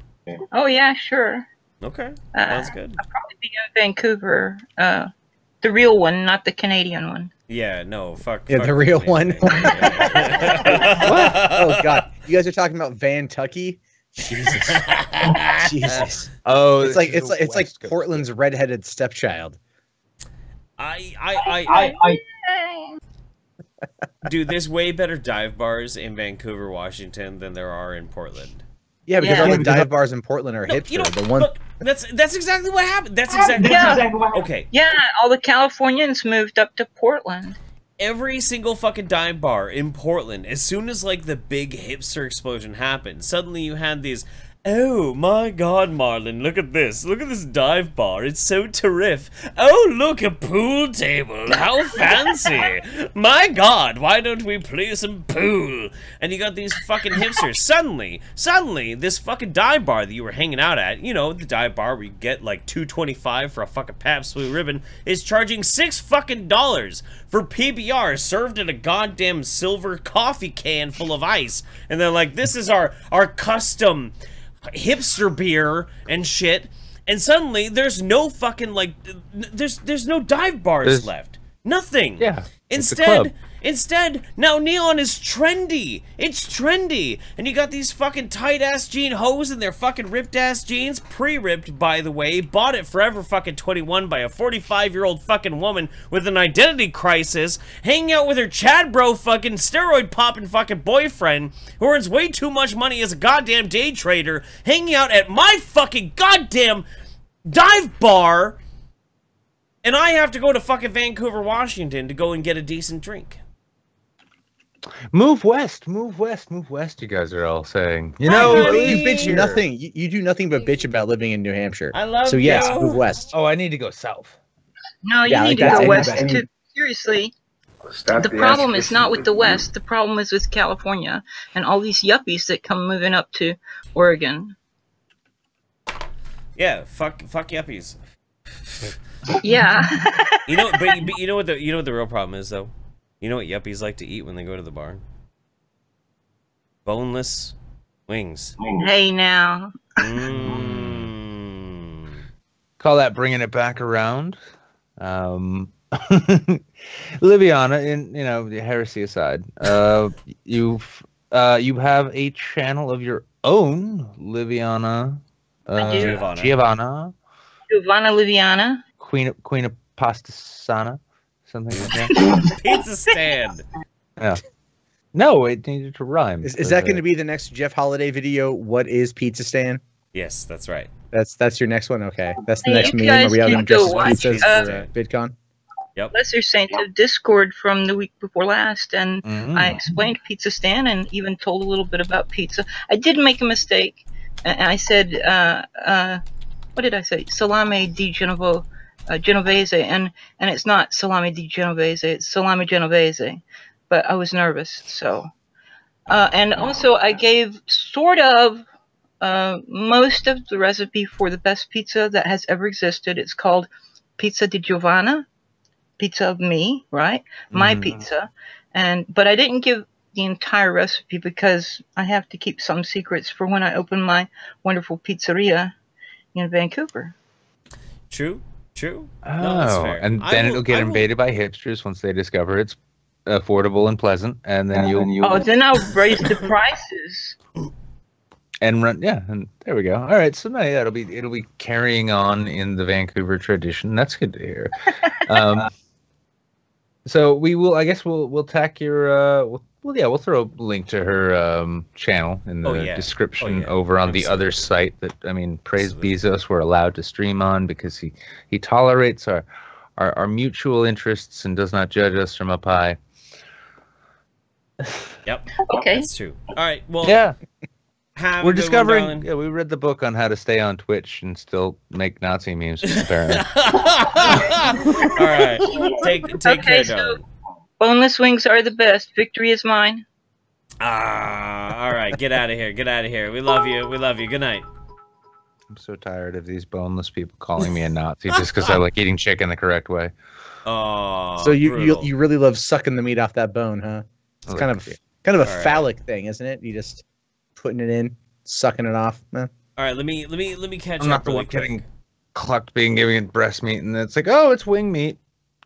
Oh yeah, sure. Okay, sounds good. I'll probably be in Vancouver. The real one, not the Canadian one. Yeah, no, fuck. Yeah, the real one. What? Oh God, you guys are talking about Van-Tucky? Jesus. Jesus. Oh, it's like Portland's redheaded stepchild. Dude, there's way better dive bars in Vancouver, Washington than there are in Portland. Yeah, because all the dive bars in Portland are hipster. Look, that's exactly what happened. That's exactly what happened. Okay. Yeah, all the Californians moved up to Portland. Every single fucking dive bar in Portland, as soon as like the big hipster explosion happened, suddenly you had these Oh my god, Marlon, look at this. Look at this dive bar. It's so terrific. Oh, look, a pool table. How fancy. My god, why don't we play some pool? And you got these fucking hipsters. Suddenly, this fucking dive bar that you were hanging out at, you know, the dive bar where you get like $2.25 for a fucking Pabst Blue Ribbon, is charging $6 fucking for PBR served in a goddamn silver coffee can full of ice. And they're like, this is our custom hipster beer and shit, and suddenly there's no fucking like there's no dive bars left. Nothing. Yeah. Instead, now neon is trendy. It's trendy. And you got these fucking tight-ass jean hoes in their fucking ripped-ass jeans. Pre-ripped, by the way. Bought at Forever fucking 21 by a 45-year-old fucking woman with an identity crisis. Hanging out with her Chad bro fucking steroid-popping fucking boyfriend who earns way too much money as a goddamn day trader. Hanging out at my fucking goddamn dive bar. And I have to go to fucking Vancouver, Washington to go and get a decent drink. Move west, you guys are all saying. You know, you bitch nothing. You do nothing but bitch about living in New Hampshire. I love so yes, move west. Oh, I need to go south. No, you need to go west too. Seriously. The problem is not with the West. The problem is with California and all these yuppies that come moving up to Oregon. Yeah, fuck yuppies. Yeah. you know what the real problem is though? You know what yuppies like to eat when they go to the bar? Boneless wings. Hey now. Call that bringing it back around. Liviana, you know, heresy aside, you have a channel of your own, Liviana. Giovanna Liviana. Queen of Pastasana. Something like that. Pizza stand. Yeah. No, it needed to rhyme. Is that going to be the next Jeff Holiday video? What is pizza stand? Yes, that's right. That's your next one. Okay, that's the next meme. Are we having just pizzas for VidCon? Yep. Lesser Saints of Discord from the week before last, and I explained pizza stand and even told a little bit about pizza. I did make a mistake. I said, what did I say? Salame di Genovese, and it's not salami di Genovese, it's salami Genovese, but I was nervous, so. And also I gave sort of most of the recipe for the best pizza that has ever existed. It's called Pizza di Giovanna, pizza of me, right? My pizza. But I didn't give the entire recipe because I have to keep some secrets for when I open my wonderful pizzeria in Vancouver. True. Oh, no, that's fair. And then it'll get invaded by hipsters once they discover it's affordable and pleasant, and then then I'll raise the prices. And run, yeah, and there we go. All right, so no, yeah, it'll be carrying on in the Vancouver tradition. That's good to hear. So we will, I guess we'll tack your we'll throw a link to her channel in the description over on the other site that, I mean, praise Bezos, we're allowed to stream on because he tolerates our mutual interests and does not judge us from up high. Yep. Okay. That's true. All right. Well. Yeah. We're discovering. Yeah, we read the book on how to stay on Twitch and still make Nazi memes. Apparently. All right. Take care, darling. Boneless wings are the best. Victory is mine. All right. Get out of here. Get out of here. We love you. We love you. Good night. I'm so tired of these boneless people calling me a Nazi just because I like eating chicken the correct way. Oh. So you really love sucking the meat off that bone, huh? It's kind of a phallic thing, isn't it? You just putting it in, sucking it off, man. All right, let me catch up. I'm not the one getting clucked being giving it breast meat, and it's like, oh, it's wing meat.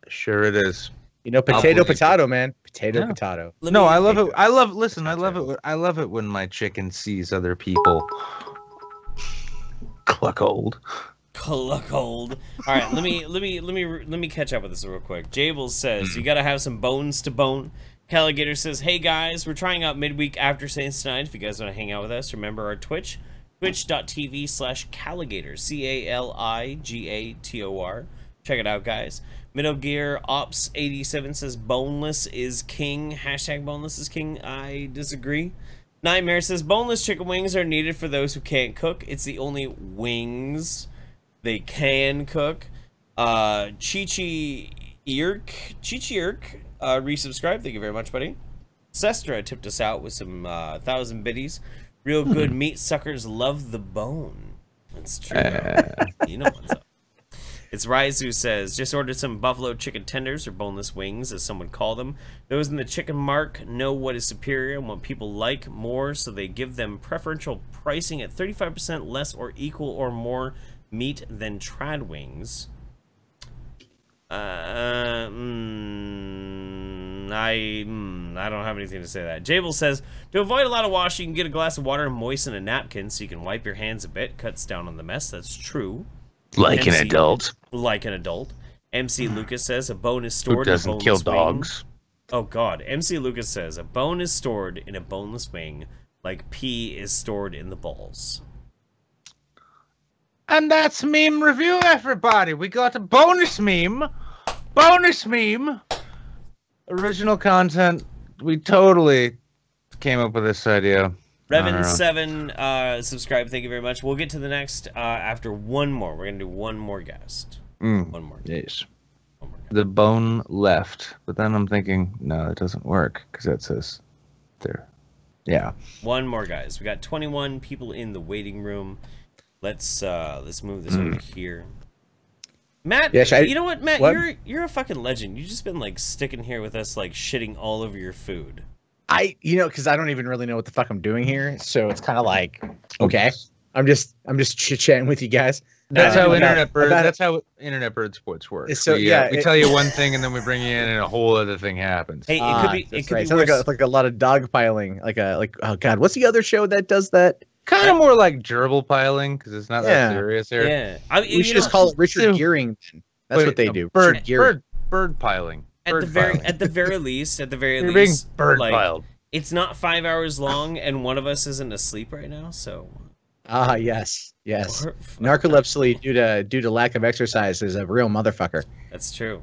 Sure, it is. You know, potato, man. Potato. No, I love it. I love it when my chicken sees other people. Cluckold. All right, let me catch up with this real quick. Jable says you gotta have some bones to bone. Caligator says, hey guys, we're trying out midweek after Saints tonight. If you guys want to hang out with us, remember our Twitch, twitch.tv/Caligator, CALIGATOR. Check it out, guys. Middle Gear Ops 87 says boneless is king. Hashtag boneless is king. I disagree. Nightmare says boneless chicken wings are needed for those who can't cook. It's the only wings they can cook. Chichi Irk resubscribe. Thank you very much, buddy. Sestra tipped us out with some 1,000 biddies. Real good meat suckers love the bone. That's true. You know what's up. It's Rise who says, just ordered some buffalo chicken tenders, or boneless wings, as some would call them. Those in the chicken mark know what is superior and what people like more, so they give them preferential pricing at 35% less or equal or more meat than trad wings. I don't have anything to say to that. Jabel says, to avoid a lot of washing, you can get a glass of water and moisten a napkin so you can wipe your hands a bit. Cuts down on the mess. That's true. Like an adult. Like an adult. MC Lucas says, a bone is stored Who in a doesn't kill boneless wing. dogs? Oh, God. MC Lucas says, a bone is stored in a boneless wing like pee is stored in the balls. And that's meme review, everybody. We got a bonus meme. Bonus meme. Original content. We totally came up with this idea. Revan7, subscribe. Thank you very much. We'll get to the next after one more. We're going to do one more guest. One more. Yes. One more guest. The bone left. But then I'm thinking, no, it doesn't work because that says there. Yeah. One more, guys. We got 21 people in the waiting room. Let's move this over here. Matt, you know what, Matt? What? You're a fucking legend. You've just been like sticking here with us, like shitting all over your food. Because I don't even really know what the fuck I'm doing here, so it's kind of like, okay, I'm just chit chatting with you guys. That's how internet bird sports work. So we tell you one thing and then we bring you in and a whole other thing happens. Hey, it could be worse. Like a lot of dog piling. Like oh god, what's the other show that does that? Kind of more like gerbil piling because it's not that serious here. Yeah, we should just call it Richard Gearing. That's what they do. Bird piling. At the very least, You're being bird piled. It's not 5 hours long, and one of us isn't asleep right now, so. Yes. Narcolepsy due to lack of exercise is a real motherfucker. That's true.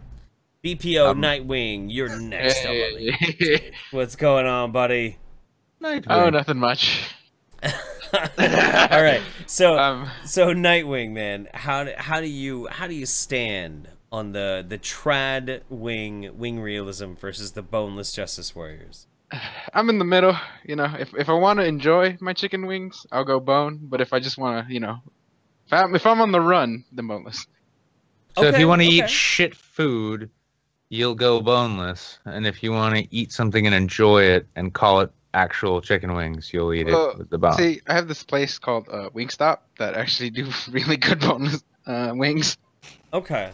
BPO Nightwing, you're next up. What's going on, buddy? Nightwing. Oh, nothing much. All right, so Nightwing, man, how do you stand on the trad wing realism versus the boneless justice warriors? I'm in the middle, you know. If I want to enjoy my chicken wings, I'll go bone. But if I just want to, you know, if I'm on the run, then boneless. So if you want to eat shit food, you'll go boneless, and if you want to eat something and enjoy it and call it actual chicken wings, you'll eat it with the bone. See, I have this place called Wingstop that actually do really good boneless wings. Okay.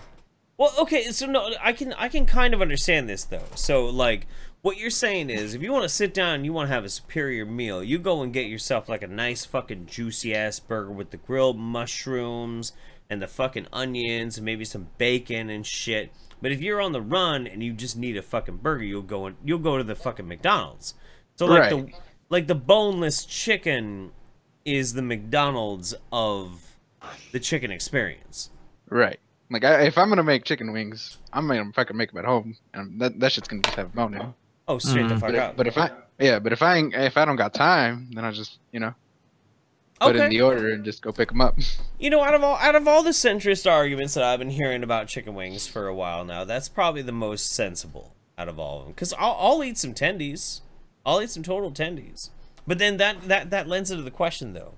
Well, okay, so no, I can kind of understand this though. So like, what you're saying is, if you want to sit down and you want to have a superior meal, you go and get yourself like a nice fucking juicy ass burger with the grilled mushrooms and the fucking onions and maybe some bacon and shit. But if you're on the run and you just need a fucking burger, you'll go to the fucking McDonald's. So like the boneless chicken is the McDonald's of the chicken experience. Right. Like if I'm gonna make chicken wings, I'm gonna fucking make them at home, and that shit's gonna just have bone in it. Oh, straight the fuck up. But if I don't got time, then I'll just put in the order and just go pick them up. You know, out of all the centrist arguments that I've been hearing about chicken wings for a while now, that's probably the most sensible out of all of them. Because I'll eat some tendies. I'll eat some total tendies. But then that lends into the question, though.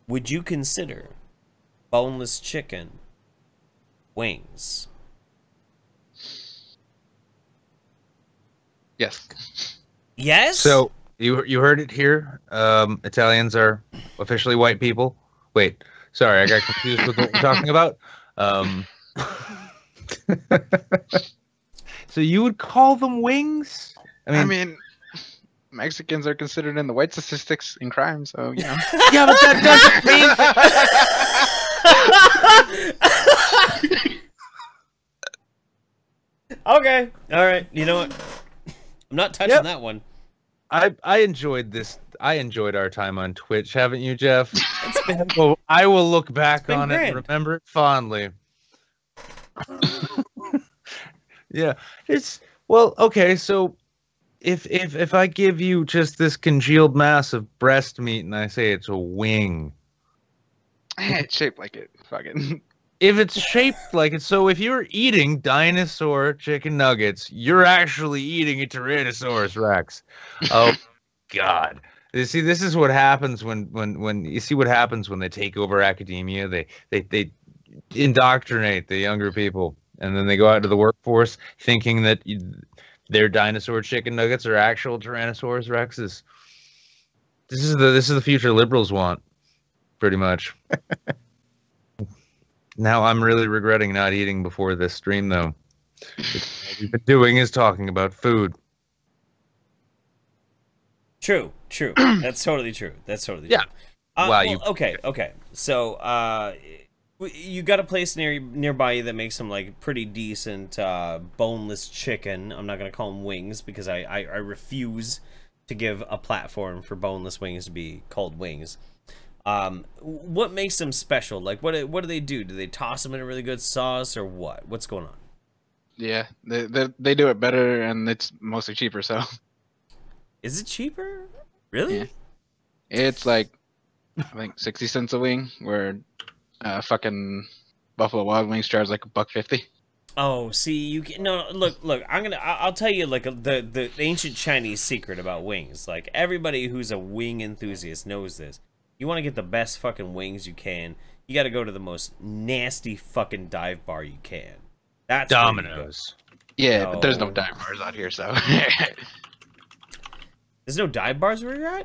Would you consider boneless chicken wings? Yes. Yes? So, you heard it here. Italians are officially white people. Wait, sorry, I got confused with what we're talking about. So you would call them wings? I mean, Mexicans are considered in the white statistics in crime, so, you know. Yeah, but that doesn't mean... Okay, all right. You know what? I'm not touching that one. I enjoyed this. I enjoyed our time on Twitch, haven't you, Jeff? Well, I will look back on it and remember it fondly. Yeah, okay. So if I give you just this congealed mass of breast meat and I say it's a wing, It's shaped like it. Fucking. if it's shaped like it, so if you're eating dinosaur chicken nuggets, you're actually eating a Tyrannosaurus Rex. Oh God. You see, this is what happens when you see what happens when they take over academia. They indoctrinate the younger people, and then they go out to the workforce thinking that their dinosaur chicken nuggets are actual Tyrannosaurus Rexes. This is the future liberals want, pretty much. Now I'm really regretting not eating before this stream, though. All we've been doing is talking about food. True. That's totally true. Yeah. Wow. Okay. So, you got a place nearby you that makes some like pretty decent boneless chicken. I'm not gonna call them wings because I refuse to give a platform for boneless wings to be called wings. What makes them special? Like, what do they do? Do they toss them in a really good sauce or what? What's going on? Yeah, they do it better, and it's mostly cheaper. So, is it cheaper? Really? Yeah. It's like I think 60 cents a wing, where fucking Buffalo Wild Wings charge like $1.50. Oh, see, you can look. I'll tell you like the ancient Chinese secret about wings. Like everybody who's a wing enthusiast knows this. You want to get the best fucking wings you can, you got to go to the most nasty fucking dive bar you can. That's Domino's. Yeah, but there's no dive bars out here, so. There's no dive bars where you're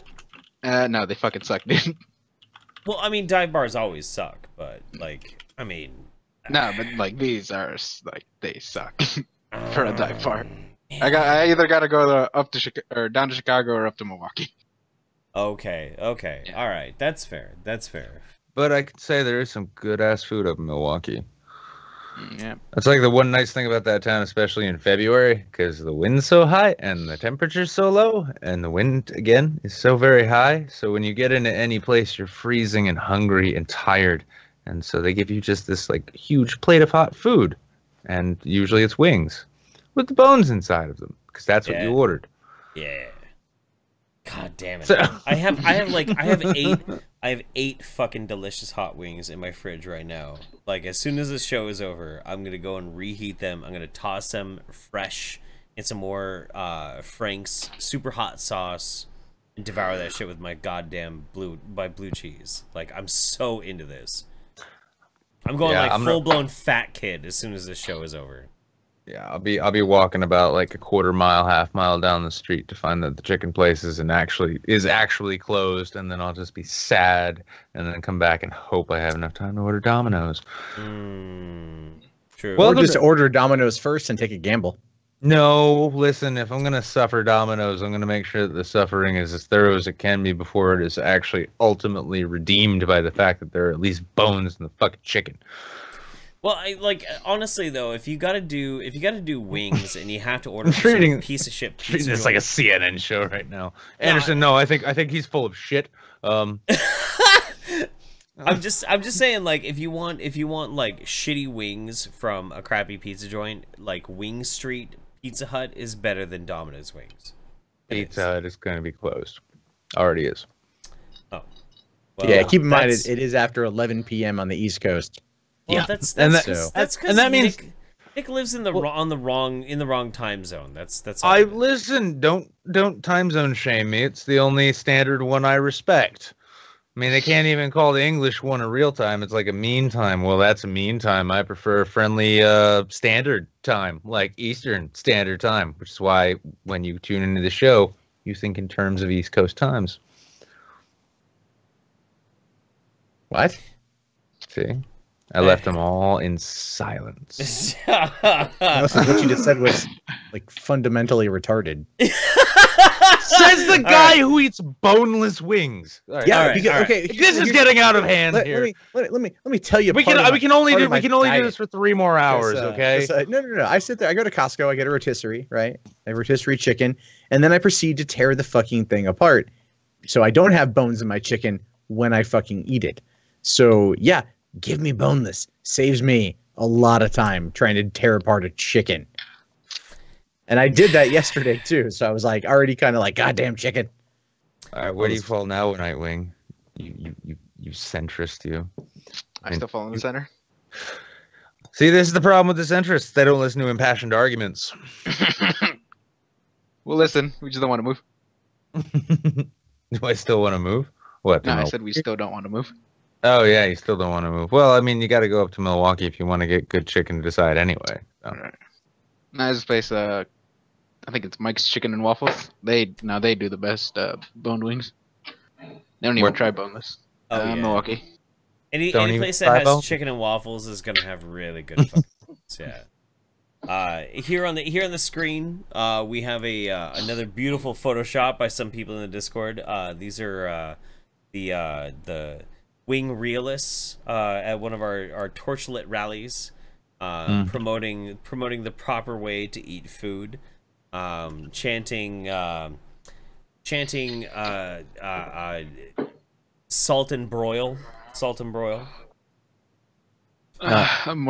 at? No, they fucking suck, dude. Well, I mean, dive bars always suck, but like, I mean. No, but like these are like they suck for a dive bar. I either gotta go up to or down to Chicago or up to Milwaukee. Okay, yeah. All right, that's fair. But I could say there is some good ass food up in Milwaukee. Yeah, that's like the one nice thing about that town, especially in February, because the wind's so high and the temperature's so low, and the wind again is so very high. So when you get into any place, you're freezing and hungry and tired, and so they give you just this like huge plate of hot food, and usually it's wings with the bones inside of them, because that's what you ordered. Yeah. God damn it! So, I have 8 fucking delicious hot wings in my fridge right now. Like as soon as the show is over, I'm gonna go and reheat them. I'm gonna toss them fresh in some more Frank's super hot sauce and devour that shit with my goddamn blue cheese. Like I'm so into this. I'm going full blown fat kid as soon as this show is over. Yeah, I'll be walking about like a quarter mile, half mile down the street to find that the chicken place is actually closed, and then I'll just be sad, and then come back and hope I have enough time to order Domino's. True. Well, just order Domino's first and take a gamble. No, listen, if I'm gonna suffer Domino's, I'm gonna make sure that the suffering is as thorough as it can be before it is actually ultimately redeemed by the fact that there are at least bones in the fucking chicken. Well, I like honestly though, if you gotta do wings and you have to order some piece of shit pizza, it's like a CNN show right now. Anderson, no, I think he's full of shit. I'm just saying, like if you want like shitty wings from a crappy pizza joint, like Wing Street Pizza Hut is better than Domino's wings. Pizza Hut is going to be closed. Already is. Oh. Well, yeah, keep in mind it is after 11 p.m. on the East Coast. Well, yeah, that's because Nick lives in the wrong time zone. That's. I listen. Don't time zone shame me. It's the only standard one I respect. I mean, they can't even call the English one a real time. It's like a mean time. Well, that's a mean time. I prefer a friendly standard time, like Eastern Standard Time, which is why when you tune into the show, you think in terms of East Coast times. What? See? I left them all in silence. What you just said was like fundamentally retarded. Says the guy who eats boneless wings. Right. Yeah. Okay. This is getting out of hand here. Let me tell you. We can only do this for 3 more hours. Okay. No. I sit there. I go to Costco. I get a rotisserie. Right. A rotisserie chicken, and then I proceed to tear the fucking thing apart. So I don't have bones in my chicken when I fucking eat it. So yeah. Give me boneless. Saves me a lot of time trying to tear apart a chicken. And I did that yesterday too, so I was like already kind of like, goddamn chicken. All right, where do you fall now, Nightwing? You centrist, you. I still fall in the center. See, this is the problem with the centrists. They don't listen to impassioned arguments. Well, listen, we just don't want to move. Do I still want to move? What? No, I said we still don't want to move. Oh, yeah, you still don't want to move. Well, I mean, you got to go up to Milwaukee if you want to get good chicken to decide anyway. So. All right. Now, this place, I think it's Mike's Chicken and Waffles. They do the best boned wings. They don't even try boneless. Oh, yeah. Milwaukee. Any place that has chicken and waffles is gonna have really good fucking yeah. Here on the screen, we have another beautiful Photoshop by some people in the Discord. These are the wing realists at one of our torchlit rallies, promoting the proper way to eat food, chanting salt and broil. More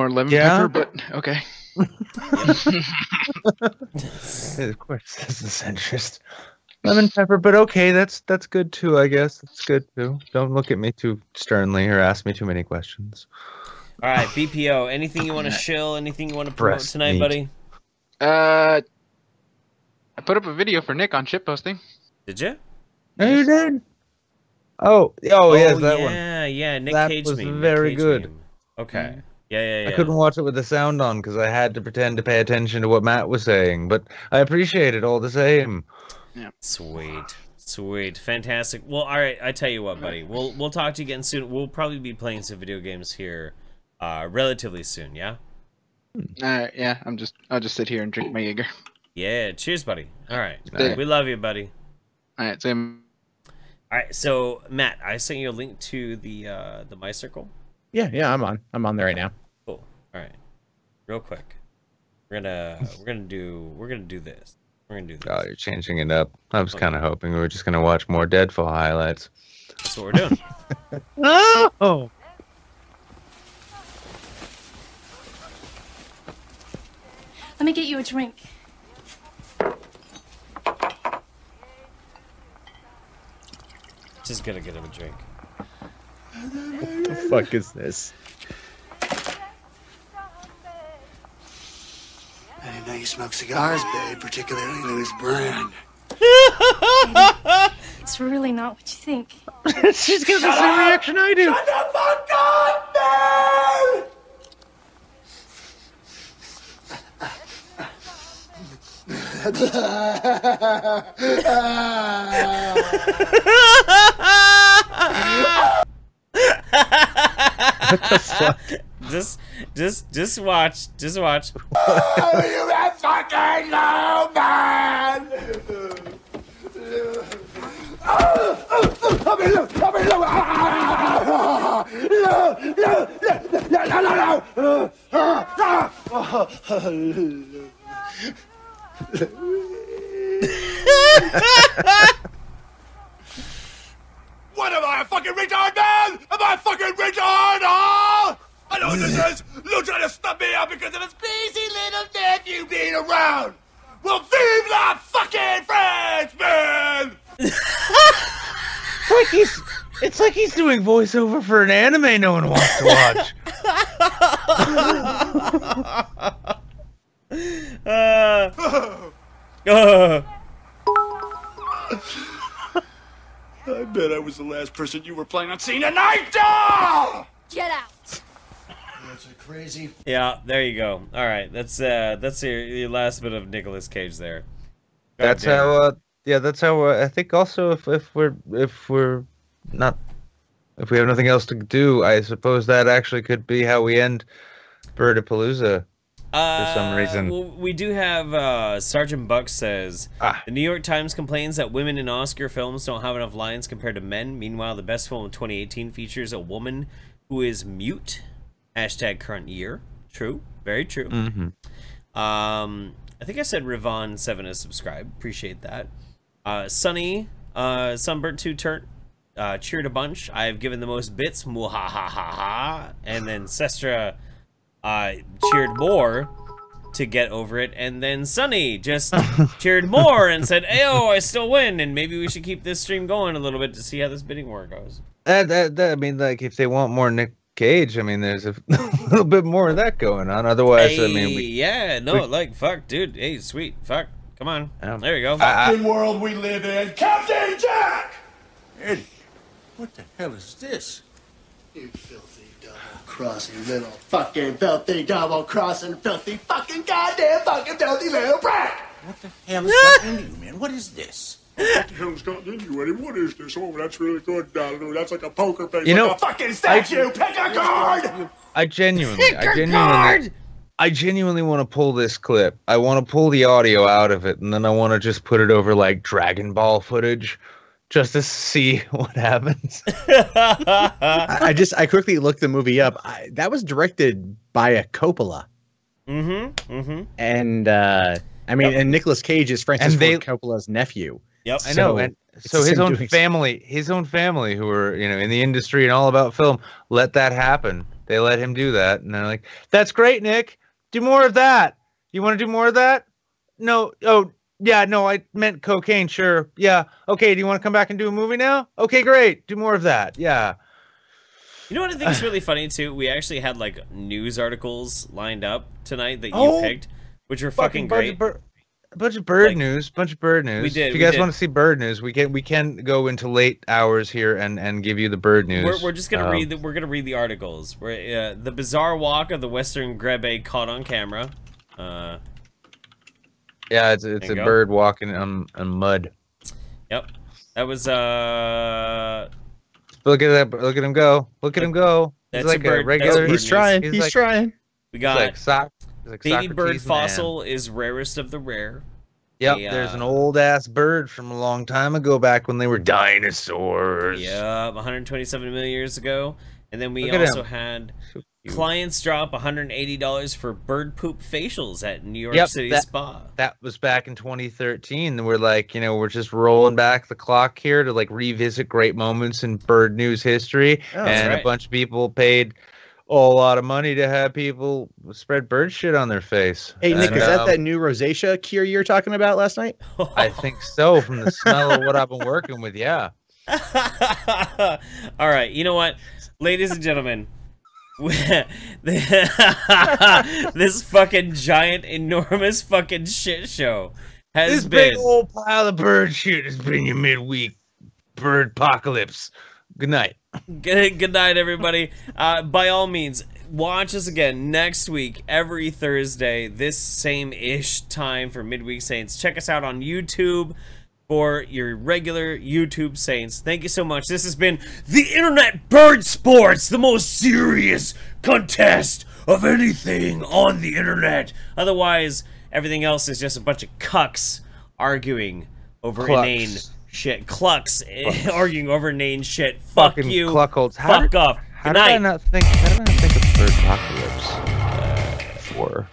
lemon pepper, but okay. Of course, that's the centrist. Lemon pepper, but okay, that's good too, I guess. That's good too. Don't look at me too sternly or ask me too many questions. All right, BPO, anything you want to shill? Anything you want to promote tonight, buddy? I put up a video for Nick on shitposting. Did you? No, you did. Oh, yes, that one. Yeah, Nick that Cage was meme. very good. Meme. Okay. Yeah. I couldn't watch it with the sound on because I had to pretend to pay attention to what Matt was saying, but I appreciate it all the same. Yeah. Sweet, fantastic. Well, all right. I tell you what, buddy. We'll talk to you again soon. We'll probably be playing some video games here, relatively soon. Yeah. Yeah. I'll just sit here and drink my Jaeger. Yeah. Cheers, buddy. All right. We love you, buddy. All right. Same. All right. So, Matt, I sent you a link to the My Circle. Yeah, I'm on there right now. Cool. All right. Real quick. We're gonna do this. We're gonna do this. Oh, you're changing it up. I was kind of hoping we were just gonna watch more Deadfall highlights. That's what we're doing. Oh. Let me get you a drink. Just gonna get him a drink. What the fuck is this? I didn't know you smoke cigars, babe, particularly Louis brand. It's really not what you think. She's got the same reaction I do. Shut the fuck up, man! What the fuck? Just watch. Oh, you that fucking low, man! What am I, a fucking retard, man? Am I a fucking retard, huh? I know what this is. Lou trying to stop me out because of his busy little nephew being around. Well, vive la fucking France, man! It's like he's doing voiceover for an anime no one wants to watch. I bet I was the last person you were planning on seeing tonight! Ah! Get out! That's crazy. Yeah, there you go. All right, that's your last bit of Nicolas Cage there. That's how. That's how. I think also if we have nothing else to do, I suppose that actually could be how we end Birdapalooza. For some reason. Well, we do have Sergeant Buck says the New York Times complains that women in Oscar films don't have enough lines compared to men. Meanwhile, the best film of 2018 features a woman who is mute. Hashtag current year. True. Very true. Mm-hmm. I think I said Rivon7 is subscribed. Appreciate that. Sunny, Sunburnt 2 cheered a bunch. I've given the most bits. Muhahaha. And then Sestra cheered more. to get over it, and then Sunny just cheered more and said, "Ayo, I still win, and maybe we should keep this stream going a little bit to see how this bidding war goes." I mean, like, if they want more Nick Cage, I mean, there's a little bit more of that going on. Otherwise, Hey, I mean, like, fuck, dude. Hey, sweet, fuck. Come on. There you go. Fucking world we live in. Captain Jack! Eddie, what the hell is this? You filthy double-crossing little fucking filthy double-crossing filthy fucking goddamn fucking filthy little brat! What the hell is that into you, man? What is this? What the hell's gotten into you, Eddie? What is this? Oh, that's really good, Donald. That's like a poker face. You know, like a fucking statue. Pick a card! I genuinely want to pull this clip. I want to pull the audio out of it, and then I want to just put it over like Dragon Ball footage, just to see what happens. I quickly looked the movie up. That was directed by a Coppola. And I mean, and Nicolas Cage is Francis Ford Coppola's nephew. Yep, I know. And so his own family, who are, you know, in the industry and all about film, let that happen. They let him do that, and they're like, "That's great, Nick. Do more of that. You want to do more of that? No. Oh, yeah. No, I meant cocaine. Sure. Yeah. Okay. Do you want to come back and do a movie now? Okay, great. Do more of that. Yeah." You know what I think is really funny too? We actually had like news articles lined up tonight that you picked, which were fucking great. Bunch of bird news. We did. If you guys want to see bird news, we can go into late hours here and give you the bird news. We're just gonna read the articles. The bizarre walk of the Western grebe caught on camera. Yeah, it's a bird walking on mud. Yep, that was Look at that! Look at him go! Look at him go! That's he's like a regular. He's trying. He's trying. We got baby bird Socrates fossil is rarest of the rare. Yep, there's an old ass bird from a long time ago, back when they were dinosaurs. Yeah, 127 million years ago. And then we also had clients drop $180 for bird poop facials at New York City Spa. That was back in 2013. We're like, you know, we're just rolling back the clock here to like revisit great moments in bird news history. And a bunch of people paid a lot of money to have people spread bird shit on their face. Hey, Nick, is that new rosacea cure you were talking about last night? I think so, from the smell of what I've been working with, yeah. All right, you know what? Ladies and gentlemen, this fucking giant, enormous fucking shit show has been... This big old pile of bird shit has been your midweek bird apocalypse. Good night. Good night, everybody. By all means, watch us again next week, every Thursday, this same-ish time for Midweek Saints. Check us out on YouTube for your regular YouTube Saints. Thank you so much. This has been the Internet Bird Sports, the most serious contest of anything on the Internet. Otherwise, everything else is just a bunch of cucks arguing over inane shit. Clucks arguing over inane shit. Fuck fucking you. Cluckholds. Fuck off. How did I not think of bird apocalypse before?